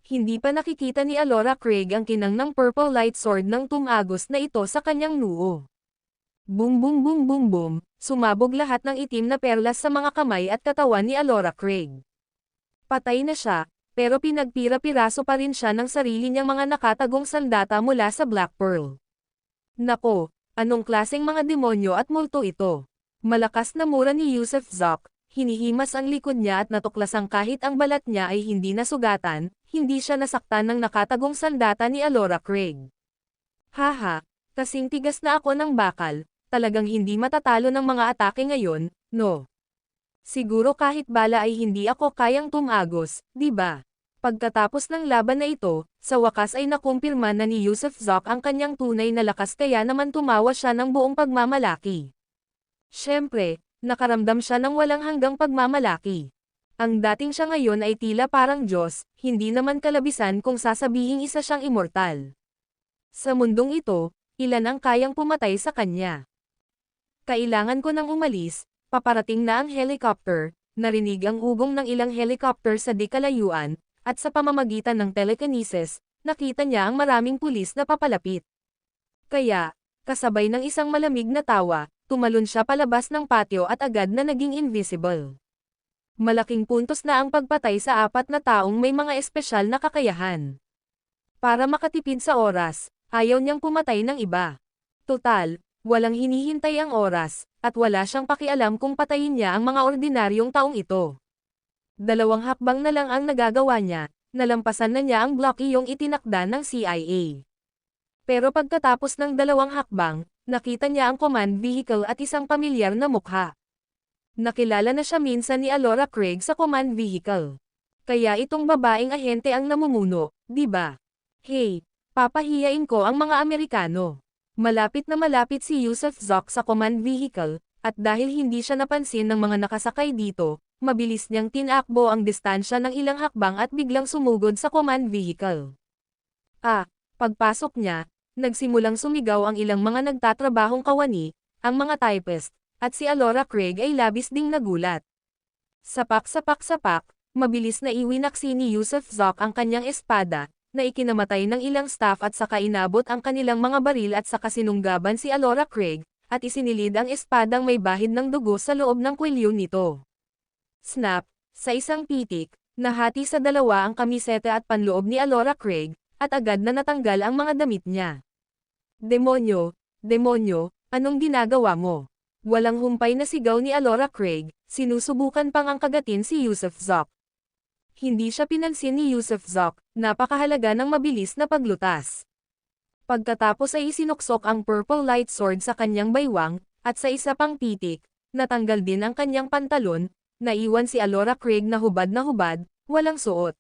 Hindi pa nakikita ni Alora Craig ang kinang ng Purple Light Sword nang tumagos na ito sa kanyang noo. Boom boom boom boom boom, sumabog lahat ng itim na perlas sa mga kamay at katawan ni Alora Craig. Patay na siya, pero pinagpira-piraso pa rin siya ng sarili niyang mga nakatagong sandata mula sa Black Pearl. Nako, anong klaseng mga demonyo at multo ito? Malakas na mura ni Yusuf Zok, hinihimas ang likod niya at natuklasang kahit ang balat niya ay hindi nasugatan, hindi siya nasaktan ng nakatagong sandata ni Alora Craig. Haha, kasing tigas na ako ng bakal, talagang hindi matatalo ng mga atake ngayon, no? Siguro kahit bala ay hindi ako kayang tumagos, di ba? Pagkatapos ng laban na ito, sa wakas ay nakumpirma na ni Yusuf Zok ang kanyang tunay na lakas kaya naman tumawa siya ng buong pagmamalaki. Siyempre, nakaramdam siya ng walang hanggang pagmamalaki. Ang dating siya ngayon ay tila parang Diyos, hindi naman kalabisan kung sasabihing isa siyang immortal. Sa mundong ito, ilan ang kayang pumatay sa kanya? Kailangan ko nang umalis, paparating na ang helicopter, narinig ang ugong ng ilang helicopter sa di kalayuan, at sa pamamagitan ng telekinesis, nakita niya ang maraming pulis na papalapit. Kaya, kasabay ng isang malamig na tawa, tumalon siya palabas ng patio at agad na naging invisible. Malaking puntos na ang pagpatay sa 4 na taong may mga espesyal na kakayahan. Para makatipid sa oras, ayaw niyang pumatay ng iba. Total, walang hinihintay ang oras, at wala siyang pakialam kung patayin niya ang mga ordinaryong taong ito. 2 hakbang na lang ang nagagawa niya, nalampasan na niya ang blockiyong itinakda ng CIA. Pero pagkatapos ng 2 hakbang, nakita niya ang command vehicle at isang pamilyar na mukha. Nakilala na siya minsan ni Alora Craig sa command vehicle. Kaya itong babaeng ahente ang namumuno, di ba? Hey, papahiyain ko ang mga Amerikano. Malapit na malapit si Yusuf Zok sa command vehicle, at dahil hindi siya napansin ng mga nakasakay dito, mabilis niyang tinakbo ang distansya ng ilang hakbang at biglang sumugod sa command vehicle. Pagpasok niya, nagsimulang sumigaw ang ilang mga nagtatrabahong kawani, ang mga typist, at si Alora Craig ay labis ding nagulat. Sapak-sapak-sapak, mabilis na iwinaksi ni Yusuf Zok ang kanyang espada, na ikinamatay ng ilang staff at saka inabot ang kanilang mga baril at saka sinunggaban si Alora Craig, at isinilid ang espadang may bahid ng dugo sa loob ng kwelyo nito. Snap, sa isang pitik, nahati sa 2 ang kamiseta at panloob ni Alora Craig, at agad na natanggal ang mga damit niya. Demonyo, demonyo, anong ginagawa mo? Walang humpay na sigaw ni Alora Craig, sinusubukan pang ang kagatin si Yusuf Zok. Hindi siya pinansin ni Yusuf Zok, napakahalaga ng mabilis na paglutas. Pagkatapos ay isinuksok ang Purple Light Sword sa kanyang baywang, at sa isa pang pitik, natanggal din ang kanyang pantalon, naiwan si Alora Craig na hubad, walang suot.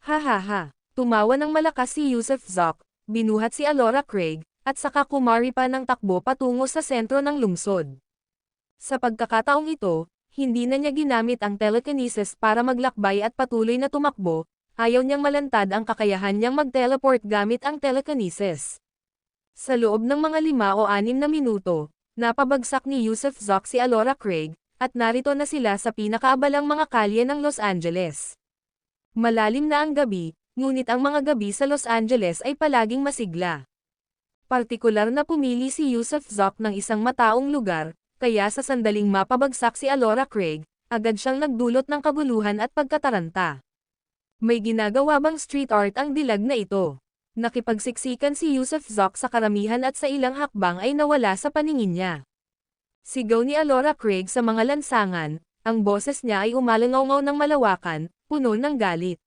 Ha ha ha, tumawa ng malakas si Yusuf Zok, binuhat si Alora Craig, at saka kumari pa ng takbo patungo sa sentro ng lungsod. Sa pagkakataong ito, hindi na niya ginamit ang telekinesis para maglakbay at patuloy na tumakbo, ayaw niyang malantad ang kakayahan niyang mag-teleport gamit ang telekinesis. Sa loob ng mga 5 o 6 na minuto, napabagsak ni Yusuf Zoc si Alora Craig, at narito na sila sa pinakaabalang mga kalye ng Los Angeles. Malalim na ang gabi, ngunit ang mga gabi sa Los Angeles ay palaging masigla. Partikular na pumili si Yusuf Zoc ng isang mataong lugar, kaya sa sandaling mapabagsak si Alora Craig, agad siyang nagdulot ng kabuluhan at pagkataranta. May ginagawa bang street art ang dilag na ito? Nakipagsiksikan si Yusuf Zoc sa karamihan at sa ilang hakbang ay nawala sa paningin niya. Sigaw ni Alora Craig sa mga lansangan, ang boses niya ay umalangaw ng malawakan, puno ng galit.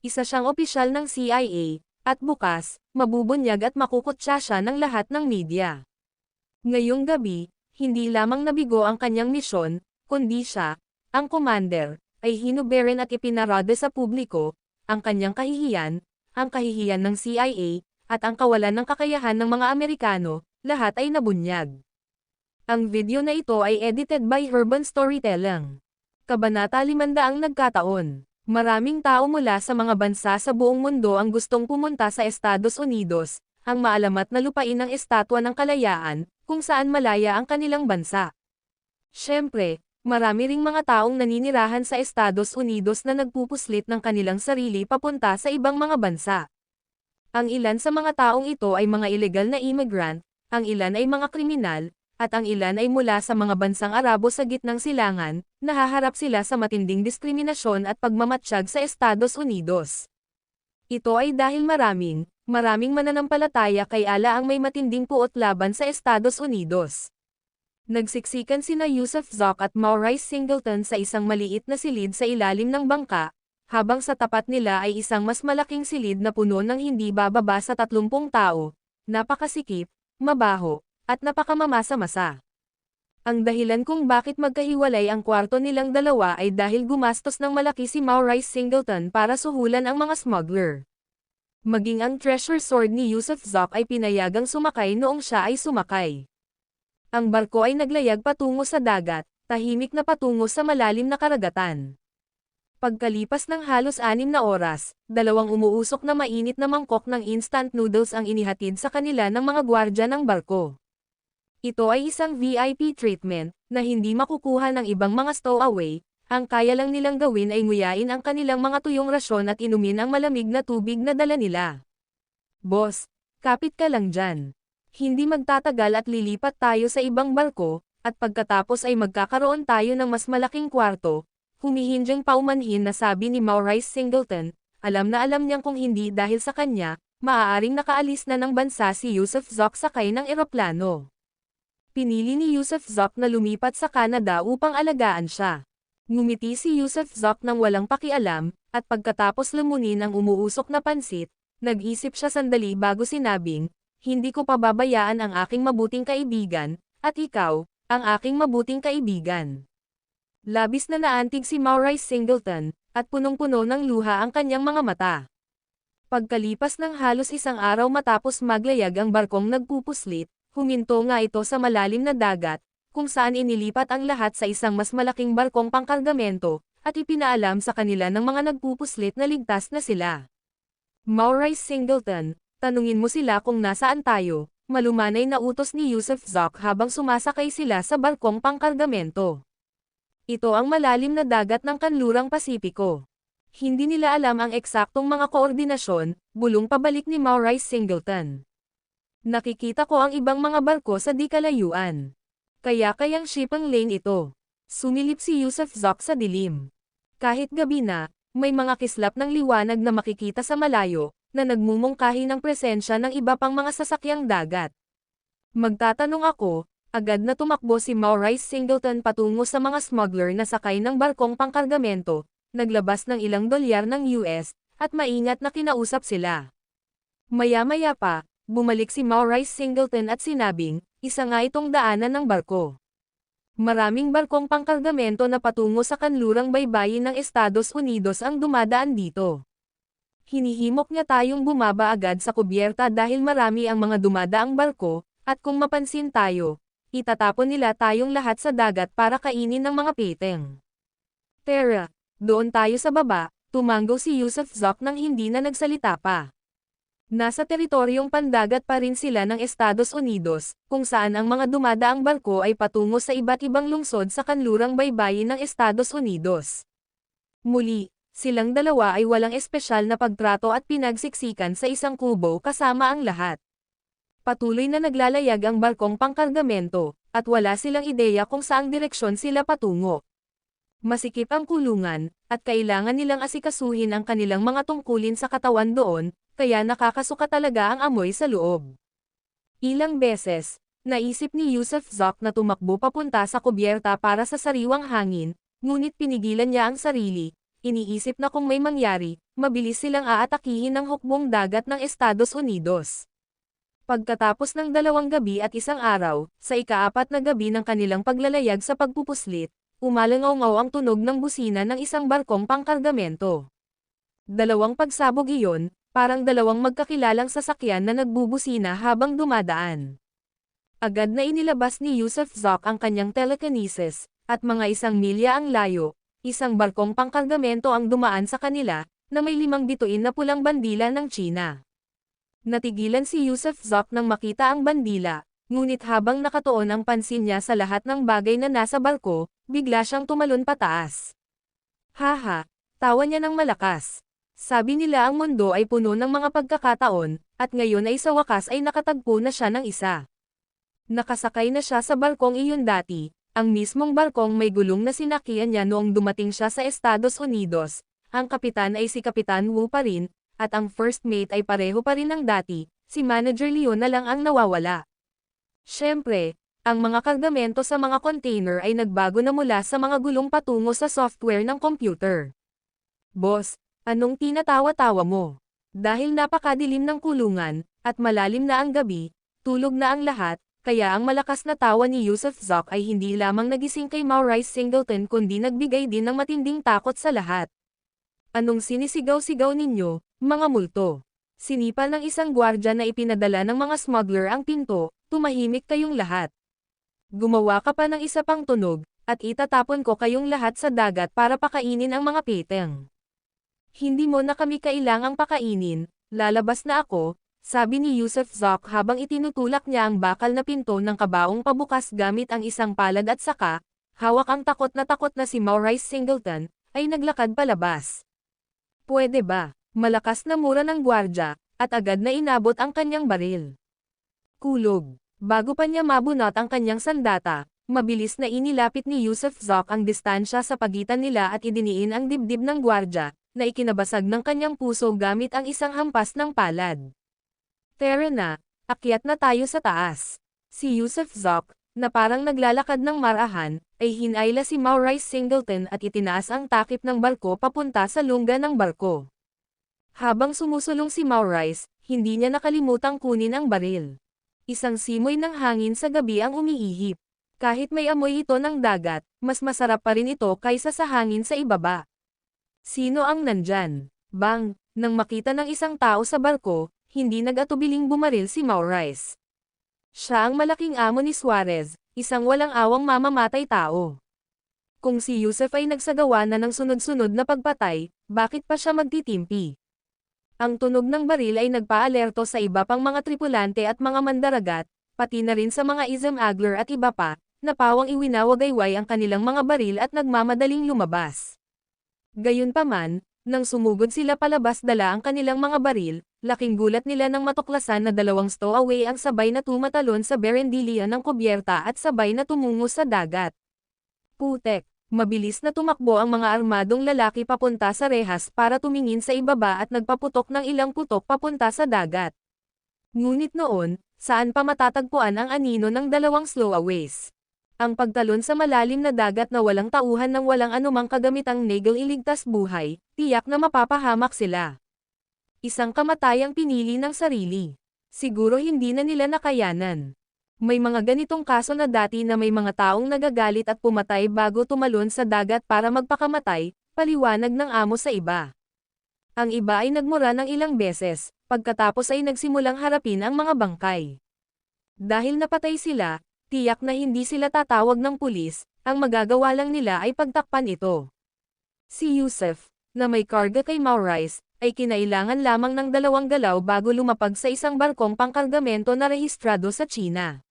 Isa siyang opisyal ng CIA, at bukas, mabubunyag at makukutsa siya ng lahat ng media. Ngayong gabi, hindi lamang nabigo ang kanyang misyon, kundi siya, ang commander, ay hinuberin at ipinarada sa publiko, ang kanyang kahihiyan, ang kahihiyan ng CIA, at ang kawalan ng kakayahan ng mga Amerikano, lahat ay nabunyag. Ang video na ito ay edited by Urban Storytelling. Kabanata 500 nagkataon. Maraming tao mula sa mga bansa sa buong mundo ang gustong pumunta sa Estados Unidos, ang maalamat na lupain ng Estatwa ng Kalayaan, kung saan malaya ang kanilang bansa. Siyempre, marami ring mga taong naninirahan sa Estados Unidos na nagpupuslit ng kanilang sarili papunta sa ibang mga bansa. Ang ilan sa mga taong ito ay mga ilegal na immigrant, ang ilan ay mga kriminal, at ang ilan ay mula sa mga bansang Arabo sa gitnang silangan, nahaharap sila sa matinding diskriminasyon at pagmamatsyag sa Estados Unidos. Ito ay dahil maraming mananampalataya kay Allah ang may matinding puot laban sa Estados Unidos. Nagsiksikan sina Yusuf Zoc at Maurice Singleton sa isang maliit na silid sa ilalim ng bangka, habang sa tapat nila ay isang mas malaking silid na puno ng hindi bababa sa 30 tao, napakasikip, mabaho, at napakamamasa-masa. Ang dahilan kung bakit magkahiwalay ang kwarto nilang dalawa ay dahil gumastos ng malaki si Maurice Singleton para suhulan ang mga smuggler. Maging ang treasure sword ni Yusuf Zoc ay pinayagang sumakay noong siya ay sumakay. Ang barko ay naglayag patungo sa dagat, tahimik na patungo sa malalim na karagatan. Pagkalipas ng halos 6 na oras, 2 umuusok na mainit na mangkok ng instant noodles ang inihatid sa kanila ng mga gwardya ng barko. Ito ay isang VIP treatment, na hindi makukuha ng ibang mga stowaway, ang kaya lang nilang gawin ay nguyain ang kanilang mga tuyong rasyon at inumin ang malamig na tubig na dala nila. Boss, kapit ka lang dyan. Hindi magtatagal at lilipat tayo sa ibang barko, at pagkatapos ay magkakaroon tayo ng mas malaking kwarto, humihindyang paumanhin na sabi ni Maurice Singleton, alam na alam niyang kung hindi dahil sa kanya, maaaring nakaalis na ng bansa si Yusuf Zoc sakay ng eroplano. Pinili ni Yusuf Zoc na lumipat sa Canada upang alagaan siya. Ngumiti si Yusuf Zoc nang walang pakialam, at pagkatapos lumunin ang umuusok na pansit, nag-isip siya sandali bago sinabing, hindi ko pababayaan ang aking mabuting kaibigan, at ikaw, ang aking mabuting kaibigan. Labis na naantig si Maurice Singleton, at punong-puno ng luha ang kanyang mga mata. Pagkalipas ng halos 1 araw matapos maglayag ang barkong nagpupuslit, huminto nga ito sa malalim na dagat, kung saan inilipat ang lahat sa isang mas malaking barkong pangkargamento, at ipinaalam sa kanila ng mga nagpupuslit na ligtas na sila. Maurice Singleton, tanungin mo sila kung nasaan tayo, malumanay na utos ni Yusuf Zoc habang sumasakay sila sa barkong pangkargamento. Ito ang malalim na dagat ng Kanlurang Pasipiko. Hindi nila alam ang eksaktong mga koordinasyon, bulong pabalik ni Maurice Singleton. Nakikita ko ang ibang mga barko sa di kalayuan. Kayang shipping lane ito. Sumilip si Yusuf Zoc sa dilim. Kahit gabi na, may mga kislap ng liwanag na makikita sa malayo, na nagmumungkahi ng presensya ng iba pang mga sasakyang dagat. Magtatanong ako, agad na tumakbo si Maurice Singleton patungo sa mga smuggler na sakay ng barkong pangkargamento, naglabas ng ilang dolyar ng US, at maingat na kinausap sila. Maya-maya pa, bumalik si Maurice Singleton at sinabing, isa nga itong daanan ng barko. Maraming barkong pangkargamento na patungo sa kanlurang baybayin ng Estados Unidos ang dumadaan dito. Hinihimok niya tayong bumaba agad sa kubyerta dahil marami ang mga dumadaang barko, at kung mapansin tayo, itatapon nila tayong lahat sa dagat para kainin ng mga piteng. Tara, doon tayo sa baba, tumanggo si Yusuf Zoc nang hindi na nagsalita pa. Nasa teritoryong pandagat pa rin sila ng Estados Unidos, kung saan ang mga dumadaang barko ay patungo sa iba't ibang lungsod sa kanlurang baybayin ng Estados Unidos. Muli, silang dalawa ay walang espesyal na pagtrato at pinagsiksikan sa isang kubo kasama ang lahat. Patuloy na naglalayag ang barkong pangkargamento, at wala silang ideya kung saang direksyon sila patungo. Masikip ang kulungan, at kailangan nilang asikasuhin ang kanilang mga tungkulin sa katawan doon, kaya nakakasuka talaga ang amoy sa loob. Ilang beses, naisip ni Yusuf Zoc na tumakbo papunta sa kubyerta para sa sariwang hangin, ngunit pinigilan niya ang sarili, iniisip na kung may mangyari, mabilis silang aatakihin ng hukbong dagat ng Estados Unidos. Pagkatapos ng 2 gabi at 1 araw, sa ika-4 na gabi ng kanilang paglalayag sa pagpupuslit, umalangaw ang tunog ng busina ng isang barkong pangkargamento. 2 pagsabog iyon, parang 2 magkakilalang sasakyan na nagbubusina habang dumadaan. Agad na inilabas ni Yusuf Zoc ang kanyang telekinesis, at mga 1 milya ang layo, isang barkong pangkargamento ang dumaan sa kanila, na may 5 bituin na pulang bandila ng China. Natigilan si Yusuf Zoc nang makita ang bandila, ngunit habang nakatuon ang pansin niya sa lahat ng bagay na nasa barko, bigla siyang tumalon pataas. Haha, tawa niya ng malakas. Sabi nila ang mundo ay puno ng mga pagkakataon, at ngayon ay sa wakas ay nakatagpo na siya ng isa. Nakasakay na siya sa barkong iyon dati, ang mismong barkong may gulong na sinakyan niya noong dumating siya sa Estados Unidos, ang kapitan ay si Kapitan Wu pa rin, at ang first mate ay pareho pa rin ng dati, si Manager Leon na lang ang nawawala. Siyempre, ang mga kargamento sa mga container ay nagbago na mula sa mga gulong patungo sa software ng computer. Boss, anong tinatawa-tawa mo? Dahil napakadilim ng kulungan, at malalim na ang gabi, tulog na ang lahat, kaya ang malakas na tawa ni Yusuf Zoc ay hindi lamang nagising kay Maurice Singleton kundi nagbigay din ng matinding takot sa lahat. Anong sinisigaw-sigaw ninyo, mga multo? Sinipa ng isang gwardya na ipinadala ng mga smuggler ang pinto, tumahimik kayong lahat. Gumawa ka pa ng isa pang tunog, at itatapon ko kayong lahat sa dagat para pakainin ang mga piteng. Hindi mo na kami kailangang pakainin, lalabas na ako, sabi ni Yusuf Zoc habang itinutulak niya ang bakal na pinto ng kabaong pabukas gamit ang isang palad at saka, hawak ang takot na si Maurice Singleton, ay naglakad palabas. Pwede ba? Malakas na mura ng gwardya, at agad na inabot ang kanyang baril. Kulog. Bago pa niya mabunot ang kanyang sandata, mabilis na inilapit ni Yusuf Zoc ang distansya sa pagitan nila at idiniin ang dibdib ng gwardya, na ikinabasag ng kanyang puso gamit ang isang hampas ng palad. Tara na, akyat na tayo sa taas. Si Yusuf Zoc, na parang naglalakad ng marahan, ay hinayla si Maurice Singleton at itinaas ang takip ng barko papunta sa lungga ng barko. Habang sumusulong si Maurice, hindi niya nakalimutang kunin ang baril. Isang simoy ng hangin sa gabi ang umiihip. Kahit may amoy ito ng dagat, mas masarap pa rin ito kaysa sa hangin sa ibaba. Sino ang nandyan? Bang! Nang makita ng isang tao sa barko, hindi nag-atubiling bumaril si Maurice. Siya ang malaking amo ni Suarez, isang walang awang mamamatay tao. Kung si Yusuf ay nagsagawa na ng sunod-sunod na pagpatay, bakit pa siya magtitimpi? Ang tunog ng baril ay nagpaalerto sa iba pang mga tripulante at mga mandaragat, pati na rin sa mga ismagler at iba pa, na pawang iwinawagayway ang kanilang mga baril at nagmamadaling lumabas. Gayunpaman, nang sumugod sila palabas dala ang kanilang mga baril, laking gulat nila nang matuklasan na 2 stowaway ang sabay na tumatalon sa berendilya ng kubyerta at sabay na tumungo sa dagat. Putek! Mabilis na tumakbo ang mga armadong lalaki papunta sa rehas para tumingin sa ibaba at nagpaputok ng ilang putok papunta sa dagat. Ngunit noon, saan pa matatagpuan ang anino ng 2 slowaways? Ang pagtalon sa malalim na dagat na walang tauhan ng walang anumang kagamitang nagal iligtas buhay, tiyak na mapapahamak sila. Isang kamatayang pinili ng sarili. Siguro hindi na nila nakayanan. May mga ganitong kaso na dati na may mga taong nagagalit at pumatay bago tumalon sa dagat para magpakamatay, paliwanag ng amo sa iba. Ang iba ay nagmura ng ilang beses, pagkatapos ay nagsimulang harapin ang mga bangkay. Dahil napatay sila, tiyak na hindi sila tatawag ng pulis, ang magagawa lang nila ay pagtakpan ito. Si Yusef, na may karga kay Maurice, ay kinailangan lamang ng 2 galaw bago lumapag sa isang barkong pangkargamento na rehistrado sa China.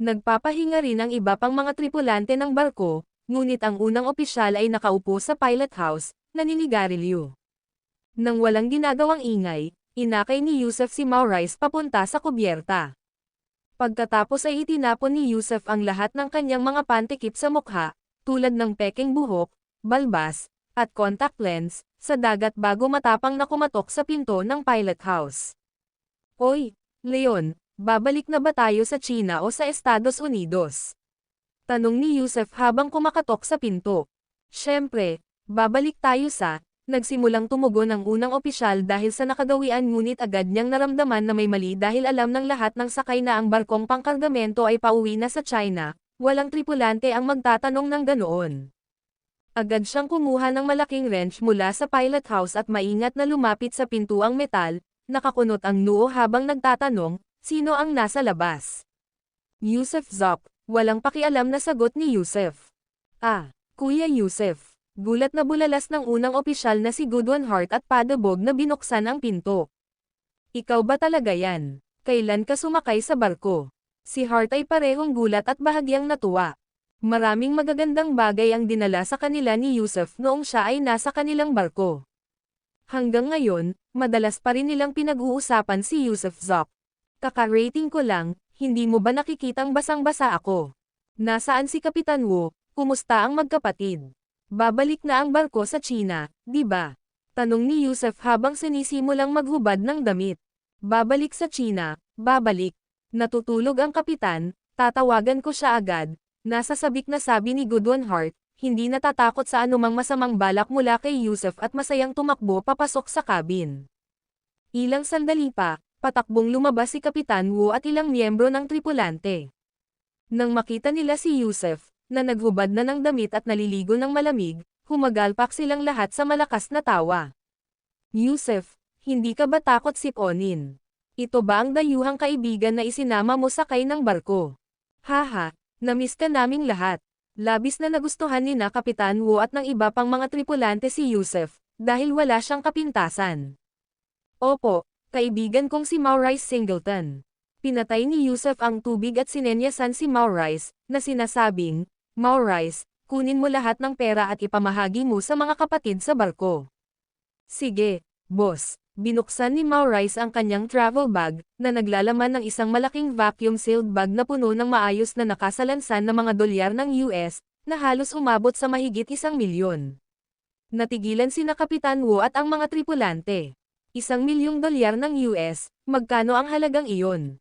Nagpapahinga rin ang iba pang mga tripulante ng barko, ngunit ang unang opisyal ay nakaupo sa pilot house, naninigarilyo. Nang walang ginagawang ingay, inakay ni Yusef si Maurice papunta sa kubyerta. Pagkatapos ay itinapon ni Yusef ang lahat ng kanyang mga pantikip sa mukha, tulad ng peking buhok, balbas, at contact lens, sa dagat bago matapang na kumatok sa pinto ng pilot house. Oy, Leon, babalik na ba tayo sa China o sa Estados Unidos? Tanong ni Yusef habang kumakatok sa pinto. Siyempre, babalik tayo sa, nagsimulang tumugon ang unang opisyal dahil sa nakagawian ngunit agad niyang naramdaman na may mali dahil alam ng lahat ng sakay na ang barkong pangkargamento ay pauwi na sa China, walang tripulante ang magtatanong ng ganoon. Agad siyang kumuha ng malaking wrench mula sa pilot house at maingat na lumapit sa pintuang metal, nakakunot ang noo habang nagtatanong, sino ang nasa labas? Yusef Zop, walang pakialam na sagot ni Yusef. Ah, Kuya Yusef. Gulat na bulalas ng unang opisyal na si Goodwin Hart at padabog na binuksan ang pinto. Ikaw ba talaga yan? Kailan ka sumakay sa barko? Si Hart ay parehong gulat at bahagyang natuwa. Maraming magagandang bagay ang dinala sa kanila ni Yusef noong siya ay nasa kanilang barko. Hanggang ngayon, madalas pa rin nilang pinag-uusapan si Yusef Zop. Kaka-rating ko lang, hindi mo ba nakikitang basang-basa ako? Nasaan si Kapitan Wu? Kumusta ang magkapatid? Babalik na ang barko sa China, di ba? Tanong ni Yusef habang sinisimulang maghubad ng damit. Babalik sa China, babalik. Natutulog ang kapitan, tatawagan ko siya agad. Nasa sabik na sabi ni Goodwin Hart, hindi natatakot sa anumang masamang balak mula kay Yusef at masayang tumakbo papasok sa cabin. Ilang sandali pa, patakbong lumabas si Kapitan Wu at ilang miyembro ng tripulante. Nang makita nila si Yusef, na naghubad na ng damit at naliligo ng malamig, humagalpak silang lahat sa malakas na tawa. Yusef, hindi ka ba takot siponin? Ito ba ang dayuhang kaibigan na isinama mo sakay ng barko? Haha, namiss ka naming lahat. Labis na nagustuhan ni na Kapitan Wu at ng iba pang mga tripulante si Yusef, dahil wala siyang kapintasan. Opo, kaibigan kong si Maurice Singleton. Pinatay ni Yusef ang tubig at sinenyasan si Maurice, na sinasabing, Maurice, kunin mo lahat ng pera at ipamahagi mo sa mga kapatid sa barko. Sige, boss. Binuksan ni Maurice ang kanyang travel bag, na naglalaman ng isang malaking vacuum-sealed bag na puno ng maayos na nakasalansan na mga dolyar ng US, na halos umabot sa mahigit 1,000,000. Natigilan sina Kapitan Wu at ang mga tripulante. $1,000,000 ng US, magkano ang halagang iyon?